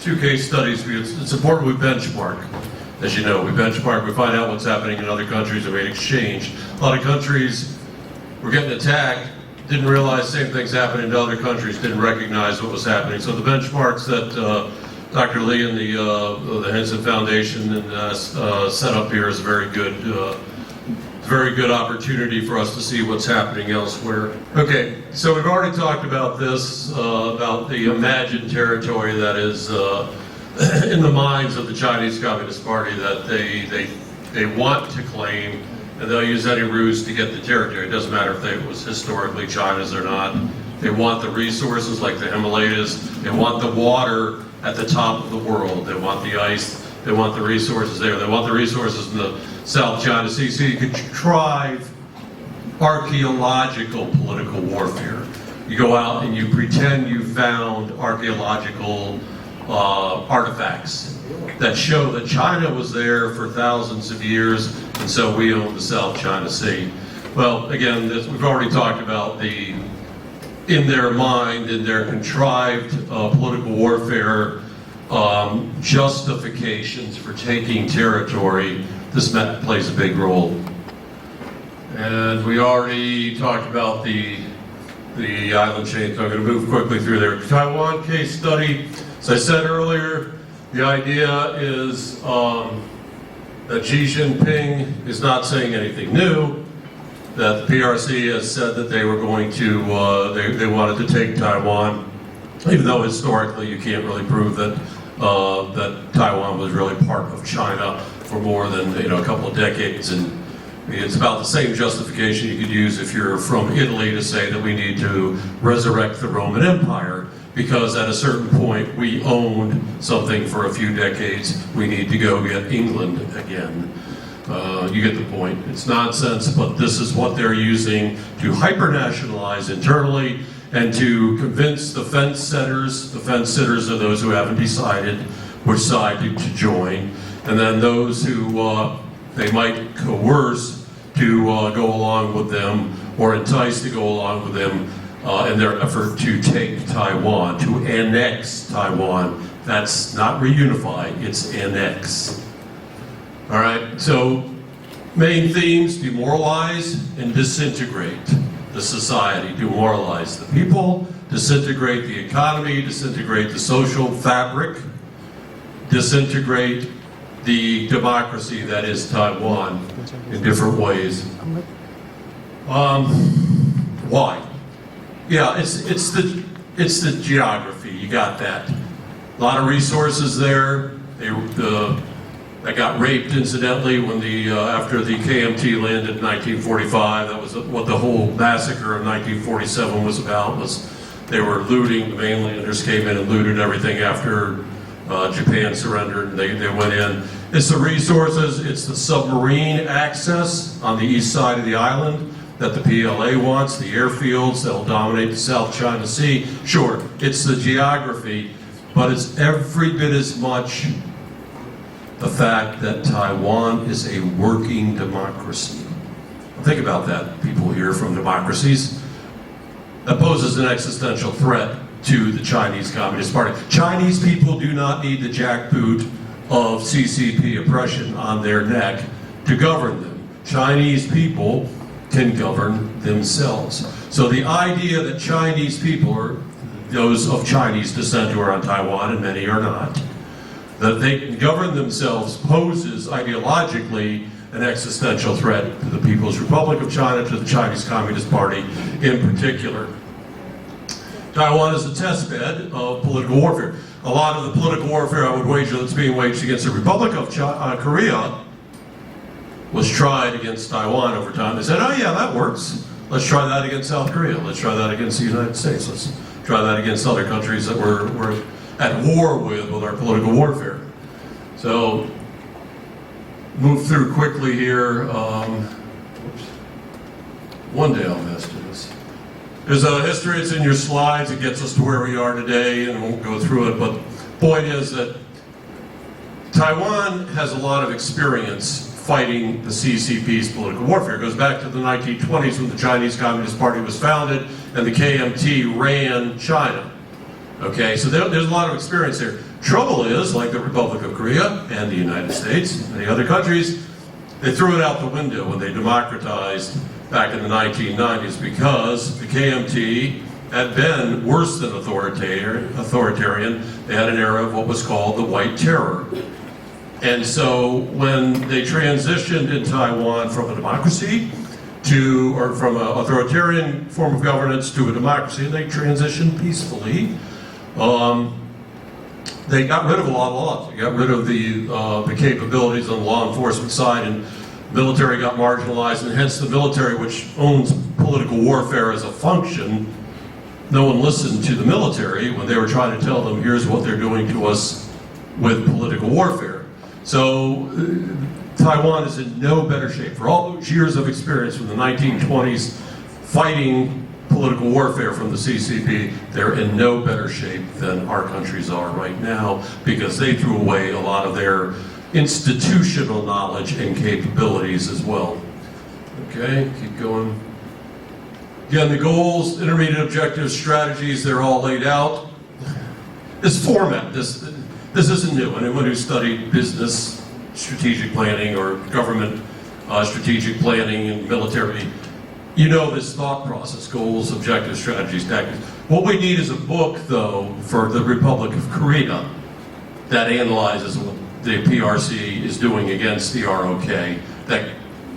2 case studies. It's important we benchmark. As you know, we benchmark, we find out what's happening in other countries, and we exchange. A lot of countries were getting attacked, didn't realize same things happening to other countries, didn't recognize what was happening. So the benchmarks that Dr. Lee and the Hansen Foundation and set up here is a very good it's a very good opportunity for us to see what's happening elsewhere. Okay, so we've already talked about this, about the imagined territory that is in the minds of the Chinese Communist Party that they want to claim, and they'll use any ruse to get the territory. It doesn't matter if it was historically China's or not. They want the resources like the Himalayas. They want the water at the top of the world. They want the ice. They want the resources there. They want the resources in the South China Sea. So you could contrive archaeological political warfare. You go out and you pretend you found archaeological artifacts that show that China was there for thousands of years, and so we own the South China Sea. Well, again, we've already talked about in their mind, in their contrived political warfare justifications for taking territory. This plays a big role. And we already talked about the island chain, so I'm going to move quickly through there. Taiwan case study. As I said earlier, the idea is that Xi Jinping is not saying anything new, that the PRC has said that they were going to, they wanted to take Taiwan, even though historically you can't really prove that that Taiwan was really part of China for more than a couple of decades. And it's about the same justification you could use if you're from Italy to say that we need to resurrect the Roman Empire, because at a certain point we owned something for a few decades. We need to go get England again. You get the point. It's nonsense, but this is what they're using to hyper-nationalize internally and to convince the fence sitters. The fence sitters are those who haven't decided which side to join, and then those who they might coerce to go along with them or entice to go along with them in their effort to take Taiwan, to annex Taiwan. That's not reunify, it's annex. All right, so main themes: demoralize and disintegrate the society, demoralize the people, disintegrate the economy, disintegrate the social fabric, disintegrate the democracy that is Taiwan in different ways. Why? Yeah, it's the geography. You got that. A lot of resources there. That got raped, incidentally, when after the KMT landed in 1945. That was what the whole massacre of 1947 was about. Was they were looting. The mainlanders came in and looted everything after Japan surrendered. And they went in. It's the resources. It's the submarine access on the east side of the island that the PLA wants. The airfields that will dominate the South China Sea. Sure, it's the geography, but it's every bit as much the fact that Taiwan is a working democracy. Think about that, people here from democracies. That poses an existential threat to the Chinese Communist Party. Chinese people do not need the jackboot of CCP oppression on their neck to govern them. Chinese people can govern themselves. So the idea that Chinese people, or those of Chinese descent who are on Taiwan, and many are not, that they can govern themselves poses ideologically an existential threat to the People's Republic of China, to the Chinese Communist Party in particular. Taiwan is a test bed of political warfare. A lot of the political warfare, I would wager, that's being waged against the Republic of Korea was tried against Taiwan over time. They said, oh yeah, that works. Let's try that against South Korea. Let's try that against the United States. Let's try that against other countries that we're at war with our political warfare. So, move through quickly here. One day I'll master this. There's a history, it's in your slides, it gets us to where we are today, and I won't go through it, but point is that Taiwan has a lot of experience fighting the CCP's political warfare. It goes back to the 1920s when the Chinese Communist Party was founded and the KMT ran China. Okay, so there's a lot of experience there. Trouble is, like the Republic of Korea and the United States and many other countries, they threw it out the window when they democratized back in the 1990s because the KMT had been worse than authoritarian. They had an era of what was called the White Terror. And so when they transitioned in Taiwan from a democracy or from an authoritarian form of governance to a democracy, and they transitioned peacefully, they got rid of a lot of laws. They got rid of the capabilities on the law enforcement side, and military got marginalized, and hence the military, which owns political warfare as a function, no one listened to the military when they were trying to tell them, here's what they're doing to us with political warfare. So Taiwan is in no better shape. For all those years of experience from the 1920s fighting political warfare from the CCP, they're in no better shape than our countries are right now, because they threw away a lot of their institutional knowledge and capabilities as well. Okay, keep going. Again, the goals, intermediate objectives, strategies, they're all laid out. This format, this isn't new. Anyone who studied business strategic planning or government strategic planning and military, you know this thought process: goals, objectives, strategies, tactics. What we need is a book, though, for the Republic of Korea that analyzes what the PRC is doing against the ROK, that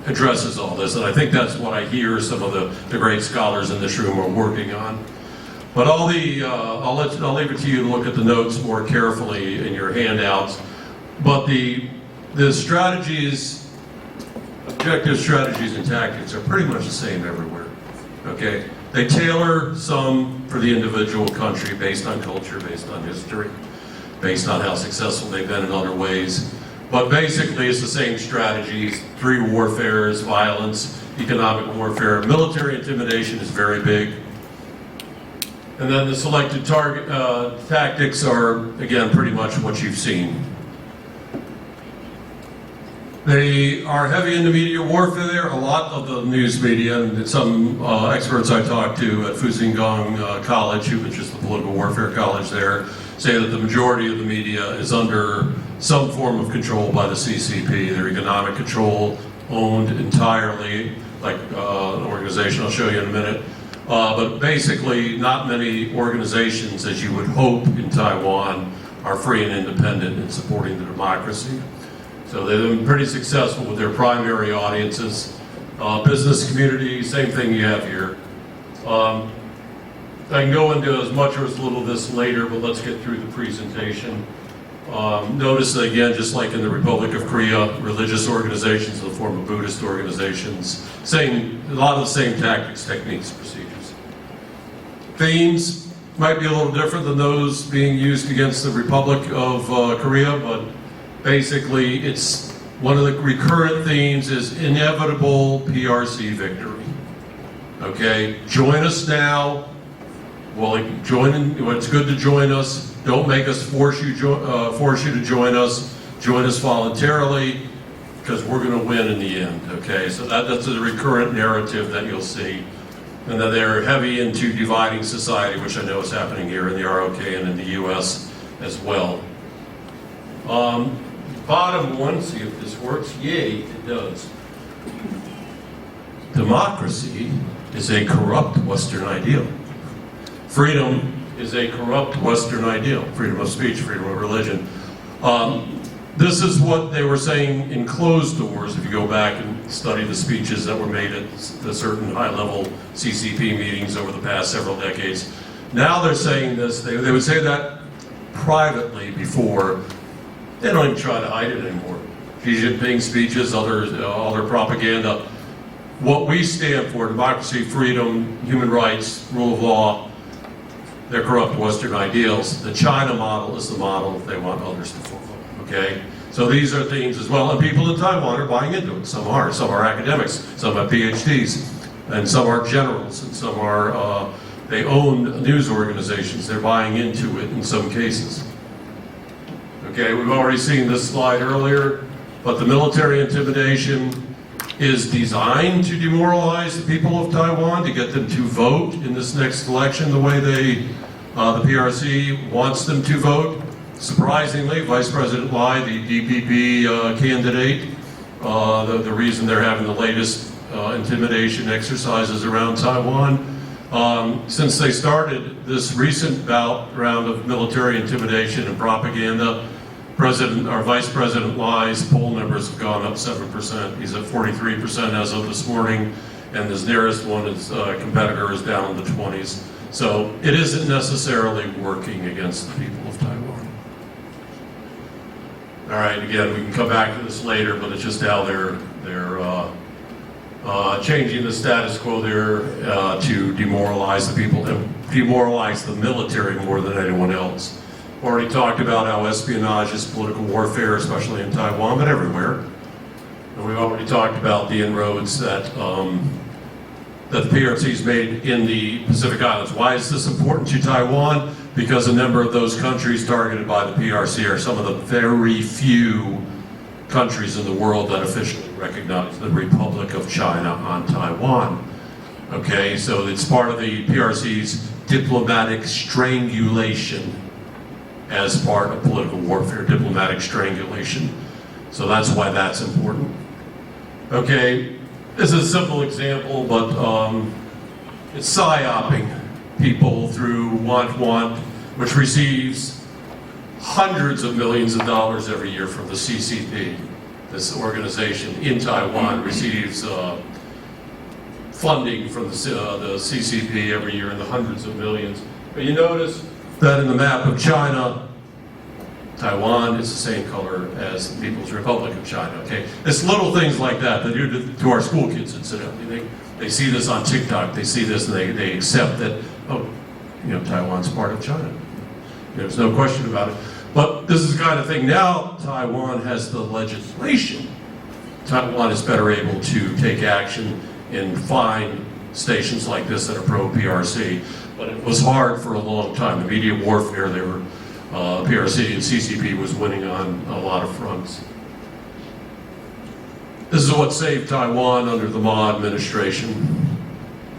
addresses all this. And I think that's what I hear some of the great scholars in this room are working on. But I'll leave it to you to look at the notes more carefully in your handouts. But the strategies, objective strategies and tactics are pretty much the same everywhere, okay? They tailor some for the individual country based on culture, based on history, based on how successful they've been in other ways. But basically it's the same strategies: three warfares, violence, economic warfare. Military intimidation is very big. And then the selected target tactics are, again, pretty much what you've seen. They are heavy intermediate warfare there. A lot of the news media and some experts I talked to at Fusingang College, which is the political warfare college there, say that the majority of the media is under some form of control by the CCP. Their economic control owned entirely, like an organization I'll show you in a minute. But basically, not many organizations, as you would hope in Taiwan, are free and independent in supporting the democracy. So they've been pretty successful with their primary audiences. Business community, same thing you have here. I can go into as much or as little of this later, but let's get through the presentation. Notice that, again, just like in the Republic of Korea, religious organizations in the form of Buddhist organizations, a lot of the same tactics, techniques, procedures. Themes might be a little different than those being used against the Republic of Korea, but basically it's one of the recurrent themes is inevitable PRC victory. Okay, join us now. Well, it's good to join us. Don't make us force you to join us. Join us voluntarily, because we're going to win in the end. Okay, so that's a recurrent narrative that you'll see, and that they're heavy into dividing society, which I know is happening here in the ROK and in the U.S. as well. Bottom one, see if this works. Yay, it does. Democracy is a corrupt Western ideal. Freedom is a corrupt Western ideal. Freedom of speech, freedom of religion. This is what they were saying in closed doors, if you go back and study the speeches that were made at the certain high-level CCP meetings over the past several decades. Now they're saying this, they would say that privately before. They don't even try to hide it anymore. Xi Jinping speeches, all their propaganda. What we stand for, democracy, freedom, human rights, rule of law, they're corrupt Western ideals. The China model is the model they want others to follow, okay? So these are themes as well, and people in Taiwan are buying into it. Some are academics, some have PhDs, and some are generals, and some are, they own news organizations. They're buying into it in some cases. Okay, we've already seen this slide earlier, but the military intimidation is designed to demoralize the people of Taiwan, to get them to vote in this next election the way the PRC wants them to vote. Surprisingly, Vice President Lai, the DPP candidate, the reason they're having the latest intimidation exercises around Taiwan, since they started this recent round of military intimidation and propaganda, Our Vice President Lai's poll numbers have gone up 7%. He's at 43% as of this morning, and his nearest one, his competitor, is down in the 20s. So it isn't necessarily working against the people of Taiwan. All right, again, we can come back to this later, but it's just how they're changing the status quo there to demoralize the people, and demoralize the military more than anyone else. Already talked about how espionage is political warfare, especially in Taiwan, but everywhere. And we've already talked about the inroads that the PRC's made in the Pacific Islands. Why is this important to Taiwan? Because a number of those countries targeted by the PRC are some of the very few countries in the world that officially recognize the Republic of China on Taiwan. Okay, so it's part of the PRC's diplomatic strangulation as part of political warfare, diplomatic strangulation. So that's why that's important. Okay, this is a simple example, but it's psyoping people through Want, which receives hundreds of millions of dollars every year from the CCP. This organization in Taiwan receives funding from the CCP every year in the hundreds of millions. But you notice that in the map of China, Taiwan is the same color as the People's Republic of China, okay? It's little things like that that do to our school kids, incidentally. They see this on TikTok, they see this and they accept that, oh, you know, Taiwan's part of China. There's no question about it. But this is the kind of thing, now Taiwan has the legislation. Taiwan is better able to take action and find stations like this that are pro-PRC. But it was hard for a long time. The media warfare, they were, PRC and CCP was winning on a lot of fronts. This is what saved Taiwan under the Ma administration.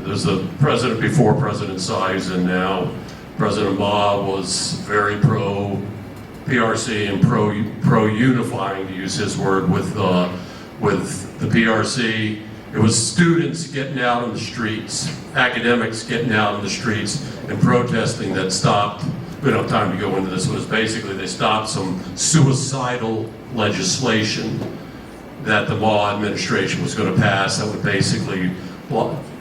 There's the president before President Tsai, who's in now. President Ma was very pro-PRC and pro-unifying, to use his word, with the PRC. It was students getting out on the streets, academics getting out on the streets and protesting that stopped, we don't have time to go into this, it was basically they stopped some suicidal legislation that the Ma administration was going to pass that would basically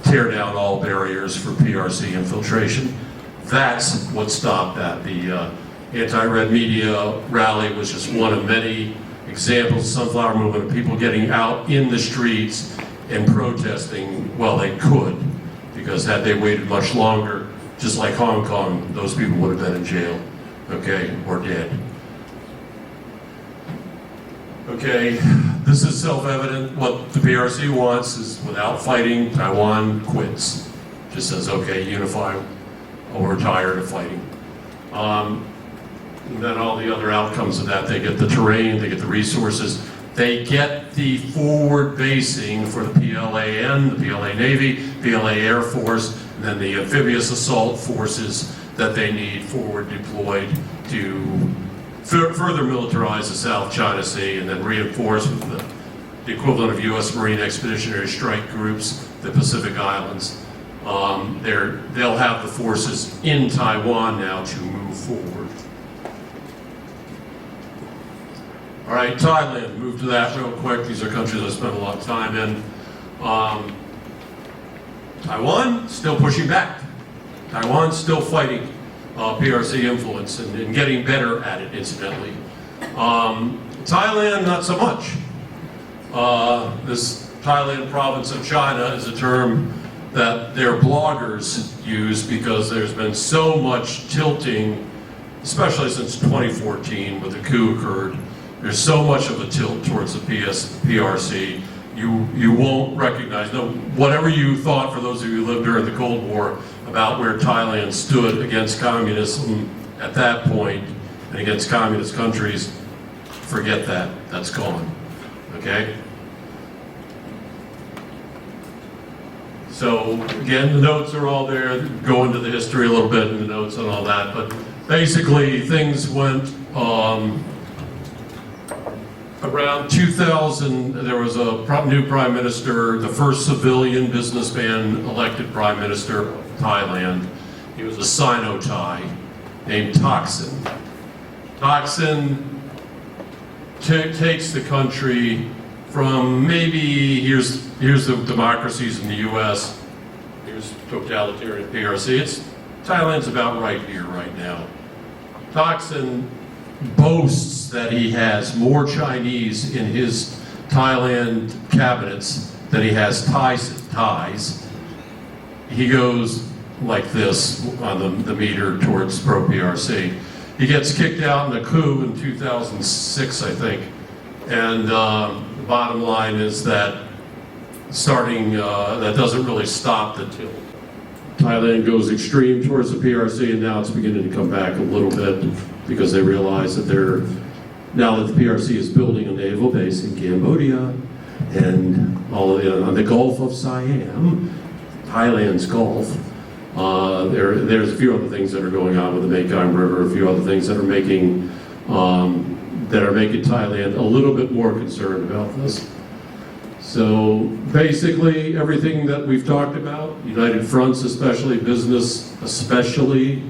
tear down all barriers for PRC infiltration. That's what stopped that. The anti-red media rally was just one of many examples of Sunflower Movement of people getting out in the streets and protesting, well, they could, because had they waited much longer, just like Hong Kong, those people would have been in jail, okay, or dead. Okay, this is self-evident. What the PRC wants is, without fighting, Taiwan quits. Just says, okay, unify, or we're tired of fighting. And then all the other outcomes of that, they get the terrain, they get the resources, they get the forward basing for the PLAN, the PLA Navy, PLA Air Force, and then the amphibious assault forces that they need forward deployed to further militarize the South China Sea and then reinforce with the equivalent of U.S. Marine Expeditionary Strike Groups, the Pacific Islands. They'll have the forces in Taiwan now to move forward. All right, Thailand, move to that real quick. These are countries I spent a lot of time in. Taiwan, still pushing back. Taiwan, still fighting PRC influence and getting better at it, incidentally. Thailand, not so much. This Thailand province of China is a term that their bloggers use because there's been so much tilting, especially since 2014 when the coup occurred. There's so much of a tilt towards the PRC. You won't recognize, no, whatever you thought, for those of you who lived during the Cold War, about where Thailand stood against communism at that point and against communist countries, forget that. That's gone. Okay? So again, the notes are all there. Go into the history a little bit in the notes and all that. But basically, things went around 2000. There was a new prime minister, the first civilian businessman elected prime minister of Thailand. He was a Sino-Thai named Thaksin. Thaksin takes the country from maybe here's the democracies in the U.S., here's totalitarian PRC. Thailand's about right here, right now. Thaksin boasts that he has more Chinese in his Thailand cabinets than he has Thais. He goes like this on the meter towards pro-PRC. He gets kicked out in a coup in 2006, I think. And the bottom line is that that doesn't really stop the tilt. Thailand goes extreme towards the PRC, and now it's beginning to come back a little bit because they realize that now that the PRC is building a naval base in Cambodia and on the Gulf of Siam, Thailand's Gulf. There's a few other things that are going on with the Mekong River, a few other things that are making Thailand a little bit more concerned about this. So basically, everything that we've talked about, united fronts, especially business surrounding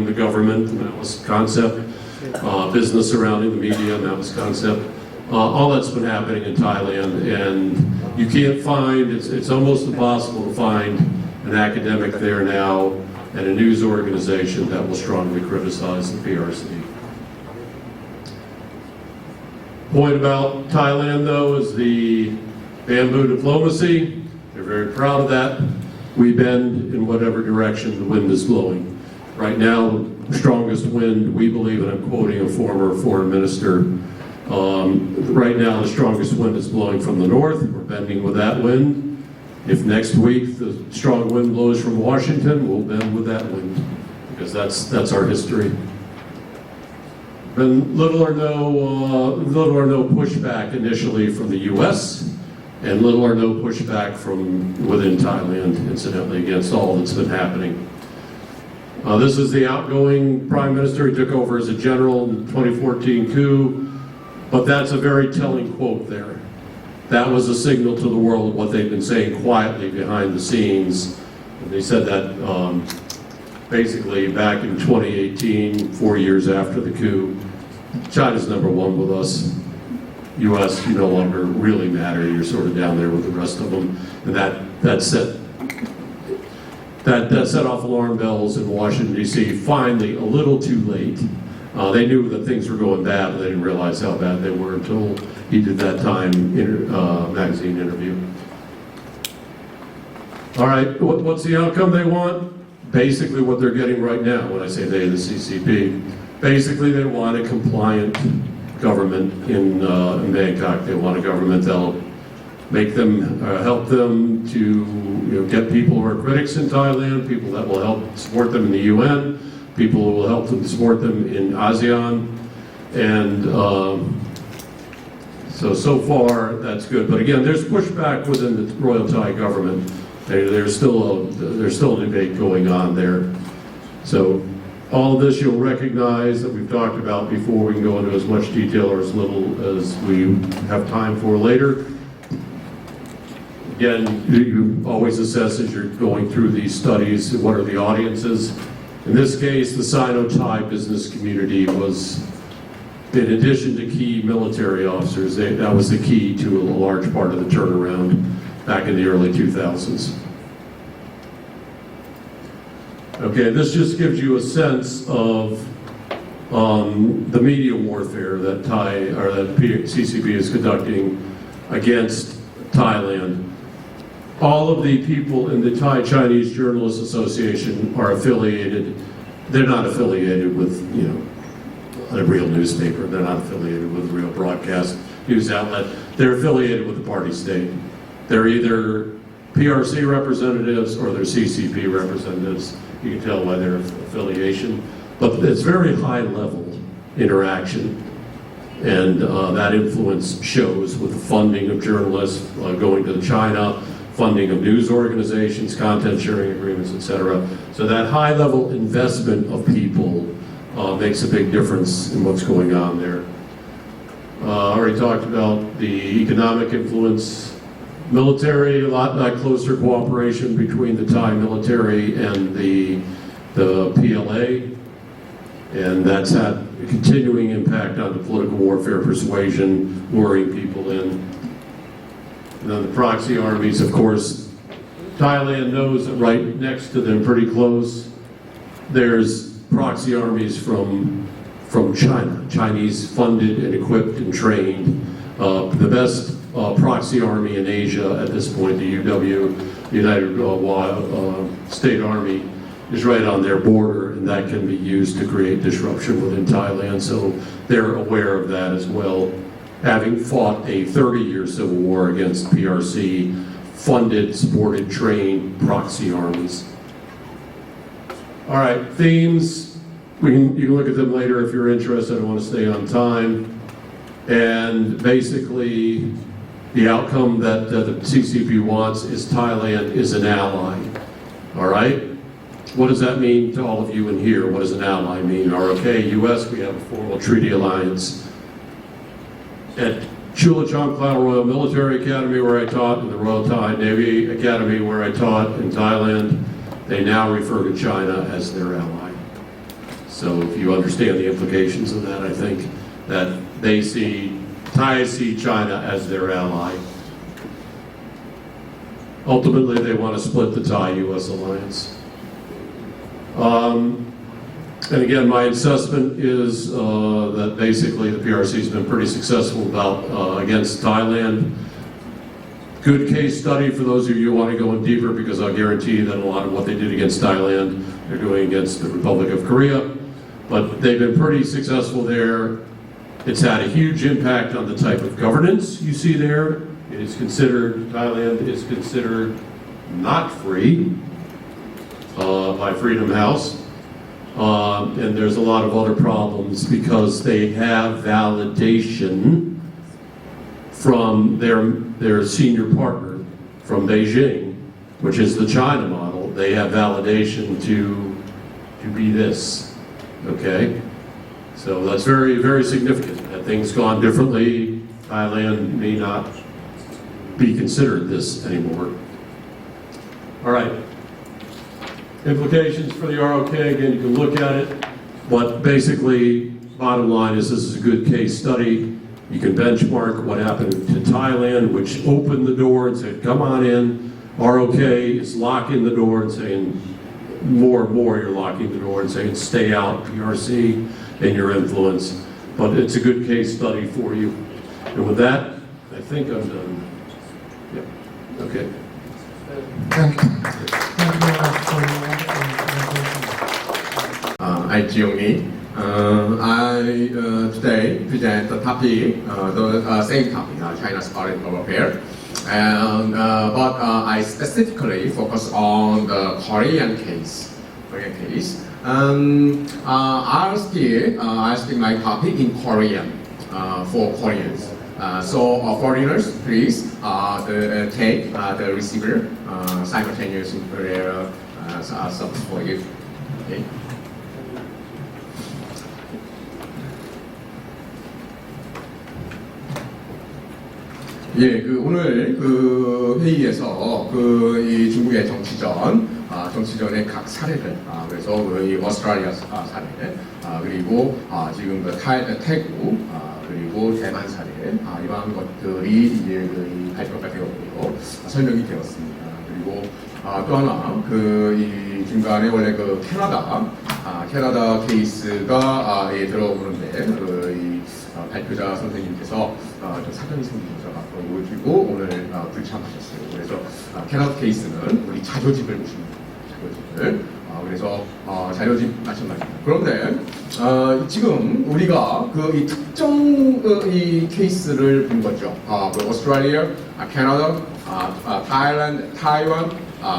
the government, the Maoist concept, business surrounding the media, Maoist concept, all that's been happening in Thailand, and you can't find, it's almost impossible to find an academic there now and a news organization that will strongly criticize the PRC. Point about Thailand, though, is the bamboo diplomacy. They're very proud of that. We bend in whatever direction the wind is blowing. Right now, the strongest wind, we believe, and I'm quoting a former foreign minister, right now the strongest wind is blowing from the north. We're bending with that wind. If next week the strong wind blows from Washington, we'll bend with that wind, because that's our history. Been little or no pushback initially from the U.S. and little or no pushback from within Thailand, incidentally, against all that's been happening. This is the outgoing prime minister. He took over as a general in the 2014 coup, but that's a very telling quote there. That was a signal to the world what they've been saying quietly behind the scenes. And they said that basically back in 2018, 4 years after the coup. China's number one with us. U.S., you no longer really matter. You're sort of down there with the rest of them. And that set off alarm bells in Washington, D.C. Finally, a little too late. They knew that things were going bad, but they didn't realize how bad they were until he did that Time magazine interview. All right, what's the outcome they want? Basically what they're getting right now, when I say they, the CCP. Basically, they want a compliant government in Bangkok. They want a government that'll make them, help them to get people who are critics in Thailand, people that will help support them in the UN, people who will help them support them in ASEAN, and so far that's good. But again, there's pushback within the Royal Thai government. There's still a debate going on there. So all of this you'll recognize that we've talked about before. We can go into as much detail or as little as we have time for later. Again, you always assess as you're going through these studies, what are the audiences? In this case, the Sino-Thai business community was, in addition to key military officers, that was the key to a large part of the turnaround back in the early 2000s. Okay, this just gives you a sense of the media warfare that CCP is conducting against Thailand. All of the people in the Thai Chinese Journalists Association are affiliated. They're not affiliated with, a real newspaper. They're not affiliated with a real broadcast news outlet. They're affiliated with the party state. They're either PRC representatives or they're CCP representatives. You can tell by their affiliation. But it's very high level interaction. And that influence shows with the funding of journalists going to China, funding of news organizations, content sharing agreements, etc. So that high level investment of people makes a big difference in what's going on there. I already talked about the economic influence. Military, a lot closer cooperation between the Thai military and the PLA, and that's had a continuing impact on the political warfare persuasion, luring people in. And then the proxy armies, of course, Thailand knows that right next to them, pretty close, there's proxy armies from China, Chinese funded and equipped and trained. The best proxy army in Asia at this point, the UW, United State Army, is right on their border, and that can be used to create disruption within Thailand. So they're aware of that as well, having fought a 30-year civil war against PRC, funded, supported, trained proxy armies. All right, themes. You can look at them later if you're interested. I don't want to stay on time. And basically, the outcome that the CCP wants is Thailand is an ally. All right? What does that mean to all of you in here? What does an ally mean? ROK, US, we have a formal treaty alliance. At Chulachandklao Royal Military Academy, where I taught, and the Royal Thai Navy Academy, where I taught in Thailand, they now refer to China as their ally. So if you understand the implications of that, I think that Thais see China as their ally. Ultimately, they want to split the Thai-US alliance. And again, my assessment is that basically the PRC has been pretty successful against Thailand. Good case study for those of you who want to go in deeper, because I'll guarantee that a lot of what they did against Thailand, they're doing against the Republic of Korea. But they've been pretty successful there. It's had a huge impact on the type of governance you see there. It is considered, Thailand is considered not free by Freedom House. And there's a lot of other problems because they have validation from their senior partner from Beijing, which is the China model. They have validation to be this, okay? So that's very, very significant. Had things gone differently, Thailand may not be considered this anymore. All right. Implications for the ROK, again, you can look at it, but basically, bottom line is this is a good case study. You can benchmark what happened to Thailand, which opened the door and said, come on in. ROK is locking the door and saying, more and more you're locking the door and saying, stay out, PRC, and your influence. But it's a good case study for you. And with that, I think I'm done. Yeah, okay. Thank you. Thank you very much for your wonderful presentation. I'm Jiong I today present the topic, the same topic, China's foreign warfare, and but I specifically focus on the Korean case. I'll speak my topic in Korean for Koreans. So foreigners, please take the receiver simultaneously for you. Okay. 예, 오늘 회의에서 이 중국의 정치전의 각 사례들, 그래서 이 오스트레일리아 사례, 그리고 지금 태국, 그리고 대만 사례, 이러한 것들이 이제 발표가 되었고요, 설명이 되었습니다. 그리고 또 하나 이 중간에 원래 캐나다 케이스가 들어오는데 이 발표자 선생님께서 좀 사정이 생기셔서 오시고 오늘 불참하셨어요. 그래서 캐나다 케이스는 우리 자료집을 보시면 돼요. 그래서 자료집 마찬가지입니다. 그런데 지금 우리가 이 특정 이 케이스를 본 거죠. 오스트레일리아, 캐나다, 타일랜드, 타이완,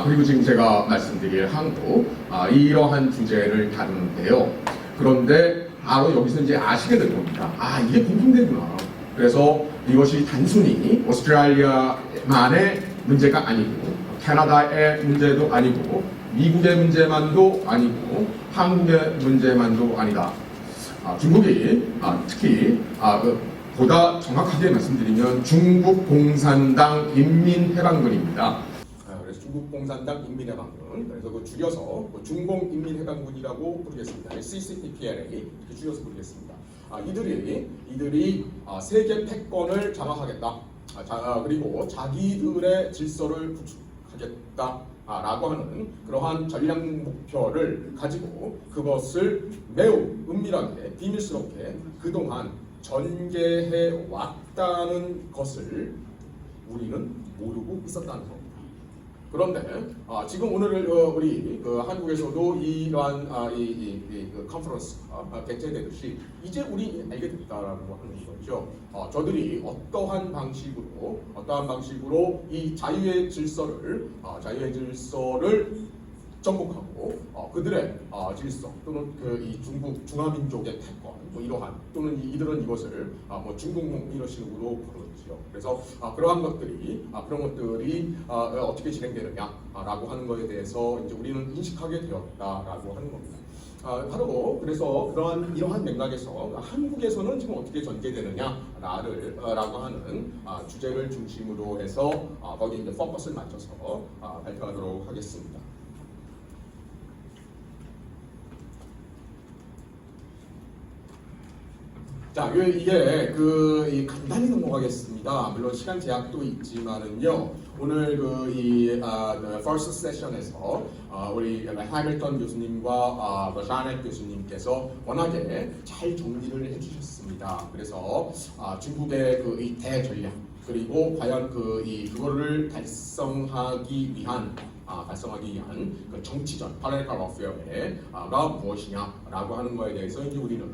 그리고 지금 제가 말씀드릴 한국, 이러한 주제를 다루는데요. 그런데 바로 여기서 이제 아시게 될 겁니다. 이게 공통되구나. 그래서 이것이 단순히 오스트레일리아만의 문제가 아니고, 캐나다의 문제도 아니고, 미국의 문제만도 아니고, 한국의 문제만도 아니다. 중국이 특히 보다 정확하게 말씀드리면 중국 공산당 인민해방군입니다. 그래서 중국 공산당 인민해방군, 그래서 그 줄여서 중공인민해방군이라고 부르겠습니다. CCPPLA 이렇게 줄여서 부르겠습니다. 이들이 세계 패권을 장악하겠다. 그리고 자기들의 질서를 구축하겠다라고 하는 그러한 전략 목표를 가지고 그것을 매우 은밀하게 비밀스럽게 그동안 전개해 왔다는 것을 우리는 모르고 있었다는 겁니다. 그런데 지금 오늘 우리 한국에서도 이러한 그 컨퍼런스가 개최되듯이 이제 우리 알게 됐다라고 하는 거죠. 저들이 어떠한 방식으로 이 자유의 질서를 정복하고 그들의 질서 또는 이 중국 중화민족의 패권 이러한 또는 이들은 이것을 중국몽 이런 식으로 부르죠. 그래서 그런 것들이 어떻게 진행되느냐라고 하는 것에 대해서 이제 우리는 인식하게 되었다라고 하는 겁니다. 바로 그래서 이러한 맥락에서 한국에서는 지금 어떻게 전개되느냐라고 하는 주제를 중심으로 해서 거기 이제 포커스를 맞춰서 발표하도록 하겠습니다. 자, 이게 간단히 넘어가겠습니다. 물론 시간 제약도 있지만은요. 오늘 first session에서 우리 해밀턴 교수님과 자넷 교수님께서 워낙에 잘 정리를 해주셨습니다. 그래서 중국의 이 대전략 그리고 과연 그거를 달성하기 위한 그 정치전, political warfare가 무엇이냐라고 하는 거에 대해서 이제 우리는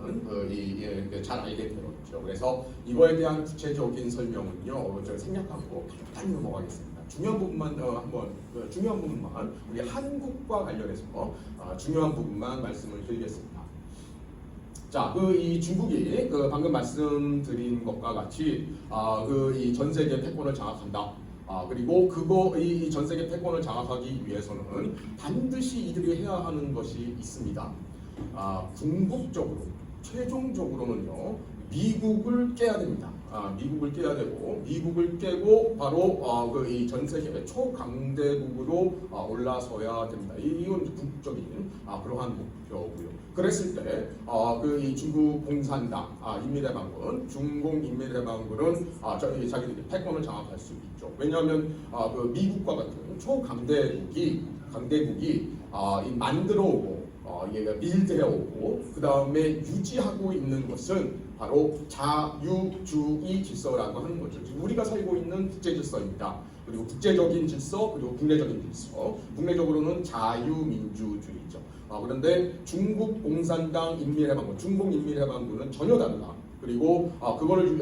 잘 알게 되었죠. 그래서 이거에 대한 구체적인 설명은요, 제가 생략하고 간단히 넘어가겠습니다. 중요한 부분만 우리 한국과 관련해서 중요한 부분만 말씀을 드리겠습니다. 자, 이 중국이 방금 말씀드린 것과 같이 이 전 세계 패권을 장악한다. 그리고 이 전 세계 패권을 장악하기 위해서는 반드시 이들이 해야 하는 것이 있습니다. 궁극적으로, 최종적으로는요, 미국을 깨야 됩니다. 미국을 깨야 되고, 미국을 깨고 바로 이 전 세계 초강대국으로 올라서야 됩니다. 이건 궁극적인 그러한 목표고요. 그랬을 때 이 중국 공산당 인민해방군, 중공인민해방군은 자기들이 패권을 장악할 수 있죠. 왜냐하면 미국과 같은 초강대국이 만들어오고 밀대어오고 그 다음에 유지하고 있는 것은 바로 자유주의 질서라고 하는 거죠. 지금 우리가 살고 있는 국제 질서입니다. 그리고 국제적인 질서, 그리고 국내적인 질서. 국내적으로는 자유민주주의죠. 그런데 중국 공산당 인민해방군, 중공인민해방군은 전혀 다르다. 그리고 그거를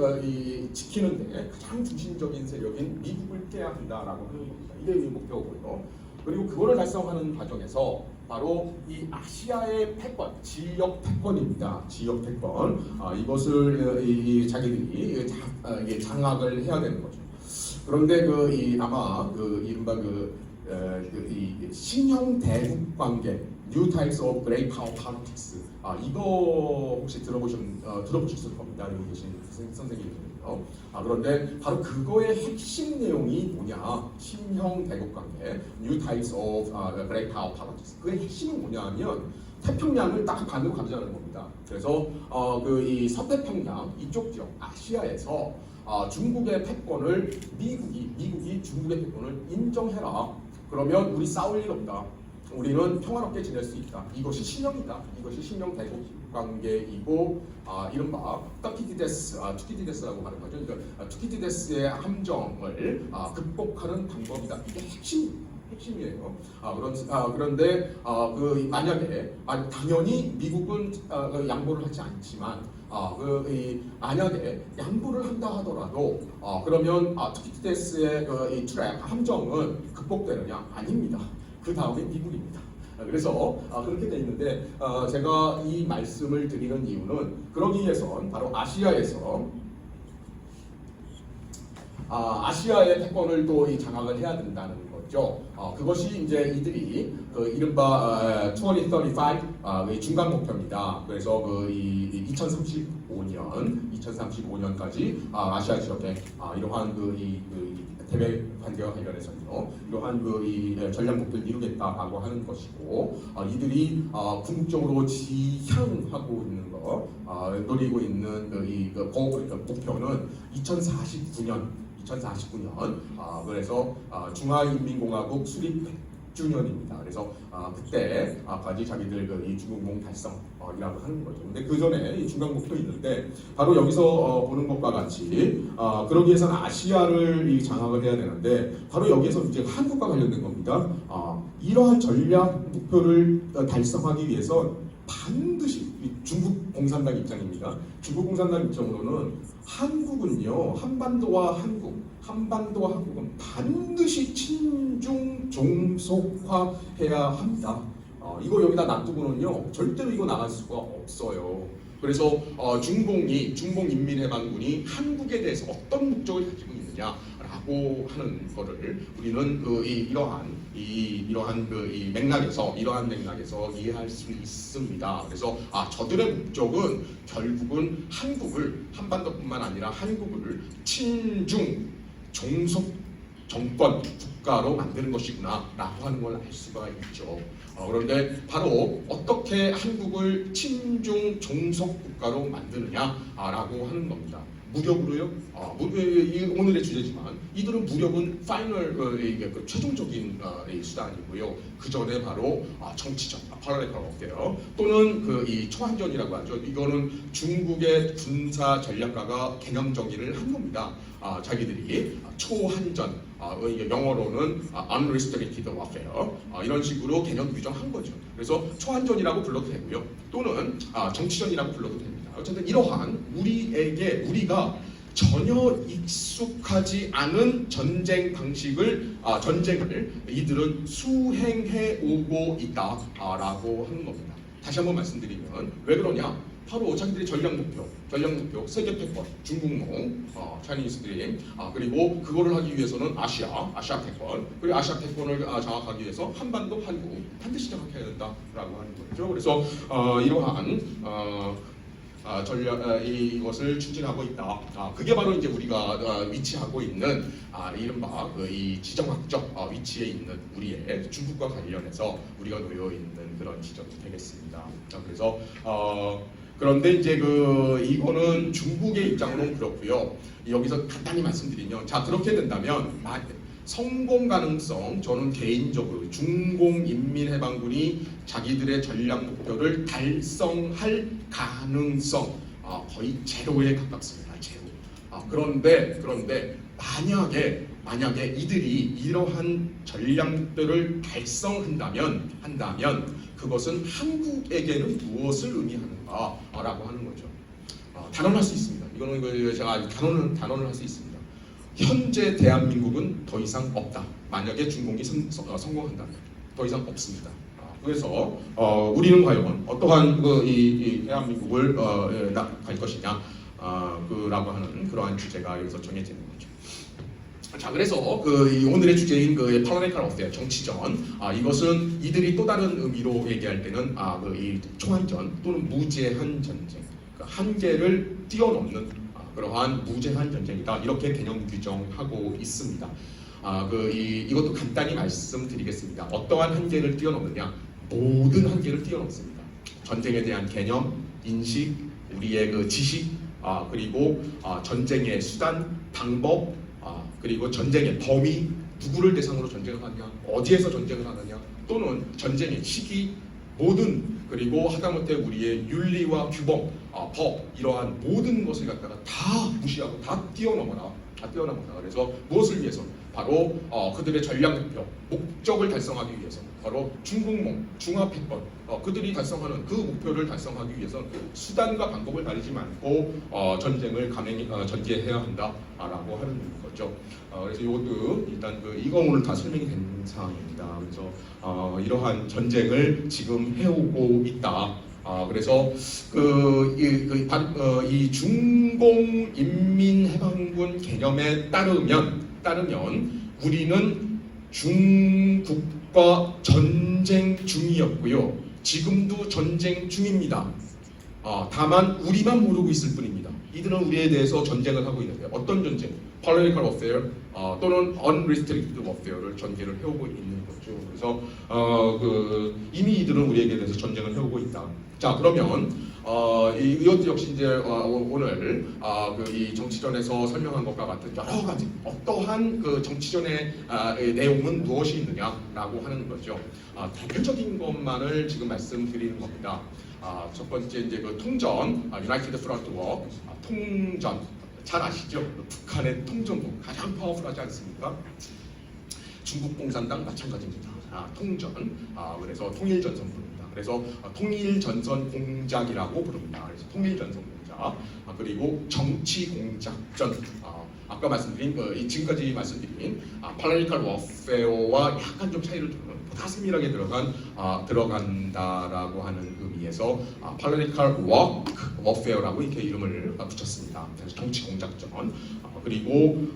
지키는데 가장 중심적인 세력인 미국을 깨야 한다라고 하는 겁니다. 이게 목표고요. 그리고 그거를 달성하는 과정에서 바로 이 아시아의 패권, 지역 패권입니다. 지역 패권. 이것을 자기들이 장악을 해야 되는 거죠. 그런데 아마 이른바 신형 대국 관계, New Types of Great Power Politics. 이거 혹시 들어보셨을 겁니다. 여기 계신 선생님들은요. 그런데 바로 그거의 핵심 내용이 뭐냐? 신형 대국 관계, New Types of Great Power Politics. 그의 핵심이 뭐냐면 태평양을 딱 반으로 가르자는 겁니다. 그래서 이 서태평양 이쪽 지역 아시아에서 중국의 패권을 미국이 중국의 패권을 인정해라. 그러면 우리 싸울 일 없다. 우리는 평화롭게 지낼 수 있다. 이것이 신형이다. 이것이 신형 대국 관계이고 이른바 투키디데스라고 하는 거죠. 그러니까 투키디데스의 함정을 극복하는 방법이다. 이게 핵심이에요. 그런데 만약에 당연히 미국은 양보를 하지 않지만 만약에 양보를 한다 하더라도 그러면 투키디데스의 이 트랙 함정은 극복되느냐? 아닙니다. 그 다음에 미국입니다. 그래서 그렇게 돼 있는데 제가 이 말씀을 드리는 이유는 그러기 위해선 바로 아시아에서 아시아의 패권을 또 장악을 해야 된다는 거죠. 거죠. 그것이 이제 이들이 그 이른바 2035 중간 목표입니다. 그래서 그 2035년까지 아시아 지역에 이러한 대외 관계와 관련해서요, 이러한 이 전략 목표를 이루겠다라고 하는 것이고, 이들이 궁극적으로 지향하고 있는 거, 노리고 있는 목표는 2049년, 그래서 중화인민공화국 수립 100주년입니다. 그래서 그때까지 자기들 이 중국몽 달성이라고 하는 거죠. 근데 그 전에 이 중간 목표 있는데 바로 여기서 보는 것과 같이 그러기 위해서는 아시아를 장악을 해야 되는데 바로 여기에서 이제 한국과 관련된 겁니다. 이러한 전략 목표를 달성하기 위해서 반드시 중국 공산당 입장입니다. 중국 공산당 입장으로는 한국은요, 한반도와 한국은 반드시 친중 종속화해야 합니다. 이거 여기다 놔두고는요, 절대로 이거 나갈 수가 없어요. 그래서 중공인민해방군이 한국에 대해서 어떤 목적을 가지고 있느냐라고 하는 거를 우리는 이러한 맥락에서 이해할 수 있습니다. 그래서 저들의 목적은 결국은 한반도뿐만 아니라 한국을 친중 종속 정권 국가로 만드는 것이구나라고 하는 걸 알 수가 있죠. 그런데 바로 어떻게 한국을 친중 종속 국가로 만드느냐라고 하는 겁니다. 무력으로요? 오늘의 주제지만 이들은 무력은 파이널 최종적인 수단이고요. 그 전에 바로 정치전, Apparatus warfare 또는 이 초한전이라고 하죠. 이거는 중국의 군사 전략가가 개념 정의를 한 겁니다. 자기들이 초한전, 영어로는 Unrestricted Warfare 이런 식으로 개념 규정한 거죠. 그래서 초한전이라고 불러도 되고요. 또는 정치전이라고 불러도 됩니다. 어쨌든 이러한 우리가 전혀 익숙하지 않은 전쟁 방식을 전쟁을 이들은 수행해 오고 있다라고 하는 겁니다. 다시 한번 말씀드리면 왜 그러냐? 바로 자기들의 전략 목표 세계 패권, 중국몽, 차이니스 드림, 그리고 그거를 하기 위해서는 아시아 패권, 그리고 아시아 패권을 장악하기 위해서 한반도, 한국 반드시 장악해야 된다라고 하는 거죠. 그래서 이러한 이것을 추진하고 있다. 그게 바로 이제 우리가 위치하고 있는 이른바 이 지정학적 위치에 있는 우리의 중국과 관련해서 우리가 놓여 있는 그런 지점이 되겠습니다. 그래서 그런데 이제 이거는 중국의 입장으로는 그렇고요. 여기서 간단히 말씀드리면, 그렇게 된다면 성공 가능성, 저는 개인적으로 중공인민해방군이 자기들의 전략 목표를 달성할 가능성 거의 제로에 가깝습니다. 제로. 그런데 만약에 이들이 이러한 전략 목표를 달성한다면 그것은 한국에게는 무엇을 의미하는가라고 하는 거죠. 단언할 수 있습니다. 이거는 제가 단언을 할 수 있습니다. 현재 대한민국은 더 이상 없다. 만약에 중공이 성공한다면 더 이상 없습니다. 그래서 우리는 과연 어떠한 이 대한민국을 갈 것이냐 라고 하는 그러한 주제가 여기서 정해지는 거죠. 그래서 오늘의 주제인 Apparatus warfare, 정치전, 이것은 이들이 또 다른 의미로 얘기할 때는 이 초한전 또는 무제한 전쟁, 한계를 뛰어넘는 그러한 무제한 전쟁이다, 이렇게 개념 규정하고 있습니다. 이것도 간단히 말씀드리겠습니다. 어떠한 한계를 뛰어넘느냐? 모든 한계를 뛰어넘습니다. 전쟁에 대한 개념, 인식, 우리의 지식, 그리고 전쟁의 수단, 방법, 그리고 전쟁의 범위, 누구를 대상으로 전쟁을 하느냐, 어디에서 전쟁을 하느냐, 또는 전쟁의 시기, 그리고 하다못해 우리의 윤리와 규범, 법, 이러한 모든 것을 갖다가 다 무시하고 다 뛰어넘어라. 그래서 무엇을 위해서? 바로 그들의 전략 목적을 달성하기 위해서, 바로 중국몽, 중화패권, 그들이 달성하는 그 목표를 달성하기 위해서 수단과 방법을 가리지 않고 전쟁을 전개해야 한다라고 하는 거죠. 그래서 이것도 일단 이거 오늘 다 설명이 된 상황입니다. 그래서 이러한 전쟁을 지금 해오고 있다. 그래서 이 중공인민해방군 개념에 따르면 우리는 중국과 전쟁 중이었고요. 지금도 전쟁 중입니다. 다만 우리만 모르고 있을 뿐입니다. 이들은 우리에 대해서 전쟁을 하고 있는데 어떤 전쟁? Political warfare 또는 Unrestricted warfare를 전개를 해오고 있는 거죠. 그래서 이미 이들은 우리에게 대해서 전쟁을 해오고 있다. 자, 그러면 이것도 역시 이제 오늘 이 정치전에서 설명한 것과 같은 여러 가지 어떠한 그 정치전의 내용은 무엇이 있느냐라고 하는 거죠. 대표적인 것만을 지금 말씀드리는 겁니다. 첫 번째 이제 그 통전, United Front War, 통전 잘 아시죠? 북한의 통전국 가장 파워풀하지 않습니까? 중국 공산당 마찬가지입니다. 통전, 그래서 통일전선부입니다. 그래서 통일전선 공작이라고 부릅니다. 그래서 통일전선 공작, 그리고 정치공작전. 아까 말씀드린 지금까지 말씀드린 Political Warfare와 약간 좀 차이를 두는 보다 세밀하게 들어간다라고 하는 의미에서 Political Warfare라고 이렇게 이름을 붙였습니다. 그래서 정치공작전. 그리고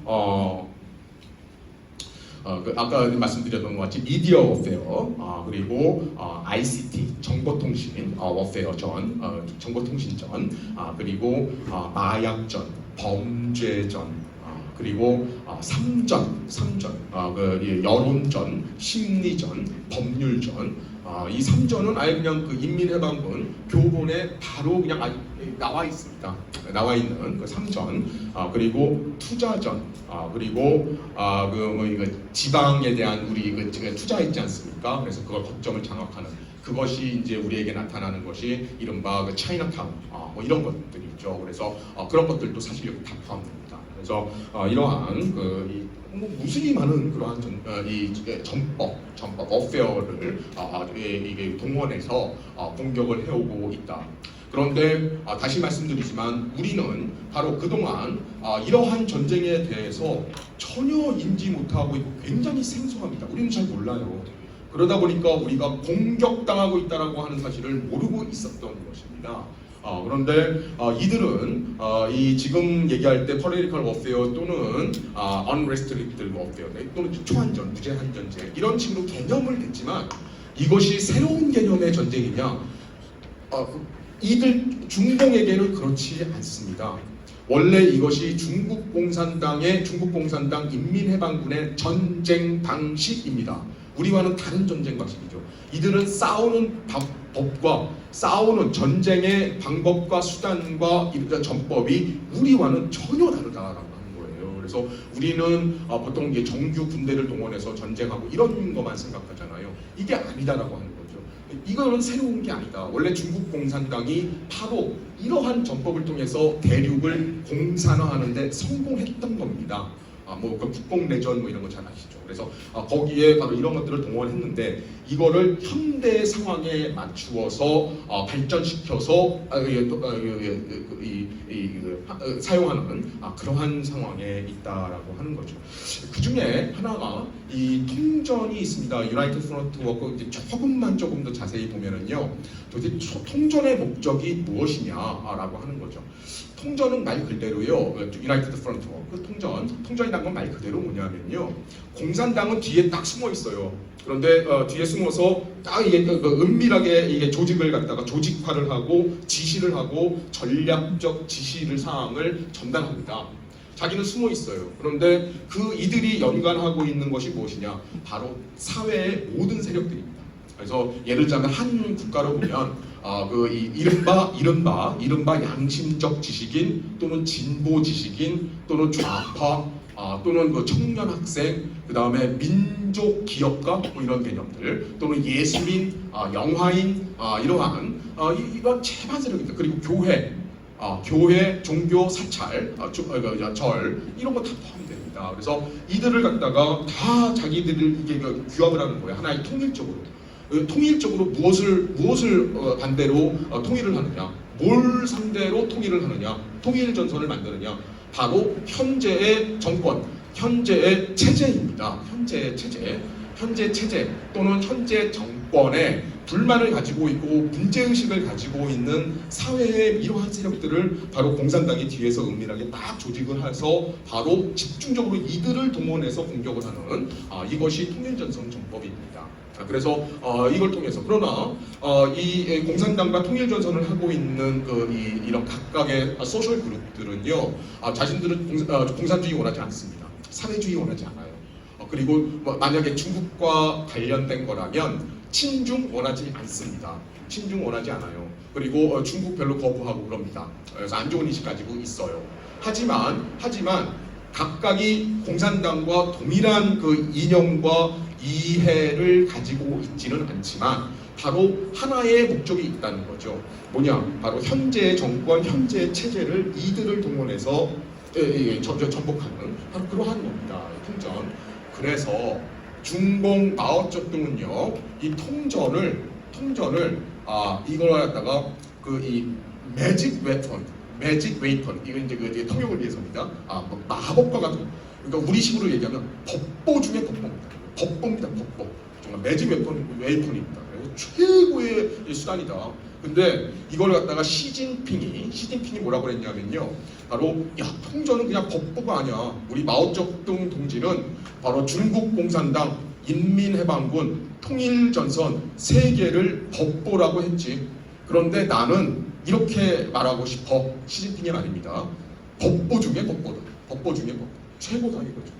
아까 말씀드렸던 것 같이 미디어 워페어, 그리고 ICT 정보통신 워페어전, 정보통신전, 그리고 마약전, 범죄전, 그리고 삼전, 여론전, 심리전, 법률전. 이 삼전은 아예 그냥 그 인민해방군 교본에 바로 그냥 나와 있습니다. 나와 있는 그 삼전, 그리고 투자전, 그리고 이거 지방에 대한 우리 그 투자 있지 않습니까? 그래서 그걸 거점을 장악하는 그것이 이제 우리에게 나타나는 것이 이른바 그 차이나타운 뭐 이런 것들이 있죠. 그래서 그런 것들도 사실 여기 다 포함됩니다. 그래서 이러한 무수히 많은 그러한 전법 어페어를 이게 동원해서 공격을 해오고 있다. 그런데 다시 말씀드리지만 우리는 바로 그동안 이러한 전쟁에 대해서 전혀 인지 못하고 있고 굉장히 생소합니다. 우리는 잘 몰라요. 그러다 보니까 우리가 공격당하고 있다라고 하는 사실을 모르고 있었던 것입니다. 그런데 이들은 이 지금 얘기할 때 Political Warfare 또는 Unrestricted Warfare 또는 초한전, 무제한 전쟁 이런 식으로 개념을 댔지만 이것이 새로운 개념의 전쟁이냐? 이들 중공에게는 그렇지 않습니다. 원래 이것이 중국 공산당 인민해방군의 전쟁 방식입니다. 우리와는 다른 전쟁 방식이죠. 이들은 싸우는 법과 싸우는 전쟁의 방법과 수단과 전법이 우리와는 전혀 다르다라고 하는 거예요. 그래서 우리는 보통 이제 정규 군대를 동원해서 전쟁하고 이런 것만 생각하잖아요. 이게 아니다라고 하는 거죠. 이거는 새로운 게 아니다. 원래 중국 공산당이 바로 이러한 전법을 통해서 대륙을 공산화하는데 성공했던 겁니다. 그 국뽕내전 이런 거 잘 아시죠. 그래서 거기에 바로 이런 것들을 동원했는데 이거를 현대 상황에 맞추어서 발전시켜서 사용하는 그러한 상황에 있다라고 하는 거죠. 그 중에 하나가 이 통전이 있습니다. United Front War 이제 조금 더 자세히 보면은요, 도대체 통전의 목적이 무엇이냐라고 하는 거죠. 통전은 말 그대로요. United Front War 그 통전이란 건 말 그대로 뭐냐면요. 공산당은 뒤에 딱 숨어 있어요. 그런데 뒤에 숨어서 딱 이게 은밀하게 이게 조직을 갖다가 조직화를 하고 지시를 하고 전략적 사항을 전달합니다. 자기는 숨어 있어요. 그런데 이들이 연관하고 있는 것이 무엇이냐? 바로 사회의 모든 세력들입니다. 그래서 예를 들자면 한 국가로 보면 이른바 양심적 지식인 또는 진보 지식인 또는 좌파 또는 청년 학생, 그 다음에 민족 기업가 이런 개념들 또는 예술인, 영화인 이러한 이런 재반 세력입니다. 그리고 교회, 종교, 사찰, 절 이런 거 다 포함됩니다. 그래서 이들을 갖다가 다 자기들을 이게 규합을 하는 거예요. 하나의 통일적으로 무엇을 반대로 통일을 하느냐, 뭘 상대로 통일을 하느냐, 통일 전선을 만드느냐, 바로 현재의 정권, 현재의 체제입니다. 현재의 체제. 현재 체제 또는 현재 정권에 불만을 가지고 있고 문제의식을 가지고 있는 사회의 이러한 세력들을 바로 공산당이 뒤에서 은밀하게 딱 조직을 해서 바로 집중적으로 이들을 동원해서 공격을 하는 이것이 통일전선 정법입니다. 그래서 이걸 통해서 그러나 이 공산당과 통일전선을 하고 있는 이런 각각의 소셜 그룹들은요 자신들은 공산주의 원하지 않습니다. 사회주의 원하지 않아요. 그리고 만약에 중국과 관련된 거라면 친중 원하지 않습니다. 친중 원하지 않아요. 그리고 중국 별로 거부하고 그럽니다. 그래서 안 좋은 인식 가지고 있어요. 하지만 각각이 공산당과 동일한 그 이념과 이해를 가지고 있지는 않지만 바로 하나의 목적이 있다는 거죠. 뭐냐? 바로 현재 정권, 현재 체제를 이들을 동원해서 전복하는 바로 그러한 겁니다. 통전. 그래서 중공 마오쩌둥은요 이 통전을 이걸 갖다가 이 매직 웨폰 이건 이제 그 통역을 위해서입니다. 뭐 마법과 같은 그러니까 우리식으로 얘기하면 법보 중에 법보입니다. 법보 정말 매직 웨폰입니다. 최고의 수단이다. 근데 이걸 갖다가 시진핑이 뭐라고 그랬냐면요. 바로 통전은 그냥 법보가 아니야. 우리 마오쩌둥 동지는 바로 중국 공산당 인민해방군 통일전선 세 개를 법보라고 했지. 그런데 나는 이렇게 말하고 싶어. 시진핑의 말입니다. 법보 중에 법보다. 법보 중에 법보. 최고다 이거죠.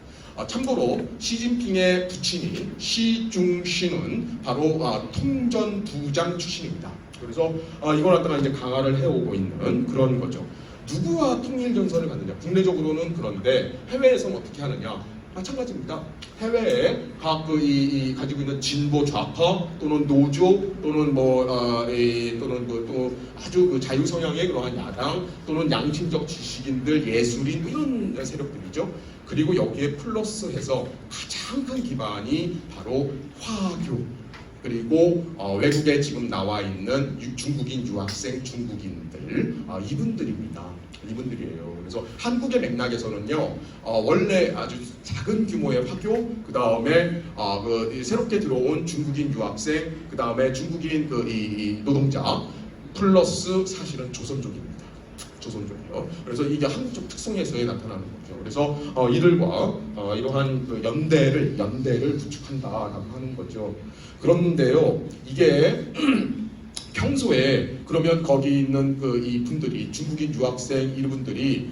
참고로 시진핑의 부친이 시중신은 바로 통전 부장 출신입니다. 그래서 이걸 갖다가 이제 강화를 해오고 있는 그런 거죠. 누구와 통일전선을 갖느냐? 국내적으로는 그런데 해외에서는 어떻게 하느냐? 마찬가지입니다. 해외에 각 가지고 있는 진보 좌파 또는 노조 또는 또 아주 그 자유 성향의 그러한 야당 또는 양심적 지식인들, 예술인 이런 세력들이죠. 그리고 여기에 플러스해서 가장 큰 기반이 바로 화교. 그리고 외국에 지금 나와 있는 중국인 유학생, 중국인들 이분들이에요. 그래서 한국의 맥락에서는요 원래 아주 작은 규모의 화교, 그 다음에 새롭게 들어온 중국인 유학생, 그 다음에 중국인 이 노동자 플러스 사실은 조선족입니다. 조선족이요. 그래서 이게 한국적 특성에서에 나타나는 거죠. 그래서 이들과 이러한 그 연대를 구축한다라고 하는 거죠. 그런데요, 이게 평소에 그러면 거기 있는 이분들이 중국인 유학생 이분들이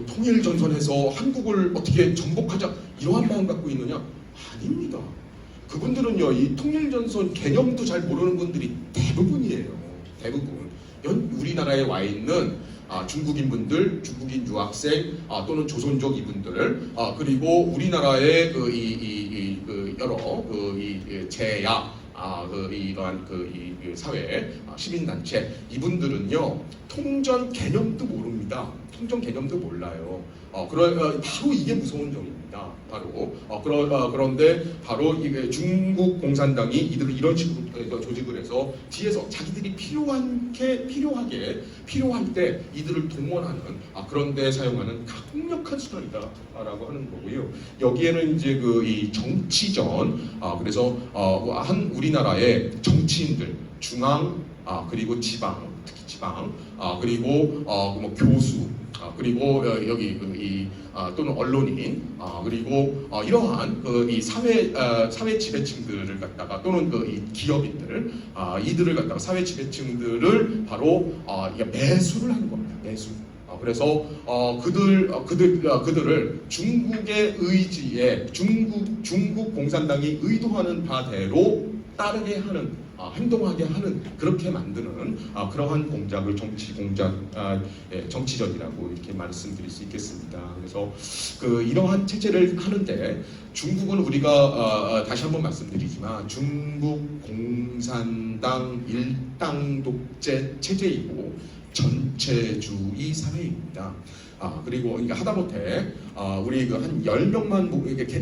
통일 전선에서 한국을 어떻게 전복하자 이러한 마음 갖고 있느냐? 아닙니다. 그분들은요 이 통일 전선 개념도 잘 모르는 분들이 대부분이에요. 대부분. 우리나라에 와 있는 중국인 분들, 중국인 유학생 또는 조선족 이분들 그리고 우리나라의 여러 제야 이러한 이 사회 시민단체 이분들은요 통전 개념도 모릅니다. 통전 개념도 몰라요. 바로 이게 무서운 점입니다. 바로 그런데 바로 이게 중국 공산당이 이들을 이런 식으로 조직을 해서 뒤에서 자기들이 필요할 때 이들을 동원하는 그런데 사용하는 강력한 수단이다라고 하는 거고요. 여기에는 이제 이 정치전 그래서 한 우리나라의 정치인들 중앙 그리고 지방 특히 지방 그리고 뭐 교수 그리고 여기 또는 언론인 그리고 이러한 이 사회 지배층들을 갖다가 또는 이 기업인들 이들을 갖다가 사회 지배층들을 바로 매수를 하는 겁니다. 매수. 그래서 그들을 중국의 의지에 중국 공산당이 의도하는 바대로 따르게 하는 행동하게 하는 그렇게 만드는 그러한 공작을 정치전이라고 이렇게 말씀드릴 수 있겠습니다. 그래서 이러한 체제를 하는데 중국은 우리가 다시 한번 말씀드리지만 중국 공산당 일당 독재 체제이고 전체주의 사회입니다. 그리고 그러니까 하다못해 우리 한 10명만 이렇게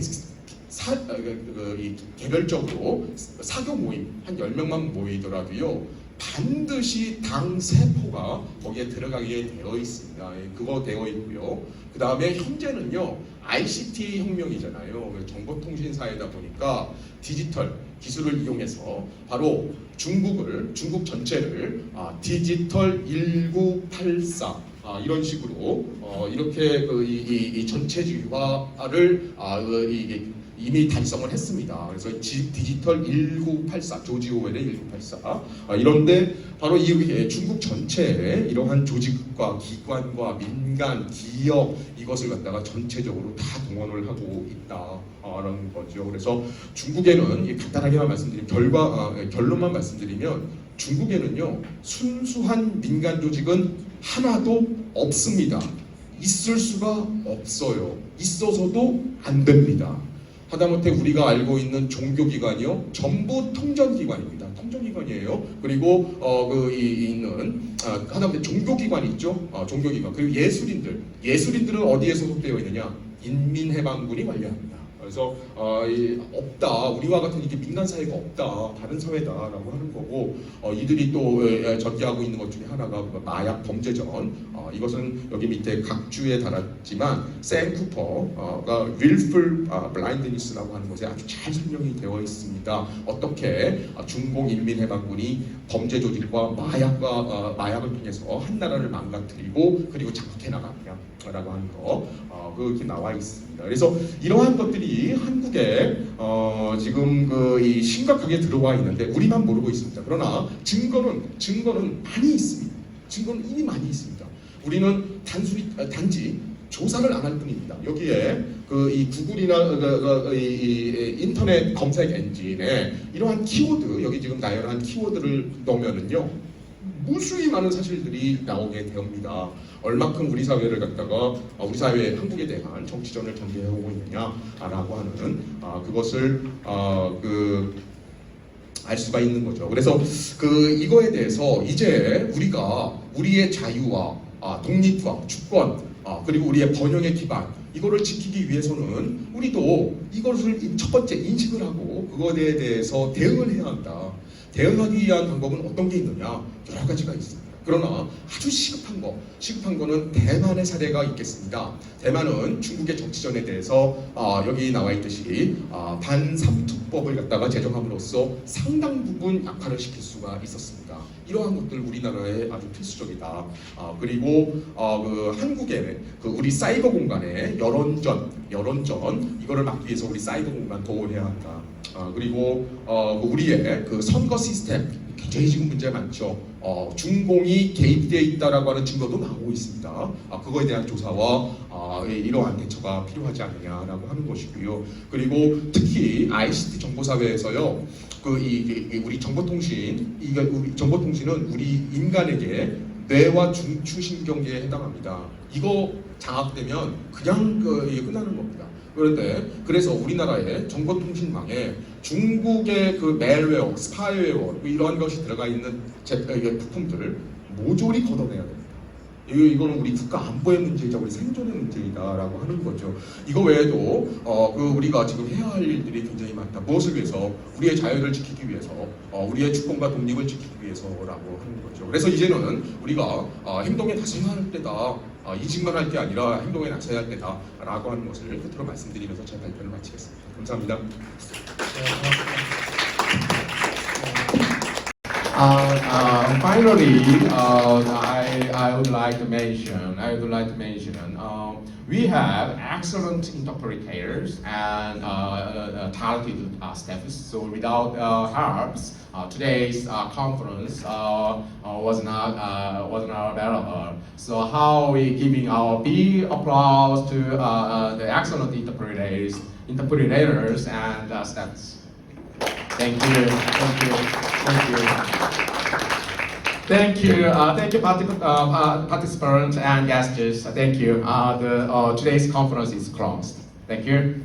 개별적으로 사교 모임 한 10명만 모이더라도요 반드시 당 세포가 거기에 들어가게 되어 있습니다. 그거 되어 있고요. 그 다음에 현재는요 ICT 혁명이잖아요. 정보통신 사회다 보니까 디지털 기술을 이용해서 바로 중국 전체를 디지털 1984 이런 식으로 이렇게 이 전체주의화를 이미 달성을 했습니다. 그래서 디지털 1984 조지 오웰의 1984 이런데 바로 이 중국 전체에 이러한 조직과 기관과 민간 기업 이것을 갖다가 전체적으로 다 동원을 하고 있다라는 거죠. 그래서 중국에는 간단하게만 말씀드리면 결론만 말씀드리면 중국에는요 순수한 민간 조직은 하나도 없습니다. 있을 수가 없어요. 있어서도 안 됩니다. 하다못해 우리가 알고 있는 종교기관이요 전부 통전기관입니다. 통전기관이에요. 그리고 하다못해 종교기관이 있죠. 종교기관 그리고 예술인들은 어디에 소속되어 있느냐? 인민해방군이 관리합니다. 그래서 없다 우리와 같은 이렇게 민간 사회가 없다 다른 사회다라고 하는 거고 이들이 또 전개하고 있는 것 중에 하나가 마약 범죄전 이것은 여기 밑에 각 주에 달았지만 샘 쿠퍼가 willful blindness라고 하는 것에 아주 잘 설명이 되어 있습니다. 어떻게 중공 인민해방군이 범죄 조직과 마약을 통해서 한 나라를 망가뜨리고 그리고 장악해 나가느냐라고 하는 거 그렇게 나와 있습니다. 그래서 이러한 것들이 한국에 지금 이 심각하게 들어와 있는데 우리만 모르고 있습니다. 그러나 증거는 많이 있습니다. 증거는 이미 많이 있습니다. 우리는 단지 조사를 안 할 뿐입니다. 여기에 이 구글이나 이 인터넷 검색 엔진에 이러한 키워드 여기 지금 나열한 키워드를 넣으면은요 무수히 많은 사실들이 나오게 됩니다. 얼마큼 우리 사회를 갖다가 우리 사회 한국에 대한 정치전을 전개해오고 있느냐라고 하는 그것을 알 수가 있는 거죠. 그래서 이거에 대해서 이제 우리가 우리의 자유와 독립과 주권 그리고 우리의 번영의 기반 이거를 지키기 위해서는 우리도 이것을 첫 번째 인식을 하고 그것에 대해서 대응을 해야 한다. 대응하기 위한 방법은 어떤 게 있느냐? 여러 가지가 있습니다. 그러나 아주 시급한 거는 대만의 사례가 있겠습니다. 대만은 중국의 정치전에 대해서 여기 나와 있듯이 반삼투법을 갖다가 제정함으로써 상당 부분 약화를 시킬 수가 있었습니다. 이러한 것들 우리나라에 아주 필수적이다. 그리고 한국의 우리 사이버 공간의 여론전 이거를 막기 위해서 우리 사이버 공간 도움해야 한다. 그리고 우리의 선거 시스템 굉장히 지금 문제 많죠. 중공이 개입되어 있다라고 하는 증거도 나오고 있습니다. 그거에 대한 조사와 이러한 대처가 필요하지 않느냐라고 하는 것이고요. 그리고 특히 ICT 정보사회에서요, 우리 정보통신은 우리 인간에게 뇌와 중추신경계에 해당합니다. 이거 장악되면 그냥 끝나는 겁니다. 그래서 우리나라의 정보통신망에 중국의 멜웨어, 스파이웨어 이러한 것이 들어가 있는 부품들을 모조리 걷어내야 됩니다. 이거는 우리 국가 안보의 문제이자 우리 생존의 문제이다라고 하는 거죠. 이거 외에도 우리가 지금 해야 할 일들이 굉장히 많다. 무엇을 위해서? 우리의 자유를 지키기 위해서, 우리의 주권과 독립을 지키기 위해서라고 하는 거죠. 그래서 이제는 우리가 행동에 나서야 할 때다. 이직만 할 게 아니라 행동에 나서야 할 때다라고 하는 것을 끝으로 말씀드리면서 제 발표를 마치겠습니다. 감사합니다. Finally, I would like to mention, we have excellent interpreters and talented staffs. So without helps, today's conference was not available. So how we giving our big applause to the excellent interpreters and staffs. Thank you. Thank you, participants and guests. Thank you. Today's conference is closed. Thank you.